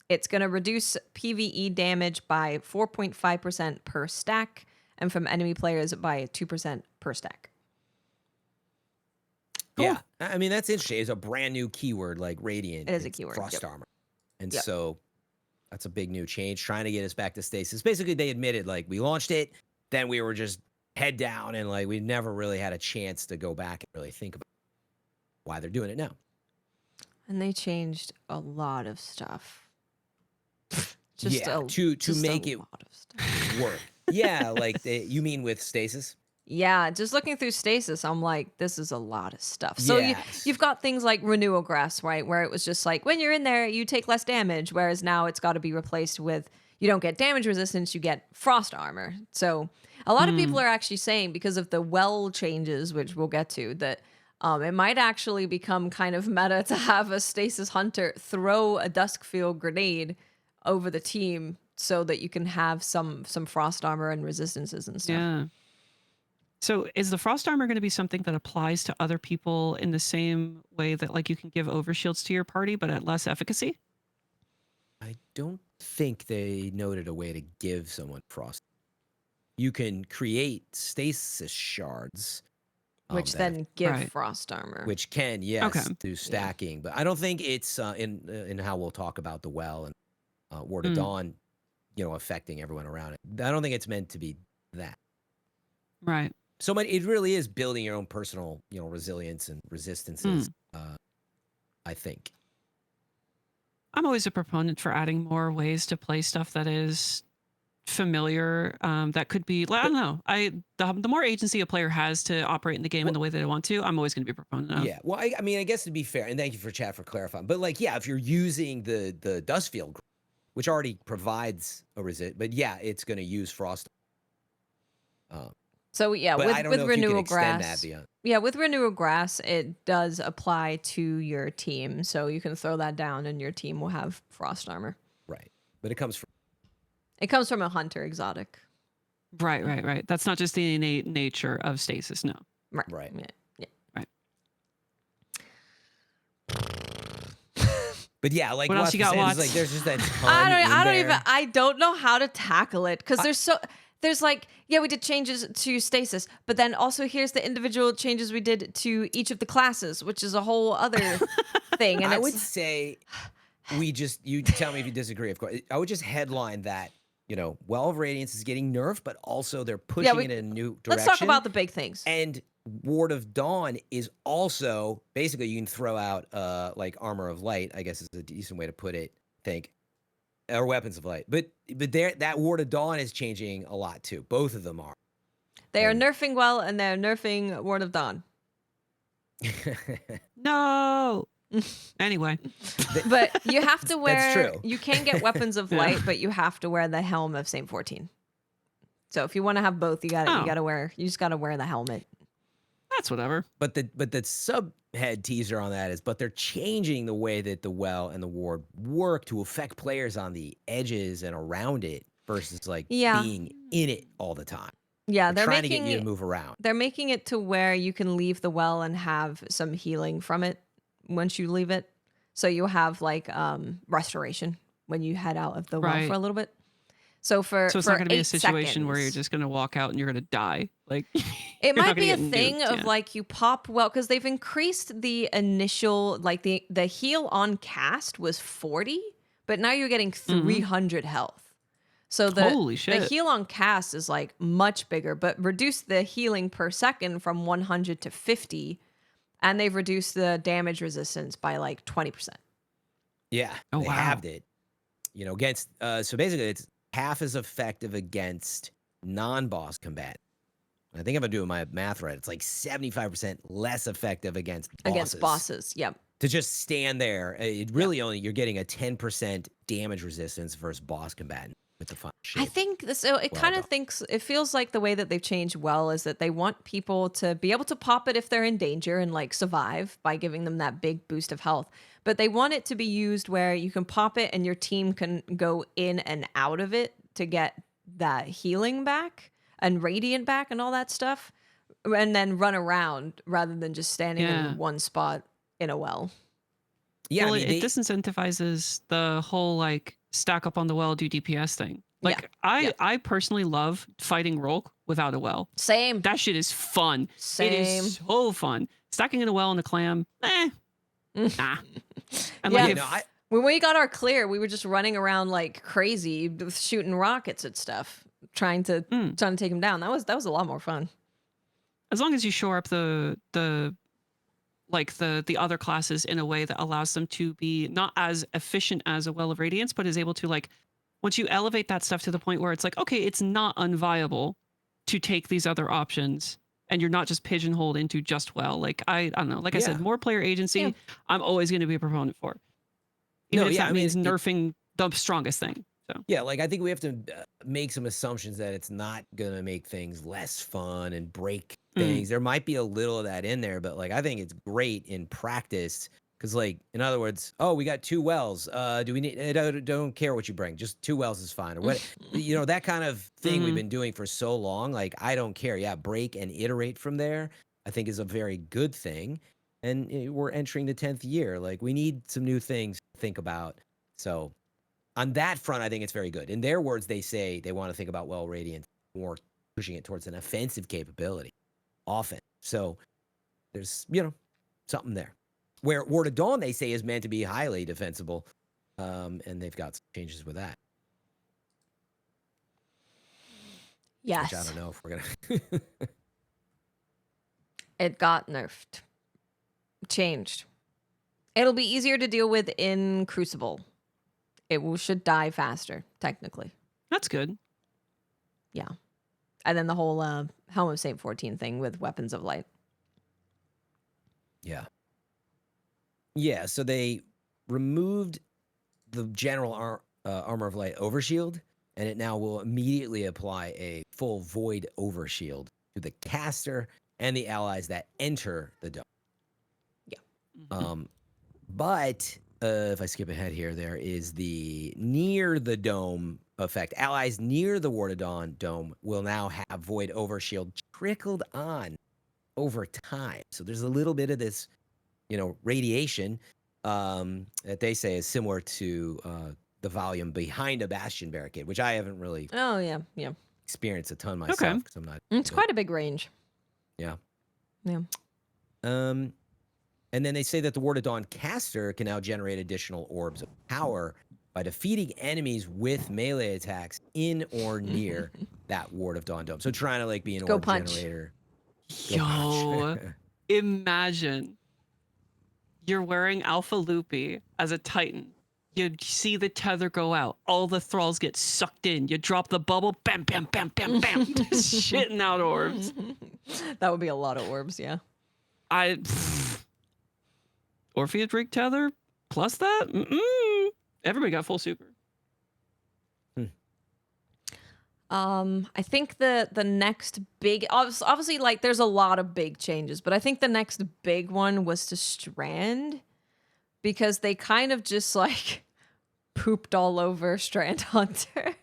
it's going to reduce PvE damage by 4.5% per stack, and from enemy players by 2% per stack. Cool. Yeah, I mean, that's interesting. It's a brand new keyword like Radiant. It is a and keyword, Frost yep. Armor. And Yep. so that's a big new change, trying to get us back to stasis. Basically, they admitted, like, we launched it, then we were just head down, and, like, we never really had a chance to go back and really think about why they're doing it now. And they changed a lot of stuff. To make it lot of stuff. work. Yeah, like, you mean with stasis? Yeah, just looking through stasis, I'm like, this is a lot of stuff. So Yes. you've got things like Renewal Grass, right? Where it was just like, when you're in there, you take less damage. Whereas now it's got to be replaced with, you don't get damage resistance, you get Frost Armor. So a lot of people are actually saying, because of the well changes, which we'll get to, that it might actually become kind of meta to have a Stasis Hunter throw a Duskfield grenade over the team so that you can have some Frost Armor and resistances and stuff. Yeah. So is the Frost Armor going to be something that applies to other people in the same way that, like, you can give overshields to your party, but at less efficacy? I don't think they noted a way to give someone Frost. You can create stasis shards. Which that then give Right. Frost Armor. which can, yes, Okay. do stacking. But I don't think it's in how we'll talk about the well and Ward of Mm. Dawn, affecting everyone around it. I don't think it's meant to be that. Right. So it really is building your own personal, resilience and resistances, I think. I'm always a proponent for adding more ways to play stuff that is familiar. That could be, I don't know. The more agency a player has to operate in the game in the way that they want to, I'm always going to be a proponent of. Yeah. Well, I mean, I guess to be fair, and thank you for chat for clarifying. But like, yeah, if you're using the Dustfield, which already provides a resist, but yeah, it's going to use Frost. So yeah, But I don't with know if you can Renewal extend Grass. that beyond. Yeah, with Renewal Grass, it does apply to your team. So you can throw that down and your team will have Frost Armor. Right. But it comes from. It comes from a hunter exotic. Right. That's not just the innate nature of stasis, no. Right. Yeah. Right. But yeah, like What else you got, it's Watts? like there's just that ton I don't know how to tackle it because there's like, yeah, we did changes to stasis, but then also here's the individual changes we did to each of the classes, which is a whole other thing. And I would say you tell me if you disagree, of course. I would just headline that, Well of Radiance is getting nerfed, but also they're pushing it in a new direction. Let's talk about the big things. And Ward of Dawn is also, basically, you can throw out like Armor of Light, I guess is a decent way to put it, I think. Or Weapons of Light. But that Ward of Dawn is changing a lot too. Both of them are. They are nerfing well and they're nerfing Ward of Dawn. No. Anyway. But you have to wear, That's true. You can get Weapons of Light, but you have to wear the helm of Saint 14. So if you want to have both, you just gotta wear the helmet. That's whatever. But the subhead teaser on that is, but they're changing the way that the well and the ward work to affect players on the edges and around it versus like being in it all the time. Yeah, they're trying to get you to move around. They're making it to where you can leave the well and have some healing from it once you leave it. So you'll have like restoration when you head out of the well for a little bit. So it's not going to be a situation where you're just going to walk out and you're going to die. Like it might be a thing of like you pop because they've increased the initial like the heal on cast was 40, but now you're getting 300 health. So Holy shit. The heal on cast is like much bigger, but reduced the healing per second from 100 to 50, and they've reduced the damage resistance by like 20%. Yeah, they halved it. Against so basically it's half as effective against non-boss combat. I think if I'm doing my math right, it's like 75% less effective against bosses. Against bosses, yep. To just stand there, it really only you're getting a 10% damage resistance versus boss combatant with the fun shape. I think it feels like the way that they've changed well is that they want people to be able to pop it if they're in danger and like survive by giving them that big boost of health. But they want it to be used where you can pop it and your team can go in and out of it to get that healing back and radiant back and all that stuff and then run around rather than just standing Yeah. in one spot in a well. Yeah, Well, I mean, it disincentivizes the whole like stack up on the well, do DPS thing. Yeah. Like Yeah. I personally love fighting Rolk without a well. Same. That shit is fun. Same. It is so fun. Stacking in a well in a clam, nah. And Yeah. like you if, know, When we got our clear, we were just running around like crazy, shooting rockets at stuff, trying to take him down. That was a lot more fun. as long as you shore up the other classes in a way that allows them to be not as efficient as a Well of Radiance, but is able to like, once you elevate that stuff to the point where it's like, okay, it's not unviable to take these other options and you're not just pigeonholed into just well. Like I don't know, like I said, more player agency, Yeah. I'm always going to be a proponent for. Even if that means nerfing the strongest thing. So yeah, like I think we have to make some assumptions that it's not gonna make things less fun and break things. There might be a little of that in there, but like I think it's great in practice because, like, in other words, oh, we got 2 wells. Do we need? I don't care what you bring. Just 2 wells is fine, or what? You know, that kind of thing we've been doing for so long. Like I don't care. Yeah, break and iterate from there. I think is a very good thing. And we're entering the 10th year. Like we need some new things to think about. So on that front, I think it's very good. In their words, they say they want to think about Well Radiance more, pushing it towards an offensive capability often. So there's, something there. Where Ward of Dawn, they say, is meant to be highly defensible. And they've got some changes with that. Yes. Which I don't know if we're going to... It got nerfed. Changed. It'll be easier to deal with in Crucible. It should die faster, technically. that's good. Yeah. And then the whole Helm of Saint 14 thing with Weapons of Light. Yeah. Yeah, so they removed the general Armor of Light overshield, and it now will immediately apply a full Void overshield to the caster and the allies that enter the dome. Yeah. But if I skip ahead here, there is the near the dome effect. Allies near the Ward of Dawn dome will now have Void overshield trickled on over time. So there's a little bit of this, radiation that they say is similar to the volume behind a Bastion barricade, which I haven't really Oh, yeah. Yeah. experienced a ton myself because I'm not. It's quite a big range. Yeah. Yeah. And then they say that the Ward of Dawn caster can now generate additional orbs of power by defeating enemies with melee attacks in or near that Ward of Dawn dome. So trying to like be an Go orb punch. generator. Yo, imagine you're wearing Alpha Loopy as a Titan. You see the tether go out. All the thralls get sucked in. You drop the bubble. Bam, bam, bam, bam, bam. Just shitting out orbs. That would be a lot of orbs, yeah. Orpheus rig tether plus that? Everybody got full super. I think the next big, obviously, like there's a lot of big changes, but I think the next big one was to Strand, because they kind of just like pooped all over Strand Hunter.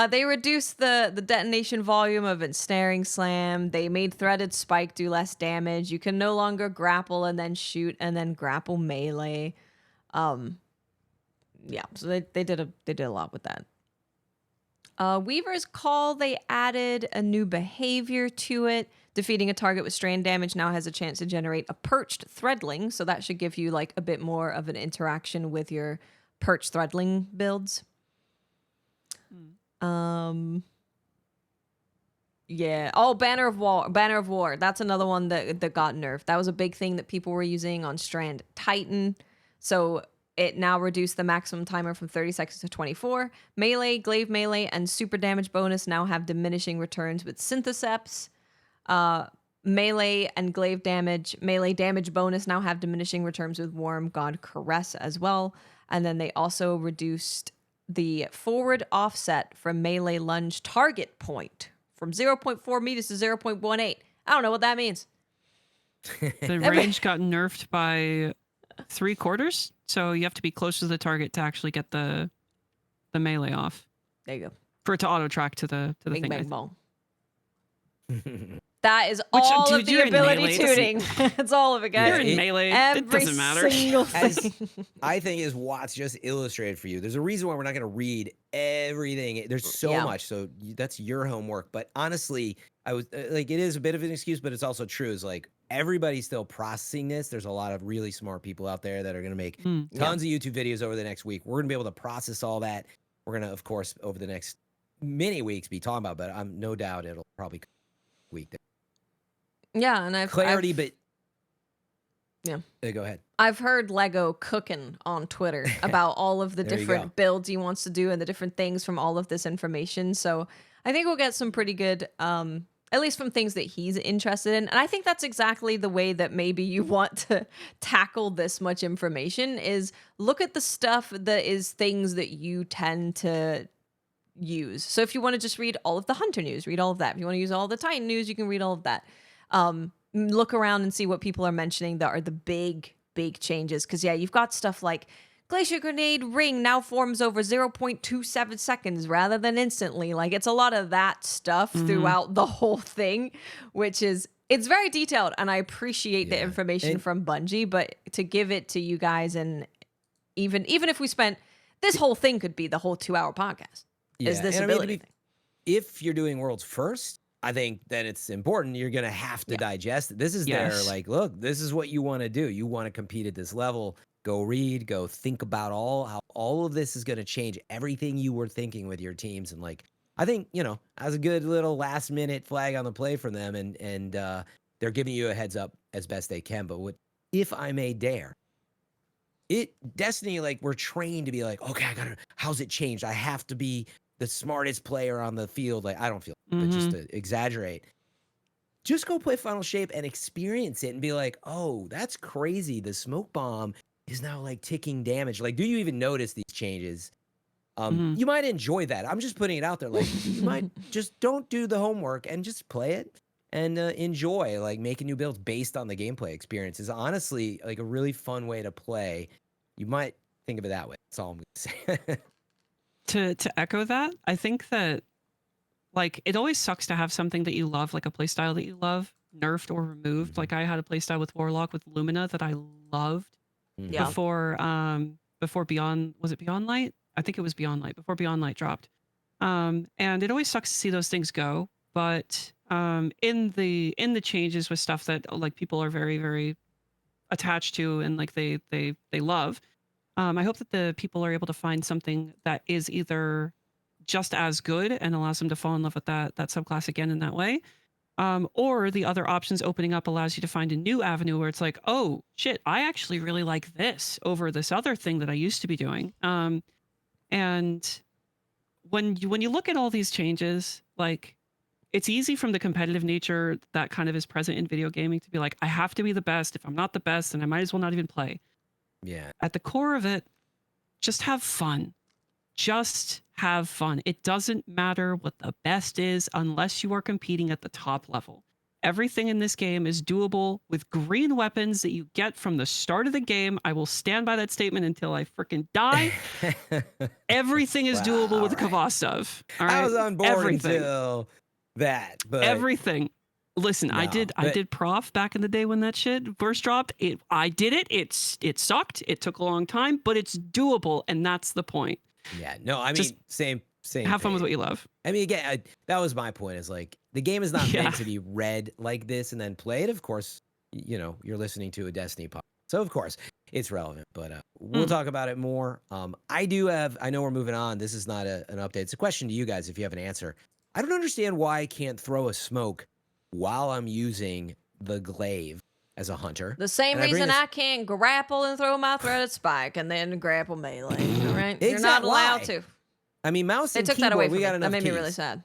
They reduced the detonation volume of Ensnaring Slam. They made Threaded Spike do less damage. You can no longer grapple and then shoot and then grapple melee. Yeah, so they did a lot with that. Weaver's Call, they added a new behavior to it. Defeating a target with strain damage now has a chance to generate a perched threadling, so that should give you like a bit more of an interaction with your perched threadling builds. Yeah. Oh, Banner of War. That's another one that got nerfed. That was a big thing that people were using on Strand Titan. So it now reduced the maximum timer from 30 seconds to 24. Melee, glaive melee, and super damage bonus now have diminishing returns with Syntheseps. Melee and glaive damage, melee damage bonus now have diminishing returns with Warm God Caress as well. And then they also reduced the forward offset from melee lunge target point from 0.4 meters to 0.18. I don't know what that means. The range got nerfed by 3/4, so you have to be close to the target to actually get the melee off. There you go. For it to auto track to the Bing thing. bang bong. That is Which, all dude, of the you're in ability melee, tuning. It's all of it, guys. You're in it- melee. It Every doesn't matter. single As thing. I think is Watts just illustrated for you. There's a reason why we're not going to read everything. There's so Yeah. much. So that's your homework. But honestly, I was like, it is a bit of an excuse, but it's also true. Is like everybody's still processing this. There's a lot of really smart people out there that are going to make Mm. Yeah. tons of YouTube videos over the next week. We're going to be able to process all that. We're going to, of course, over the next many weeks be talking about, but I'm no doubt it'll probably come week. Yeah, and Clarity, but Yeah. Go ahead. I've heard Lego cooking on Twitter about all of the There you different go. builds he wants to do and the different things from all of this information. So I think we'll get some pretty good, at least from things that he's interested in. And I think that's exactly the way that maybe you want to tackle this much information is look at the stuff that is things that you tend to use. So if you want to just read all of the Hunter news, read all of that. If you want to use all the Titan news, you can read all of that. Look around and see what people are mentioning that are the big changes. Because, yeah, you've got stuff like Glacier Grenade Ring now forms over 0.27 seconds rather than instantly. Like, it's a lot of that stuff throughout the whole thing, which is, it's very detailed. And I appreciate the information from Bungie, but to give it to you guys, and even if we spent, this whole thing could be the whole 2-hour podcast. Is this and I mean, ability thing. if you're doing worlds first, I think that it's important. You're going to have to digest it. This is their like, look, this is what you want to do. You want to compete at this level. Go read, go think about how all of this is going to change everything you were thinking with your teams. And like, I think, as a good little last minute flag on the play from them, and they're giving you a heads up as best they can. But if I may dare, Destiny, like, we're trained to be like, okay, how's it changed? I have to be the smartest player on the field. Like, I don't feel, but just to exaggerate, just go play Final Shape and experience it and be like, oh, that's crazy. The smoke bomb is now like ticking damage. Like, do you even notice these changes? You might enjoy that. I'm just putting it out there. Like, you might just don't do the homework and just play it and enjoy like making new builds based on the gameplay experience. Is honestly like a really fun way to play. You might think of it that way. That's all I'm gonna say. To echo that, I think that like it always sucks to have something that you love, like a playstyle that you love, nerfed or removed. Like I had a playstyle with Warlock with Lumina that I loved before Beyond, was it Beyond Light? I think it was Beyond Light, before Beyond Light dropped. And it always sucks to see those things go. But in the changes with stuff that like people are very, very attached to and like they love, I hope that the people are able to find something that is either just as good and allows them to fall in love with that subclass again in that way, or the other options opening up allows you to find a new avenue where it's like, oh shit, I actually really like this over this other thing that I used to be doing. And when you look at all these changes, like it's easy from the competitive nature that kind of is present in video gaming to be like, I have to be the best. If I'm not the best, then I might as well not even play. Yeah. At the core of it, just have fun. Just have fun. It doesn't matter what the best is unless you are competing at the top level. Everything in this game is doable with green weapons that you get from the start of the game. I will stand by that statement until I freaking die. Everything is doable with Kavah stuff. All right? I was on board Everything. until that, but Everything. Listen, No, I did prof back in the day when that shit first dropped. I did it. It sucked. It took a long time, but it's doable, and that's the point. yeah, no, I mean, Just same. Have fun with page. what you love. I mean, again, that was my point. Is like the game is not Yeah. meant to be read like this and then played. Of course, you're listening to a Destiny podcast, so of course it's relevant. But we'll talk about it more. I know we're moving on. This is not an update. It's a question to you guys if you have an answer. I don't understand why I can't throw a smoke while I'm using the glaive as a hunter. The same And I bring reason this- I can't grapple and throw my threaded spike and then grapple melee. All right, you're Exact- not allowed why? to. I mean, mouse They and took keyboard, that away we from got me. enough That made me really keys. sad.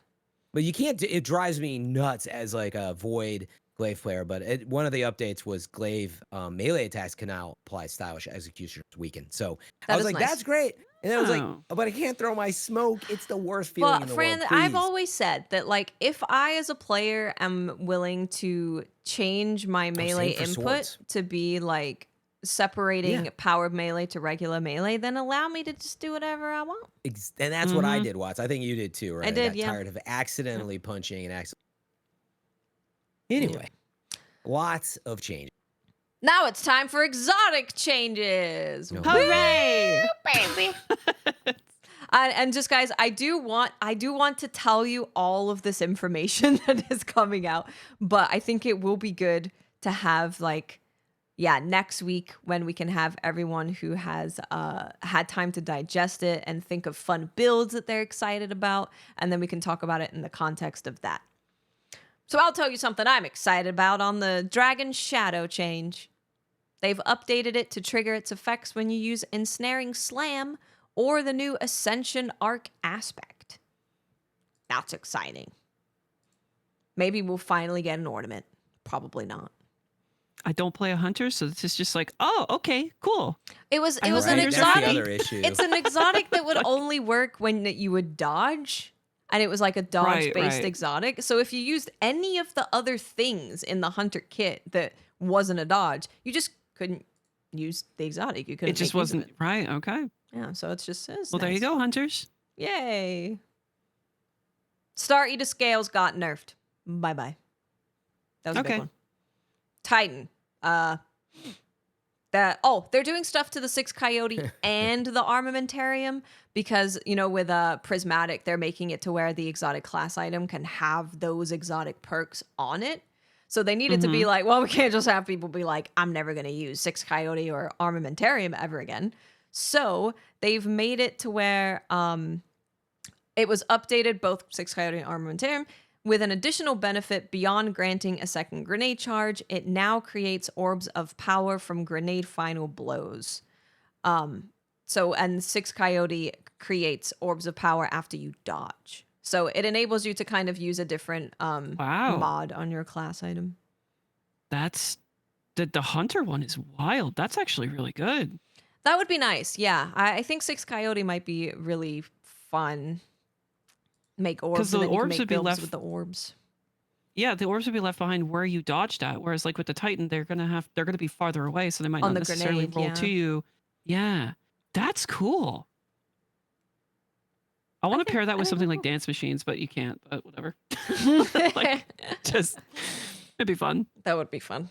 But you can't. It drives me nuts as like a void glaive player. But one of the updates was glaive melee attacks can now apply stylish execution weakened. So I That was is like, nice. that's great. And then I was like, Oh. but I can't throw my smoke. It's the worst feeling Well, in the Fran, world. I've Please. always said that, like, if I as a player am willing to change my melee same for input swords. to be like separating Yeah. powered melee to regular melee, then allow me to just do whatever I want. And that's what I Mhm. did, Watts. I think you did too, right? did, got yeah. tired of accidentally punching and accidentally. Anyway, lots of changes. Now it's time for exotic changes. No. Hooray! Baby. And just guys, I do want to tell you all of this information that is coming out, but I think it will be good to have next week when we can have everyone who has had time to digest it and think of fun builds that they're excited about, and then we can talk about it in the context of that. So I'll tell you something I'm excited about on the Dragon Shadow change. They've updated it to trigger its effects when you use Ensnaring Slam or the new Ascension Arc aspect. That's exciting. Maybe we'll finally get an ornament. Probably not. I don't play a hunter, so this is just like, oh, okay, cool. It was I an hope That's exotic. the other issue. It's an exotic that would only work when you would dodge. And it was like a dodge-based Right. exotic. So if you used any of the other things in the hunter kit that wasn't a dodge, you just couldn't use the exotic. You couldn't. It just make use of wasn't right. Okay. Yeah, so it's Well, there you go, hunters. Yay. Star Eater Scales got nerfed. Bye-bye. That was a big Okay. one. Titan. They're doing stuff to the 6 Coyote and the Armamentarium because, with Prismatic, they're making it to where the exotic class item can have those exotic perks on it. So they need it to be like, well, we can't just have people be like, I'm never going to use 6 Coyote or Armamentarium ever again. So they've made it to where it was updated, both 6 Coyote and Armamentarium, with an additional benefit beyond granting a second grenade charge. It now creates orbs of power from grenade final blows. And 6 Coyote creates orbs of power after you dodge. So it enables you to kind of use a different Wow. mod on your class item. That's the hunter one is wild. That's actually really good. That would be nice. Yeah. I think 6 Coyote might be really fun. Make orbs. 'Cause the and then you can orbs make would be builds left- with the orbs. Yeah, the orbs would be left behind where you dodged at. Whereas like with the Titan, they're gonna be farther away, so they might On not the necessarily grenade, roll yeah. to you. Yeah. That's cool. I want to pair that with something like dance machines, but you can't, but whatever. Like, just it'd be fun. That would be fun.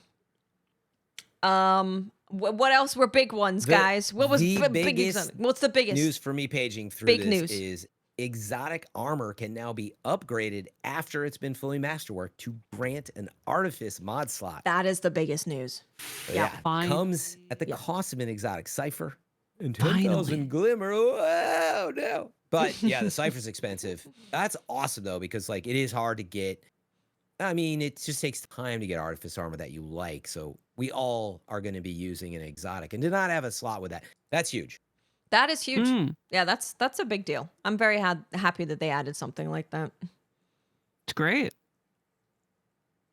What else were big ones, The- guys? What was the big biggest exotic? What's the biggest? News for me paging through Big this news. is exotic armor can now be upgraded after it's been fully masterworked to grant an artifice mod slot. That is the biggest news. Yeah, Finally. comes at the Yeah. cost of an exotic cipher and Finally. 10,000 glimmer. Oh no! But yeah, the cipher's expensive. That's awesome though, because like it is hard to get. I mean, it just takes time to get artifice armor that you like. So we all are going to be using an exotic, and to not have a slot with that, that's huge. That is huge. Mm, Yeah, that's a big deal. I'm very happy that they added something like that. it's great.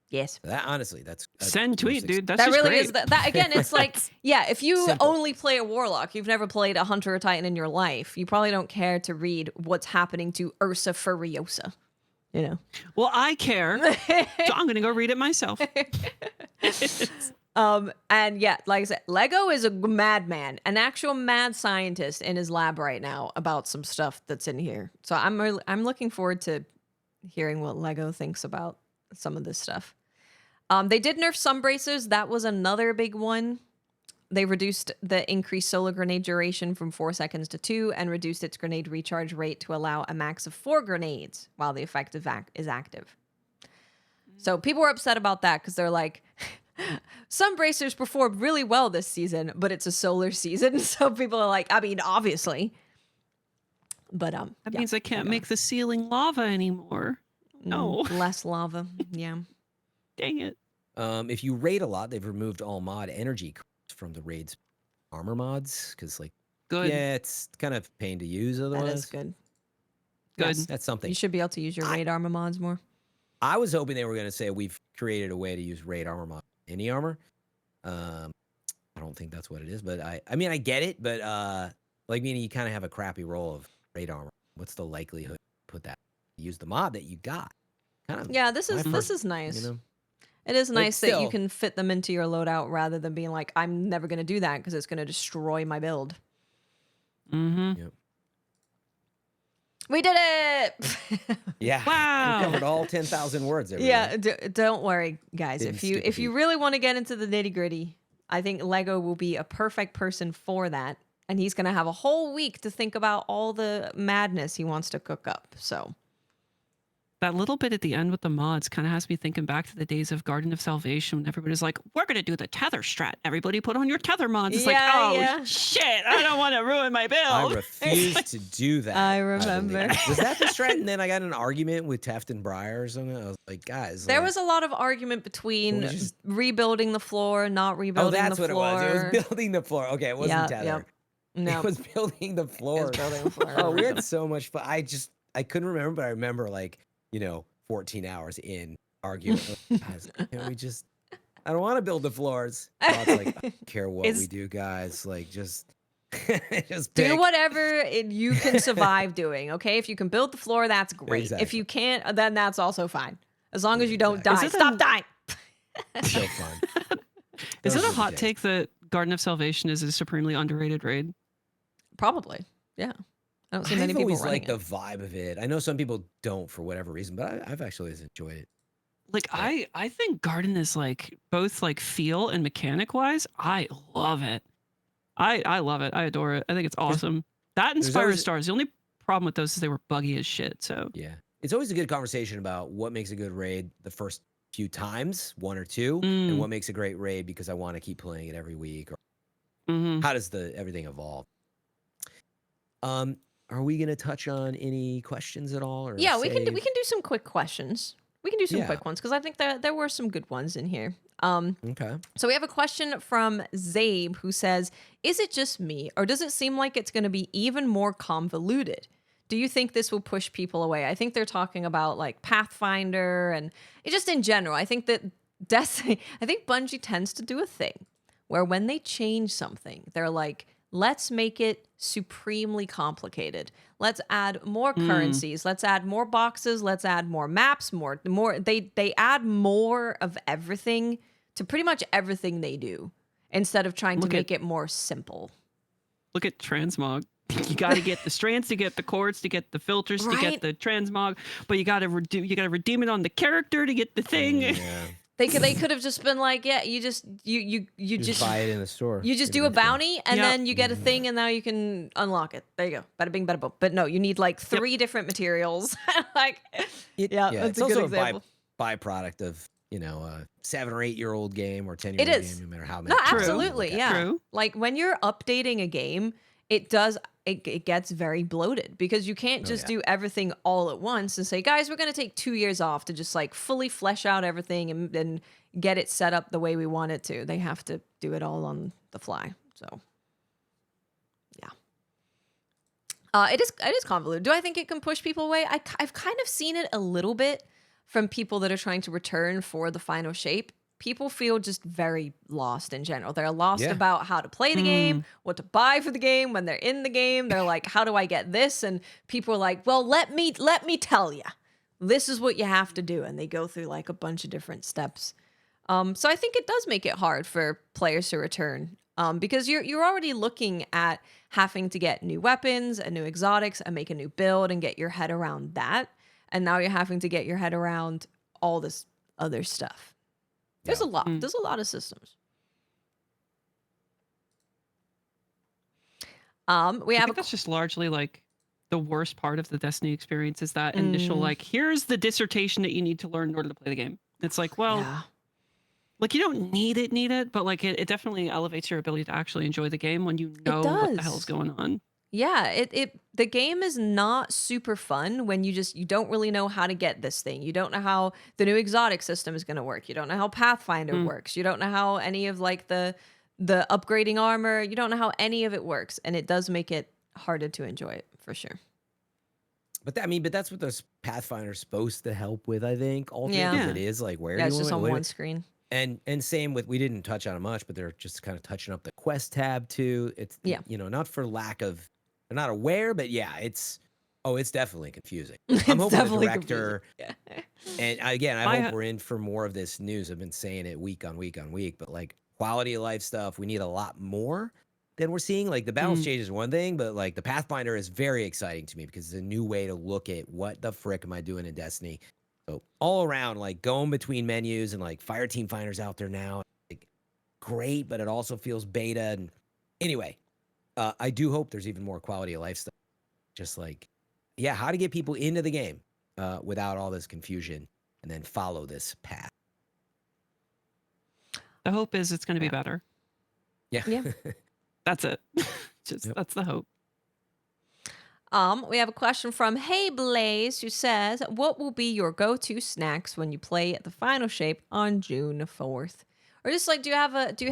Yes. That honestly, that's Send the most tweet, dude. That's That just really great. is that again, it's like, yeah, if you Simple. only play a warlock, you've never played a hunter or titan in your life, you probably don't care to read what's happening to Ursa Furiosa. Well, I care, so I'm gonna go read it myself. And yeah, like I said, Lego is a madman, an actual mad scientist in his lab right now about some stuff that's in here. So I'm looking forward to hearing what Lego thinks about some of this stuff. They did nerf Sunbracers. That was another big one. They reduced the increased solar grenade duration from 4 seconds to 2 and reduced its grenade recharge rate to allow a max of 4 grenades while the effect is active. So people were upset about that because they're like, Sunbracers performed really well this season, but it's a solar season. So people are like, I mean, obviously. But That yeah, means I can't make the ceiling lava anymore. No. less lava. Yeah. Dang it. If you raid a lot, they've removed all mod energy from the raid's armor mods because, like, Good. yeah, it's kind of pain to use otherwise. That is good. Good. Yes. That's something. You should be able to use your raid armor mods more. I was hoping they were going to say we've created a way to use raid armor mod any armor. I don't think that's what it is, but I mean I get it, but like meaning you kind of have a crappy roll of raid armor. What's the likelihood to put that? Use the mod that you got. Kind of. Yeah, this is my first- nice. You know? It is nice that you still- can fit them into your loadout rather than being like, I'm never going to do that because it's going to destroy my build. Mm-hmm. Yep. We did it! Yeah. Wow. We covered all 10,000 words. Yeah, don't worry, guys. Didn't If skip a you beat. really want to get into the nitty gritty, I think Lego will be a perfect person for that. And he's going to have a whole week to think about all the madness he wants to cook up. So That little bit at the end with the mods kind of has me thinking back to the days of Garden of Salvation when everybody's like, we're going to do the tether strat. Everybody put on your tether mods. It's like, Yeah, oh, yeah. shit, I don't want to ruin my I build. refuse to do that. I believe. remember. Was that the strat? And then I got in an argument with Taft and Briar or something. I was like, guys. there like, was a lot of argument between we just- rebuilding the floor, not Oh, rebuilding that's the what floor. it was. It was building the floor. Okay, it wasn't Yep, tether. yep. No, It was building the floor. building the floor. Oh, we had so much fun. I couldn't remember, but I remember 14 hours in arguing. Guys, can we just? I don't want to build the floors. It's like, I don't care what we do, guys. Like, just just do pick. whatever you can survive doing. Okay, if you can build the floor, that's great. If Exactly. you can't, then that's also fine. As long as you don't Exactly. die. Is it Stop a- dying. So fun. Is it Those a were the hot days. take that Garden of Salvation is a supremely underrated raid? Probably. Yeah. I don't see many I've people always running liked the it. vibe of it. I know some people don't for whatever reason, but I've actually always enjoyed it. Like I think Garden is like both like feel and mechanic wise. I love it. I love it. I adore it. I think it's awesome. That and There's Spyro always- Stars. The only problem with those is they were buggy as shit. So Yeah, it's always a good conversation about what makes a good raid the first few times, one or two, and what makes a great raid because I want to keep playing it every week. Or how does everything evolve? Are we gonna touch on any questions at all? Or Yeah, we can do save? some quick questions. We can do some Yeah. quick ones because I think there were some good ones in here. Okay. So we have a question from Zabe who says, "Is it just me, or does it seem like it's going to be even more convoluted? Do you think this will push people away?" I think they're talking about like Pathfinder and just in general. I think that I think Bungie tends to do a thing where when they change something, they're like, let's make it supremely complicated. Let's add more currencies. Let's add more boxes. Let's add more maps. More. They add more of everything to pretty much everything they do instead of trying to make it more simple. look at transmog. You got to get the strands to get the chords to get the filters to Right? get the transmog, but you got to redeem it on the character to get the thing. Yeah. They could have just been like, yeah, you just buy it in the store. You just Get do it a in the store. bounty and Yep. then you get a thing and now you can unlock it. There you go. Bada bing, bada boom. But no, you need like 3 different materials. Like, yeah, that's it's a good also example. a byproduct of a 7 or 8 year old game or 10-year-old It is. game, no matter how many. No, times you absolutely, look at it. yeah. True. Like when you're updating a game, it gets very bloated because you can't just do everything all at once and say, guys, we're going to take 2 years off to just like fully flesh out everything and get it set up the way we want it to. They have to do it all on the fly. So, yeah. It is convoluted. Do I think it can push people away? I've kind of seen it a little bit from people that are trying to return for the final shape. People feel just very lost in general. They're lost Yeah. about how to play the game, what to buy for the game when they're in the game. They're like, how do I get this? And people are like, well, let me tell you. This is what you have to do. And they go through like a bunch of different steps. So I think it does make it hard for players to return because you're already looking at having to get new weapons and new exotics and make a new build and get your head around that. And now you're having to get your head around all this other stuff. There's a lot. There's a lot of systems. We I have think that's just largely like the worst part of the Destiny experience is that initial like, here's the dissertation that you need to learn in order to play the game. It's like, well, yeah. like you don't need it, but like it definitely elevates your ability to actually enjoy the game when you know what the does. hell's going on. Yeah, the game is not super fun when you don't really know how to get this thing. You don't know how the new exotic system is going to work. You don't know how Pathfinder works. You don't know how any of like the upgrading armor. You don't know how any of it works, and it does make it harder to enjoy it for sure. But that's what those Pathfinder's supposed to help with, I think. Ultimately, Yeah. it is like where Yeah, do it's you just want on it? one screen. And same with, we didn't touch on it much, but they're just kind of touching up the quest tab too. It's not for lack of, they're not aware, but yeah, it's definitely confusing. I'm hoping the definitely director, and again, I I hope ha- we're in for more of this news. I've been saying it week on week on week, but like quality of life stuff, we need a lot more than we're seeing. Like the balance change is one thing, but like the Pathfinder is very exciting to me because it's a new way to look at what the frick am I doing in Destiny. So all around, like going between menus and like Fireteam Finders out there now, like great, but it also feels beta. And anyway, I do hope there's even more quality of life stuff. Just like, yeah, how to get people into the game without all this confusion and then follow this path. The hope is it's going to be better. Yeah. That's it. That's the hope. We have a question from Hey Blaze, who says, what will be your go-to snacks when you play at the Final Shape on June 4th? Or just like, do you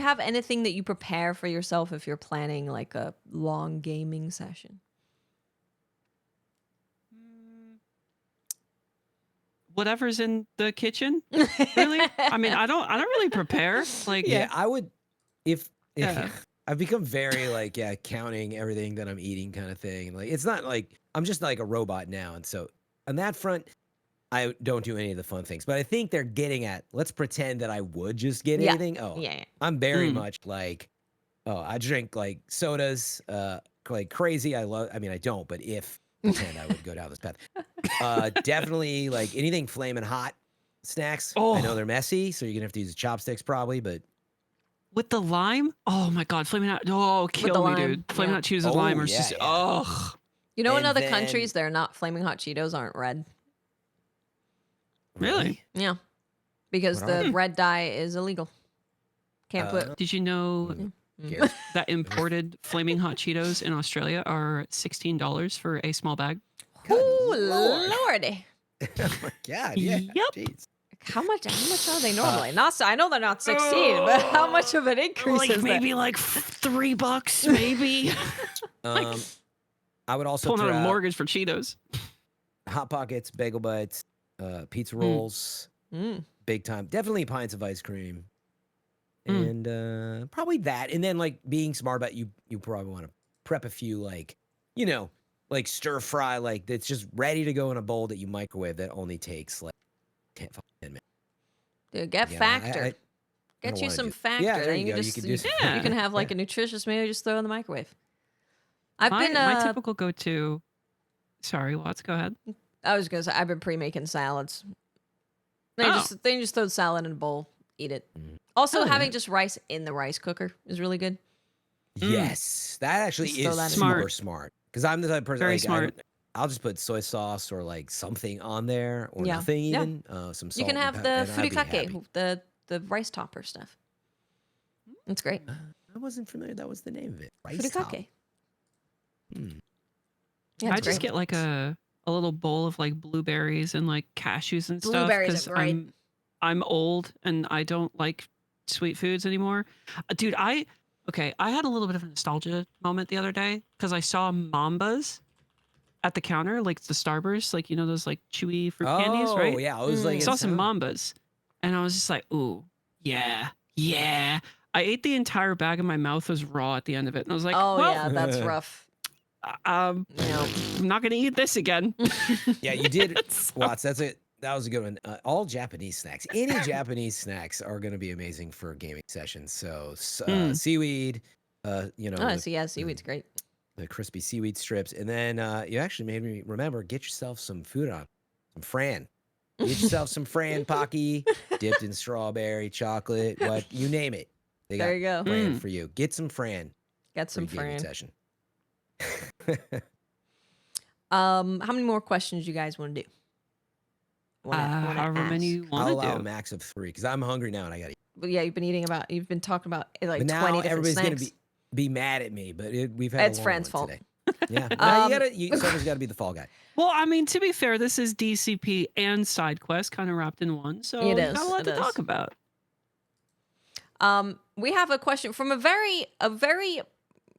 have anything that you prepare for yourself if you're planning like a long gaming session? Whatever's in the kitchen, really. I mean, I don't really prepare. Like, yeah, I would if I've become very like counting everything that I'm eating kind of thing. Like it's not like I'm just like a robot now, and so on that front, I don't do any of the fun things. But I think they're getting at let's pretend that I would just get anything. Oh, yeah. I'm very much like I drink like sodas like crazy. I mean I don't, but if pretend I would go down this path. Definitely like anything flaming hot snacks. I know they're messy, so you're gonna have to use chopsticks probably, but with the lime, oh my god, flaming hot! Oh, kill me, dude! Flaming hot Cheetos with lime are just You know, in other countries, they're not flaming hot Cheetos aren't red. Really? Yeah, because the red dye is illegal. Can't put. Did you know that imported flaming hot Cheetos in Australia are $16 for a small bag? Oh lordy! Oh my god! Yeah. Yep. Jeez. How much are they normally? I know they're not 16, but how much of an increase like is maybe like $3, maybe. I would also pulling throw out a out mortgage for Cheetos. Hot Pockets, Bagel Bites, pizza rolls, big time. Definitely pints of ice cream, and probably that. And then like being smart about you probably want to prep a few like like stir fry like that's just ready to go in a bowl that you microwave that only takes like 10 minutes. Dude, get Factor. Get you some Factor. Yeah, there and you go. You can have like a nutritious meal. Just throw in the microwave. My typical go-to. Sorry, Watts. Go ahead. I was gonna say I've been pre-making salads. They just throw the salad in a bowl, eat it. Also, having just rice in the rice cooker is really good. Yes, that actually is super smart. Because I'm the type of person Very like, smart. I'll just put soy sauce or like something on there or nothing even. Some salt. You can have the furikake, the rice topper stuff. It's great. I wasn't familiar. That was the name of it. Rice furikake. Yeah, I just get like a little bowl of like blueberries and like cashews and stuff. Blueberries are great. I'm old and I don't like sweet foods anymore. Dude, I had a little bit of a nostalgia moment the other day because I saw Mambas at the counter, like the Starburst, like those like chewy fruit candies, right? Oh yeah, I was like, saw some Mambas, and I was just like, ooh, yeah. I ate the entire bag, and my mouth was raw at the end of it, and I was like, yeah, that's rough. I'm not gonna eat this again. Yeah, you did, Watts. That was a good one. All Japanese snacks, any Japanese snacks are going to be amazing for gaming sessions. So seaweed, seaweed's great. The crispy seaweed strips, and then you actually made me remember. Get yourself some Furon, some Fran. Get yourself some Fran Pocky, dipped in strawberry, chocolate, what you name it. There you go. Fran for you. Get some Fran. Get some Fran. Session. How many more questions you guys want to do? However many you want to do. I'll allow a max of 3 because I'm hungry now and I got to eat. But yeah, you've been talking about like 20 but now different everybody's snacks. Gonna be mad at me, but we've had it's a long Fran's one fault. Today. Yeah, now someone's got to be the fall guy. Well, I mean, to be fair, this is DCP and SideQuest kind of wrapped in one, so it we is. got a lot to talk about. We have a question from a very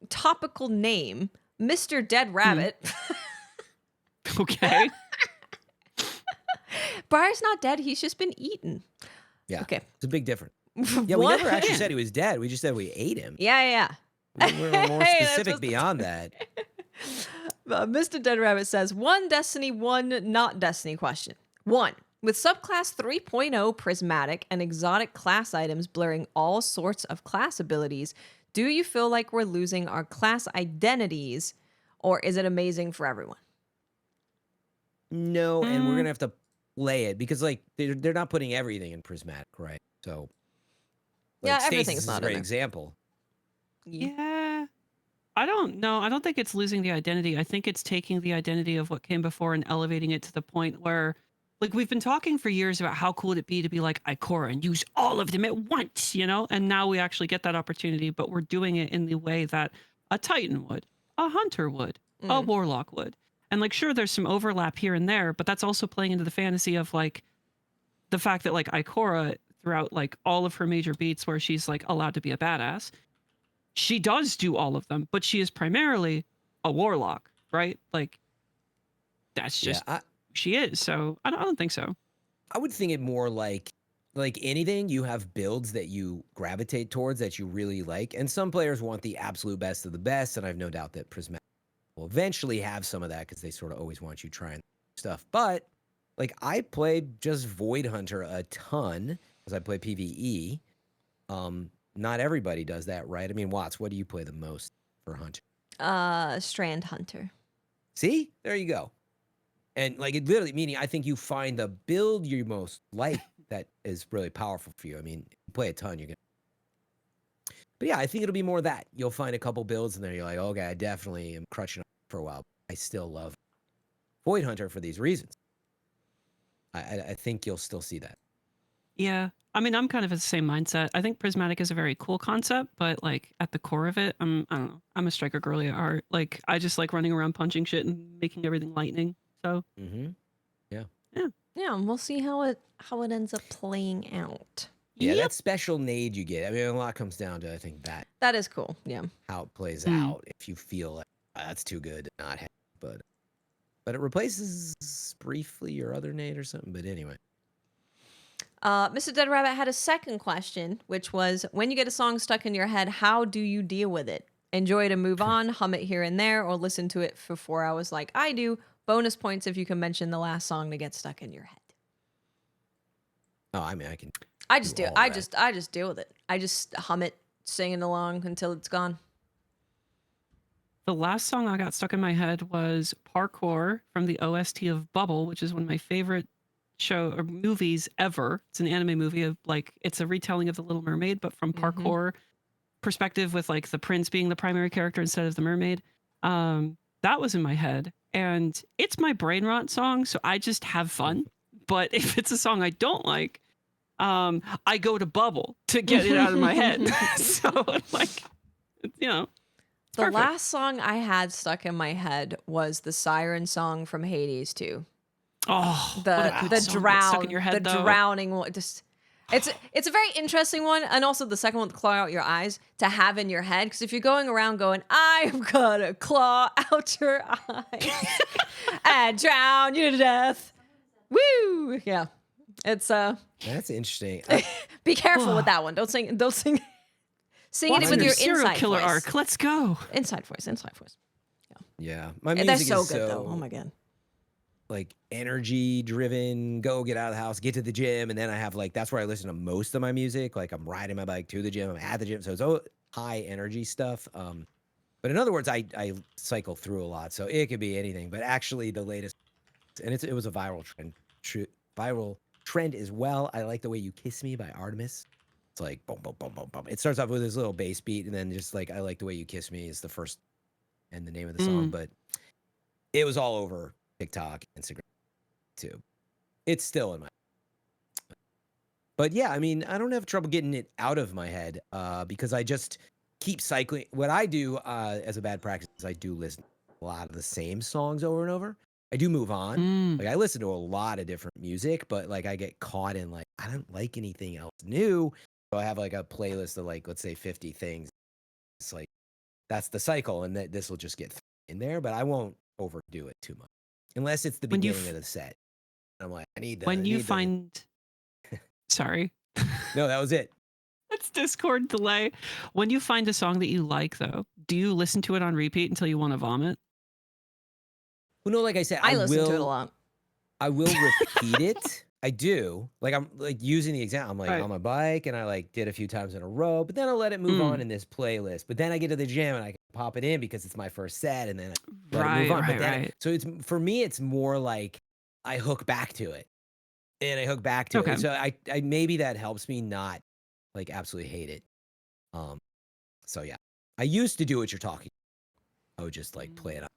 topical name, Mr. Dead Rabbit. Okay. Briar's not dead. He's just been eaten. Yeah. Okay. It's a big difference. Yeah, we never actually said he was dead. We just said we ate him. Yeah. We're more specific beyond that. Mr. Dead Rabbit says, 1 Destiny, 1 not Destiny question. 1. With Subclass 3.0 prismatic and exotic class items blurring all sorts of class abilities, Do you feel like we're losing our class identities, or is it amazing for everyone? No, and we're Mm, gonna have to play it because like they're not putting everything in prismatic, right? So Yeah, like Stasis everything's is a not in great there. example. yeah. I don't know. I don't think it's losing the identity. I think it's taking the identity of what came before and elevating it to the point where, like, we've been talking for years about how cool would it be to be like Ikora and use all of them at once, you know? And now we actually get that opportunity, but we're doing it in the way that a Titan would, a Hunter would, a Mm. Warlock would. And like, sure, there's some overlap here and there, but that's also playing into the fantasy of like the fact that like Ikora throughout like all of her major beats where she's like allowed to be a badass, she does do all of them, but she is primarily a warlock, right? Like that's Yeah, just who she is. So I don't think so. I would think it more like anything, you have builds that you gravitate towards that you really like, and some players want the absolute best of the best, and I've no doubt that Prismatic will eventually have some of that because they sort of always want you trying stuff. But like I play just Void Hunter a ton because I play PvE. Not everybody does that, right? I mean, Watts, what do you play the most for Hunter? Strand Hunter. See, there you go. And like it literally meaning I think you find the build you most like that is really powerful for you. I mean, you play a ton, you're gonna. But yeah, I think it'll be more that you'll find a couple builds in there. You're like, okay, I definitely am crushing for a while. I still love Void Hunter for these reasons. I think you'll still see that. Yeah. I mean, I'm kind of the same mindset. I think prismatic is a very cool concept, but like at the core of it, I don't know. I'm a striker girly at heart. Like I just like running around punching shit and making everything lightning. So Yeah. Yeah, and we'll see how it ends up playing out. Yeah, Yep. that special nade you get. I mean, a lot comes down to I think That is cool. Yeah. how it plays Mm. out. If you feel like that's too good to not have, but it replaces briefly your other nade or something. But anyway. Mr. Dead Rabbit had a second question, which was, when you get a song stuck in your head, how do you deal with it? Enjoy it and move on, hum it here and there, or listen to it for 4 hours like I do. Bonus points if you can mention the last song to get stuck in your head. Oh, I mean, I can. I just do do. all I that. just deal with it. I just hum it, singing along until it's gone. The last song I got stuck in my head was Parkour from the OST of Bubble, which is one of my favorite show or movies ever. It's an anime movie of like it's a retelling of The Little Mermaid, but from parkour perspective with like the prince being the primary character instead of the mermaid. That was in my head. And it's my brain rot song, so I just have fun. But if it's a song I don't like, I go to Bubble to get it out of my head. So like, you know. The perfect. last song I had stuck in my head was the siren song from Hades 2. Oh, what a good The song to get stuck in your head, the though. drowning one. Just it's a very interesting one, and also the second one, to claw out your eyes, to have in your head. Because if you're going around going, I'm gonna claw out your eyes and drown you to death, woo! Yeah, it's That's interesting. be careful with that one. Don't sing. Sing What's it with your your serial inside killer voice. arc? Let's go. Inside voice. Yeah, my They're music so is good though. Oh my god. like energy driven. Go get out of the house, get to the gym, and then I have like that's where I listen to most of my music. Like I'm riding my bike to the gym, I'm at the gym, so it's all high energy stuff. But in other words, I cycle through a lot, so it could be anything. But actually, the latest, and it was a viral trend as well. I like the way you kiss me by Artemis. It's like boom, boom, boom, boom, boom. It starts off with this little bass beat, and then just like I like the way you kiss me is the first and the name of the song. But it was all over TikTok, Instagram, too. It's still in my. But yeah, I mean, I don't have trouble getting it out of my head because I just keep cycling. What I do as a bad practice is I do listen to a lot of the same songs over and over. I do move on. Like I listen to a lot of different music, but like I get caught in like I don't like anything else new. So I have like a playlist of like let's say 50 things. It's like that's the cycle, and that this will just get in there, but I won't overdo it too much unless it's the When you beginning of the set. I'm like, I need that. when you find sorry. No, that was it. That's Discord delay. When you find a song that you like, though, do you listen to it on repeat until you want to vomit? Well, no, like I said, I listen to it a lot. I will repeat it. I do. Like I'm like using the example. I'm like Right. on my bike and I like did a few times in a row, but then I'll let it move on Mm. in this playlist. But then I get to the gym and I can pop it in because it's my first set and then I let it move Right, on. But right, then right. so it's for me, it's more like I hook back to it. And I hook back to Okay. it. So I maybe that helps me not like absolutely hate it. So yeah. I used to do what you're talking. I would just like play it up.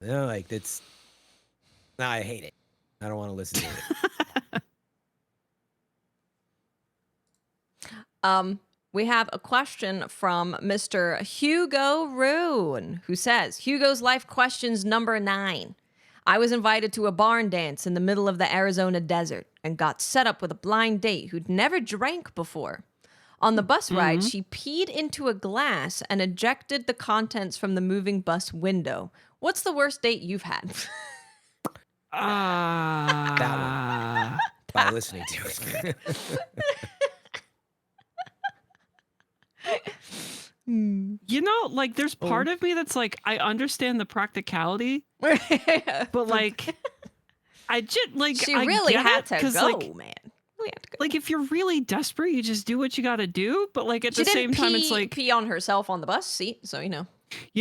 You know, like it's now I hate it. I don't want to listen to it. We have a question from Mr. Hugo Rune, who says, Hugo's Life Questions number 9. I was invited to a barn dance in the middle of the Arizona desert and got set up with a blind date who'd never drank before. On the bus ride, Mhm. she peed into a glass and ejected the contents from the moving bus window. What's the worst date you've had? By listening to it. You know, like there's part of me that's like, I understand the practicality, but like, I just like she I really get had it, to 'cause, go, like, man. We had to go. like if you're really desperate, you just do what you got to do. But like at She the same didn't time, it's like, pee on herself on the bus seat, so you know,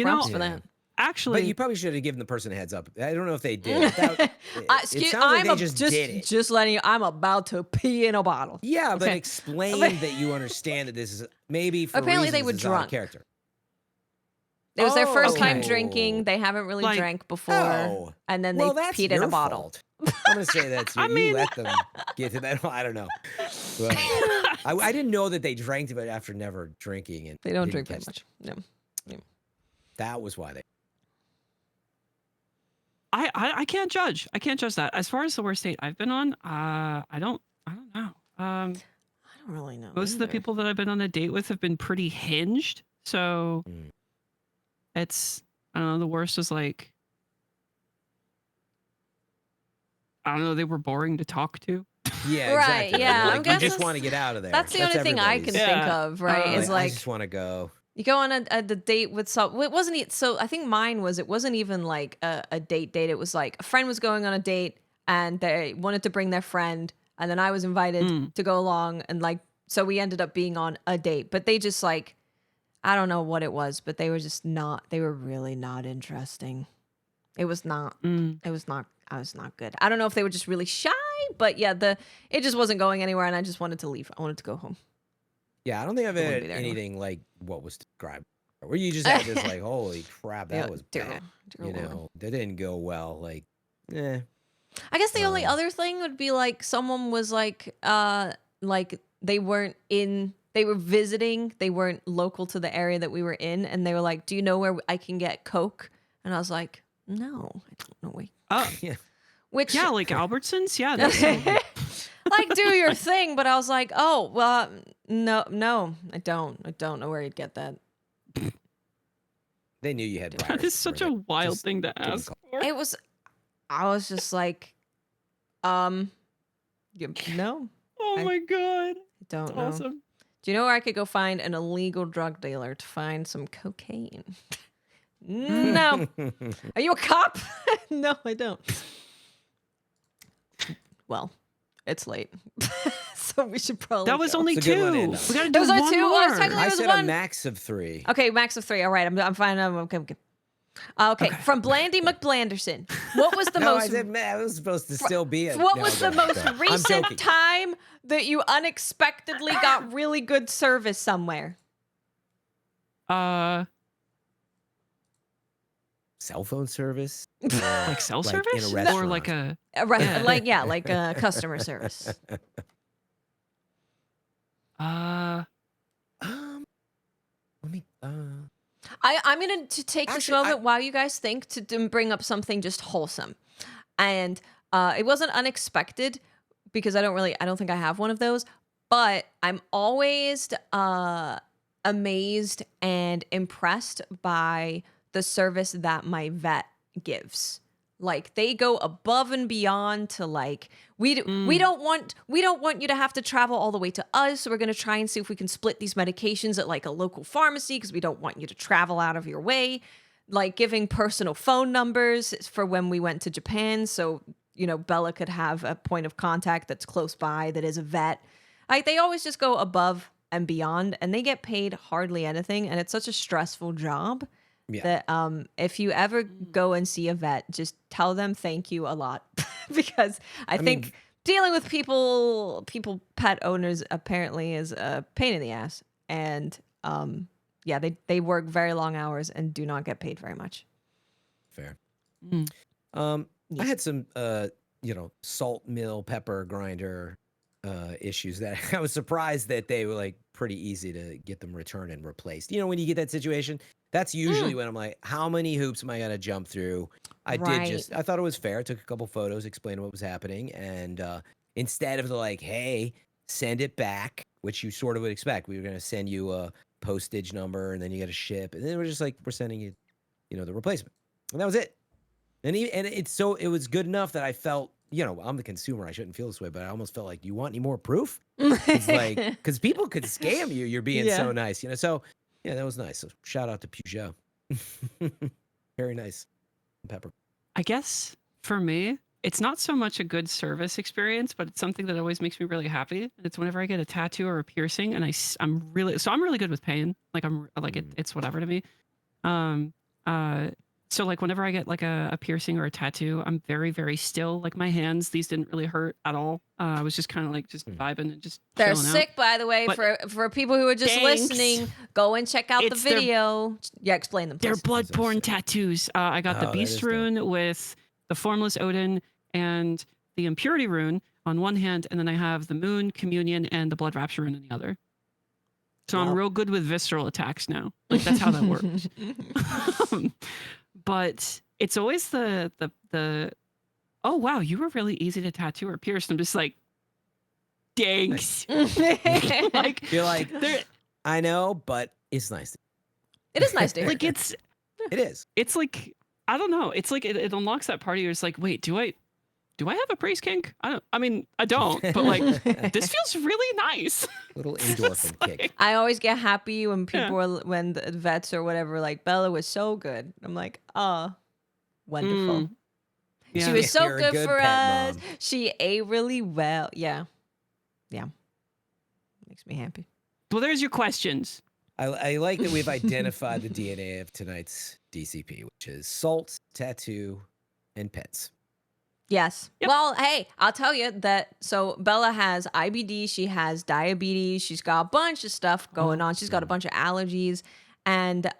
props for that. But actually, you probably should have given the person a heads up. I don't know if they did. It Excuse, sounds like I'm they just did it. just letting you. I'm about to pee in a bottle. Yeah, but Okay. explain that you understand that this is maybe for Apparently they reasons were this is out of drunk. character. It was their first time okay. drinking. They haven't really Like- drank before, Oh, and then well, they that's peed your in a bottle. fault. I'm gonna say that's I you mean- let them get to that. I don't know. But I didn't know that they drank it after never drinking, and They don't didn't drink very catch much. No. That was why they. I can't judge. I can't judge that. As far as the worst date I've been on, I don't know. I don't really know. Most of the either. people that I've been on a date with have been pretty hinged. So Mm. it's, I don't know, the worst is like, I don't know, they were boring to talk to. Yeah, Right, exactly. yeah, Like, I'm you guessing just want to get out of there. That's the only thing I can everybody's. think Yeah. of, right? Like, Is I like just want to go. you go on a date with some. It wasn't so. I think mine was. It wasn't even like a date. It was like a friend was going on a date and they wanted to bring their friend, and then I was invited to go along, and like so we ended up being on a date. But they just like, I don't know what it was, but they were just not. They were really not interesting. It was not. It was not. I was not good. I don't know if they were just really shy, but yeah, it just wasn't going anywhere, and I just wanted to leave. I wanted to go home. Yeah, I don't think I've wouldn't had be there anymore. anything like what was described, where you just had this like, holy crap, that Yeah, was dear bad. Lord. You know, that didn't go well. Like, I guess the only other thing would be like someone was like they weren't in, they were visiting, they weren't local to the area that we were in, and they were like, "Do you know where I can get Coke?" And I was like, "No, I don't know where." yeah. Which Yeah, like Albertsons. Yeah, that's like do your thing, but I was like, "Oh, well, no, I don't know where you'd get that." They knew you had. that is such a wild thing to ask for. It was, I was just like, no, Oh I- my god, I don't that's know. awesome. Do you know where I could go find an illegal drug dealer to find some cocaine? No. Are you a cop? No, I don't. Well, it's late. So we should probably That was go. only It's a good one, two. Anna. We gotta There do was one only two? more. I was technically- I was said one. a max of 3. Okay, max of 3. All right, I'm fine. I'm okay. Okay, from Blandy McBlanderson. What was the No, most I said man, it was supposed to still be a. what no, was go the ahead, most go ahead. I'm recent joking. time that you unexpectedly got really good service somewhere? Cell phone service? Like cell Like service, in a or restaurant. like a Like customer service. Let me. I'm going to take this Actually, moment while you guys think to bring up something just wholesome. And it wasn't unexpected because I don't think I have one of those, but I'm always amazed and impressed by the service that my vet gives. Like they go above and beyond to like we don't want you to have to travel all the way to us. So we're going to try and see if we can split these medications at like a local pharmacy because we don't want you to travel out of your way. Like giving personal phone numbers for when we went to Japan, so Bella could have a point of contact that's close by that is a vet. Like they always just go above and beyond, and they get paid hardly anything, and it's such a stressful job that if you ever go and see a vet, just tell them thank you a lot because I think dealing with people pet owners apparently is a pain in the ass, and they work very long hours and do not get paid very much. Fair. I had some salt mill pepper grinder issues that I was surprised that they were like pretty easy to get them returned and replaced. When you get that situation, that's usually when I'm like, how many hoops am I gonna jump through? I thought it was fair. I took a couple photos, explained what was happening, and instead of hey, send it back, which you sort of would expect, we were gonna send you a postage number and then you got to ship, and then we're just like, we're sending you, the replacement, and that was it. And it was good enough that I felt, I'm the consumer. I shouldn't feel this way, but I almost felt like, you want any more proof? It's like, because people could scam you. You're being so nice, So yeah, that was nice. So shout out to Peugeot. Very nice. Pepper. I guess for me, it's not so much a good service experience, but it's something that always makes me really happy. And it's whenever I get a tattoo or a piercing, and I'm really good with pain. Like it's whatever to me. So like whenever I get like a piercing or a tattoo, I'm very, very still. Like my hands, these didn't really hurt at all. I was just kind of like just vibing and just They're chilling sick, out. by the way, But for people who are just thanks. listening. Go and check out the It's their- video. Explain them, They're please. blood-borne sick. tattoos. I got the Oh, that Beast is dope. rune with the Formless Odin and the Impurity rune on one hand, and then I have the Moon, Communion, and the Blood Rapture rune on the other. So I'm Wow. real good with visceral attacks now. Like that's how that works. But it's always the oh wow, you were really easy to tattoo or pierce. I'm just like, thanks. Like You're like, there, I know, but it's nice. It is nice to hear. like It is. it's like I don't know. It's like it unlocks that part of you. It's like, wait, do I have a praise kink? I don't, but like this feels really nice. Little endorphin kick. I always get happy when when the vets or whatever, like, Bella was so good. I'm like, oh, wonderful. Yeah. She was so You're a good good for pet us. mom. She ate really well. Yeah. Makes me happy. Well, there's your questions. I like that we've identified the DNA of tonight's DCP, which is salt, tattoo, and pets. Yes. Yep. Well, hey, I'll tell you that. So Bella has IBD. She has diabetes. She's got a bunch of stuff going on. She's got a bunch of allergies. And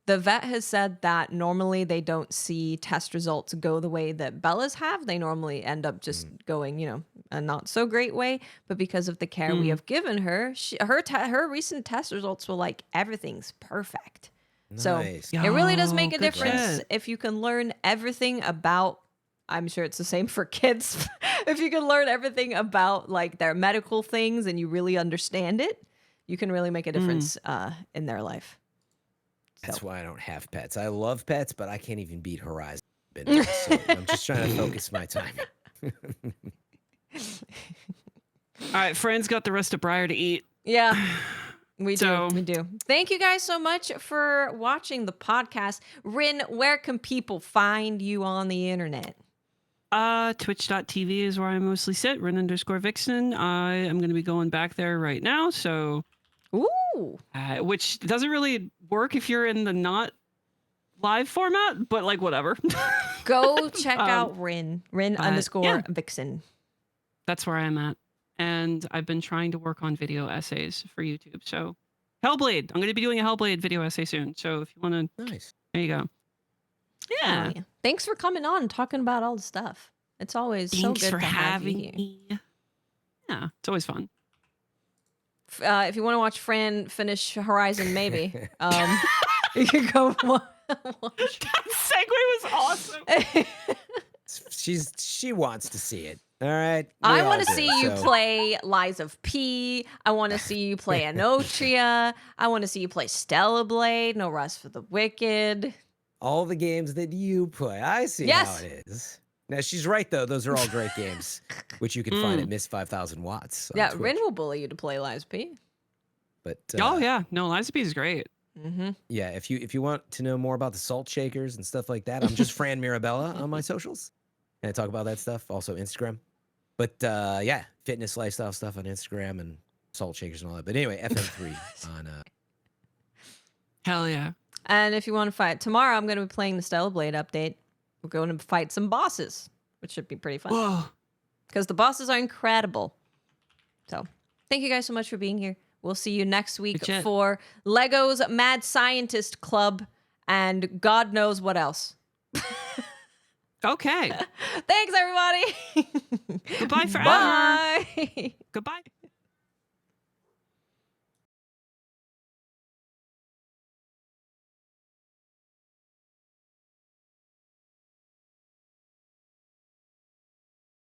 the vet has said that normally they don't see test results go the way that Bella's have. They normally end up just going, a not so great way. But because of the care we have given her, her recent test results were like, everything's perfect. So Nice. it really does make a good difference shit. if you can learn everything about, I'm sure it's the same for kids. If you can learn everything about like their medical things and you really understand it, you can really make a difference in their life. That's why I don't have pets. I love pets, but I can't even beat Horizon. So I'm just trying to focus my time. All right, friends got the rest of Briar to eat. Yeah. We So- do. We do. Thank you guys so much for watching the podcast. Rin, where can people find you on the internet? Twitch.tv is where I mostly sit. Rin_Vixen. I am going to be going back there right now. So, Ooh. which doesn't really work if you're in the not live format, but like whatever. Go check out Rin. Rin_Vixen. That's where I'm at. And I've been trying to work on video essays for YouTube. So, Hellblade. I'm going to be doing a Hellblade video essay soon. So, if you want to, Nice. there you go. Yeah. Oh, yeah. Thanks for coming on and talking about all the stuff. It's always so Thanks good for to have you having here. me. Yeah, it's always fun. If you want to watch Fran finish Horizon, maybe you can go watch. That segue was awesome. She wants to see it. All right. I We want all to do, see you so- play Lies of P. I want to see you play Entoria. I want to see you play Stella Blade. No Rest for the Wicked. all the games that you play. I see Yes. how it is. Now she's right though; those are all great games, which you can find at Miss 5000 Watts. on Yeah, Twitch. Rin will bully you to play Lies of P. But Oh yeah, no, Liza P is great. Mm-hmm. yeah, if you want to know more about the salt shakers and stuff like that, I'm just Fran Mirabella on my socials. and I talk about that stuff. Also Instagram. But yeah, fitness lifestyle stuff on Instagram and salt shakers and all that. But anyway, FM3 on. Hell yeah. And if you want to fight tomorrow, I'm going to be playing the Hellblade update. We're going to fight some bosses, which should be pretty fun. Whoa. Because the bosses are incredible. So, thank you guys so much for being here. We'll see you next week Legit. for Lego's Mad Scientist Club and God knows what else. Okay. Thanks, everybody. Goodbye forever. Bye. Goodbye.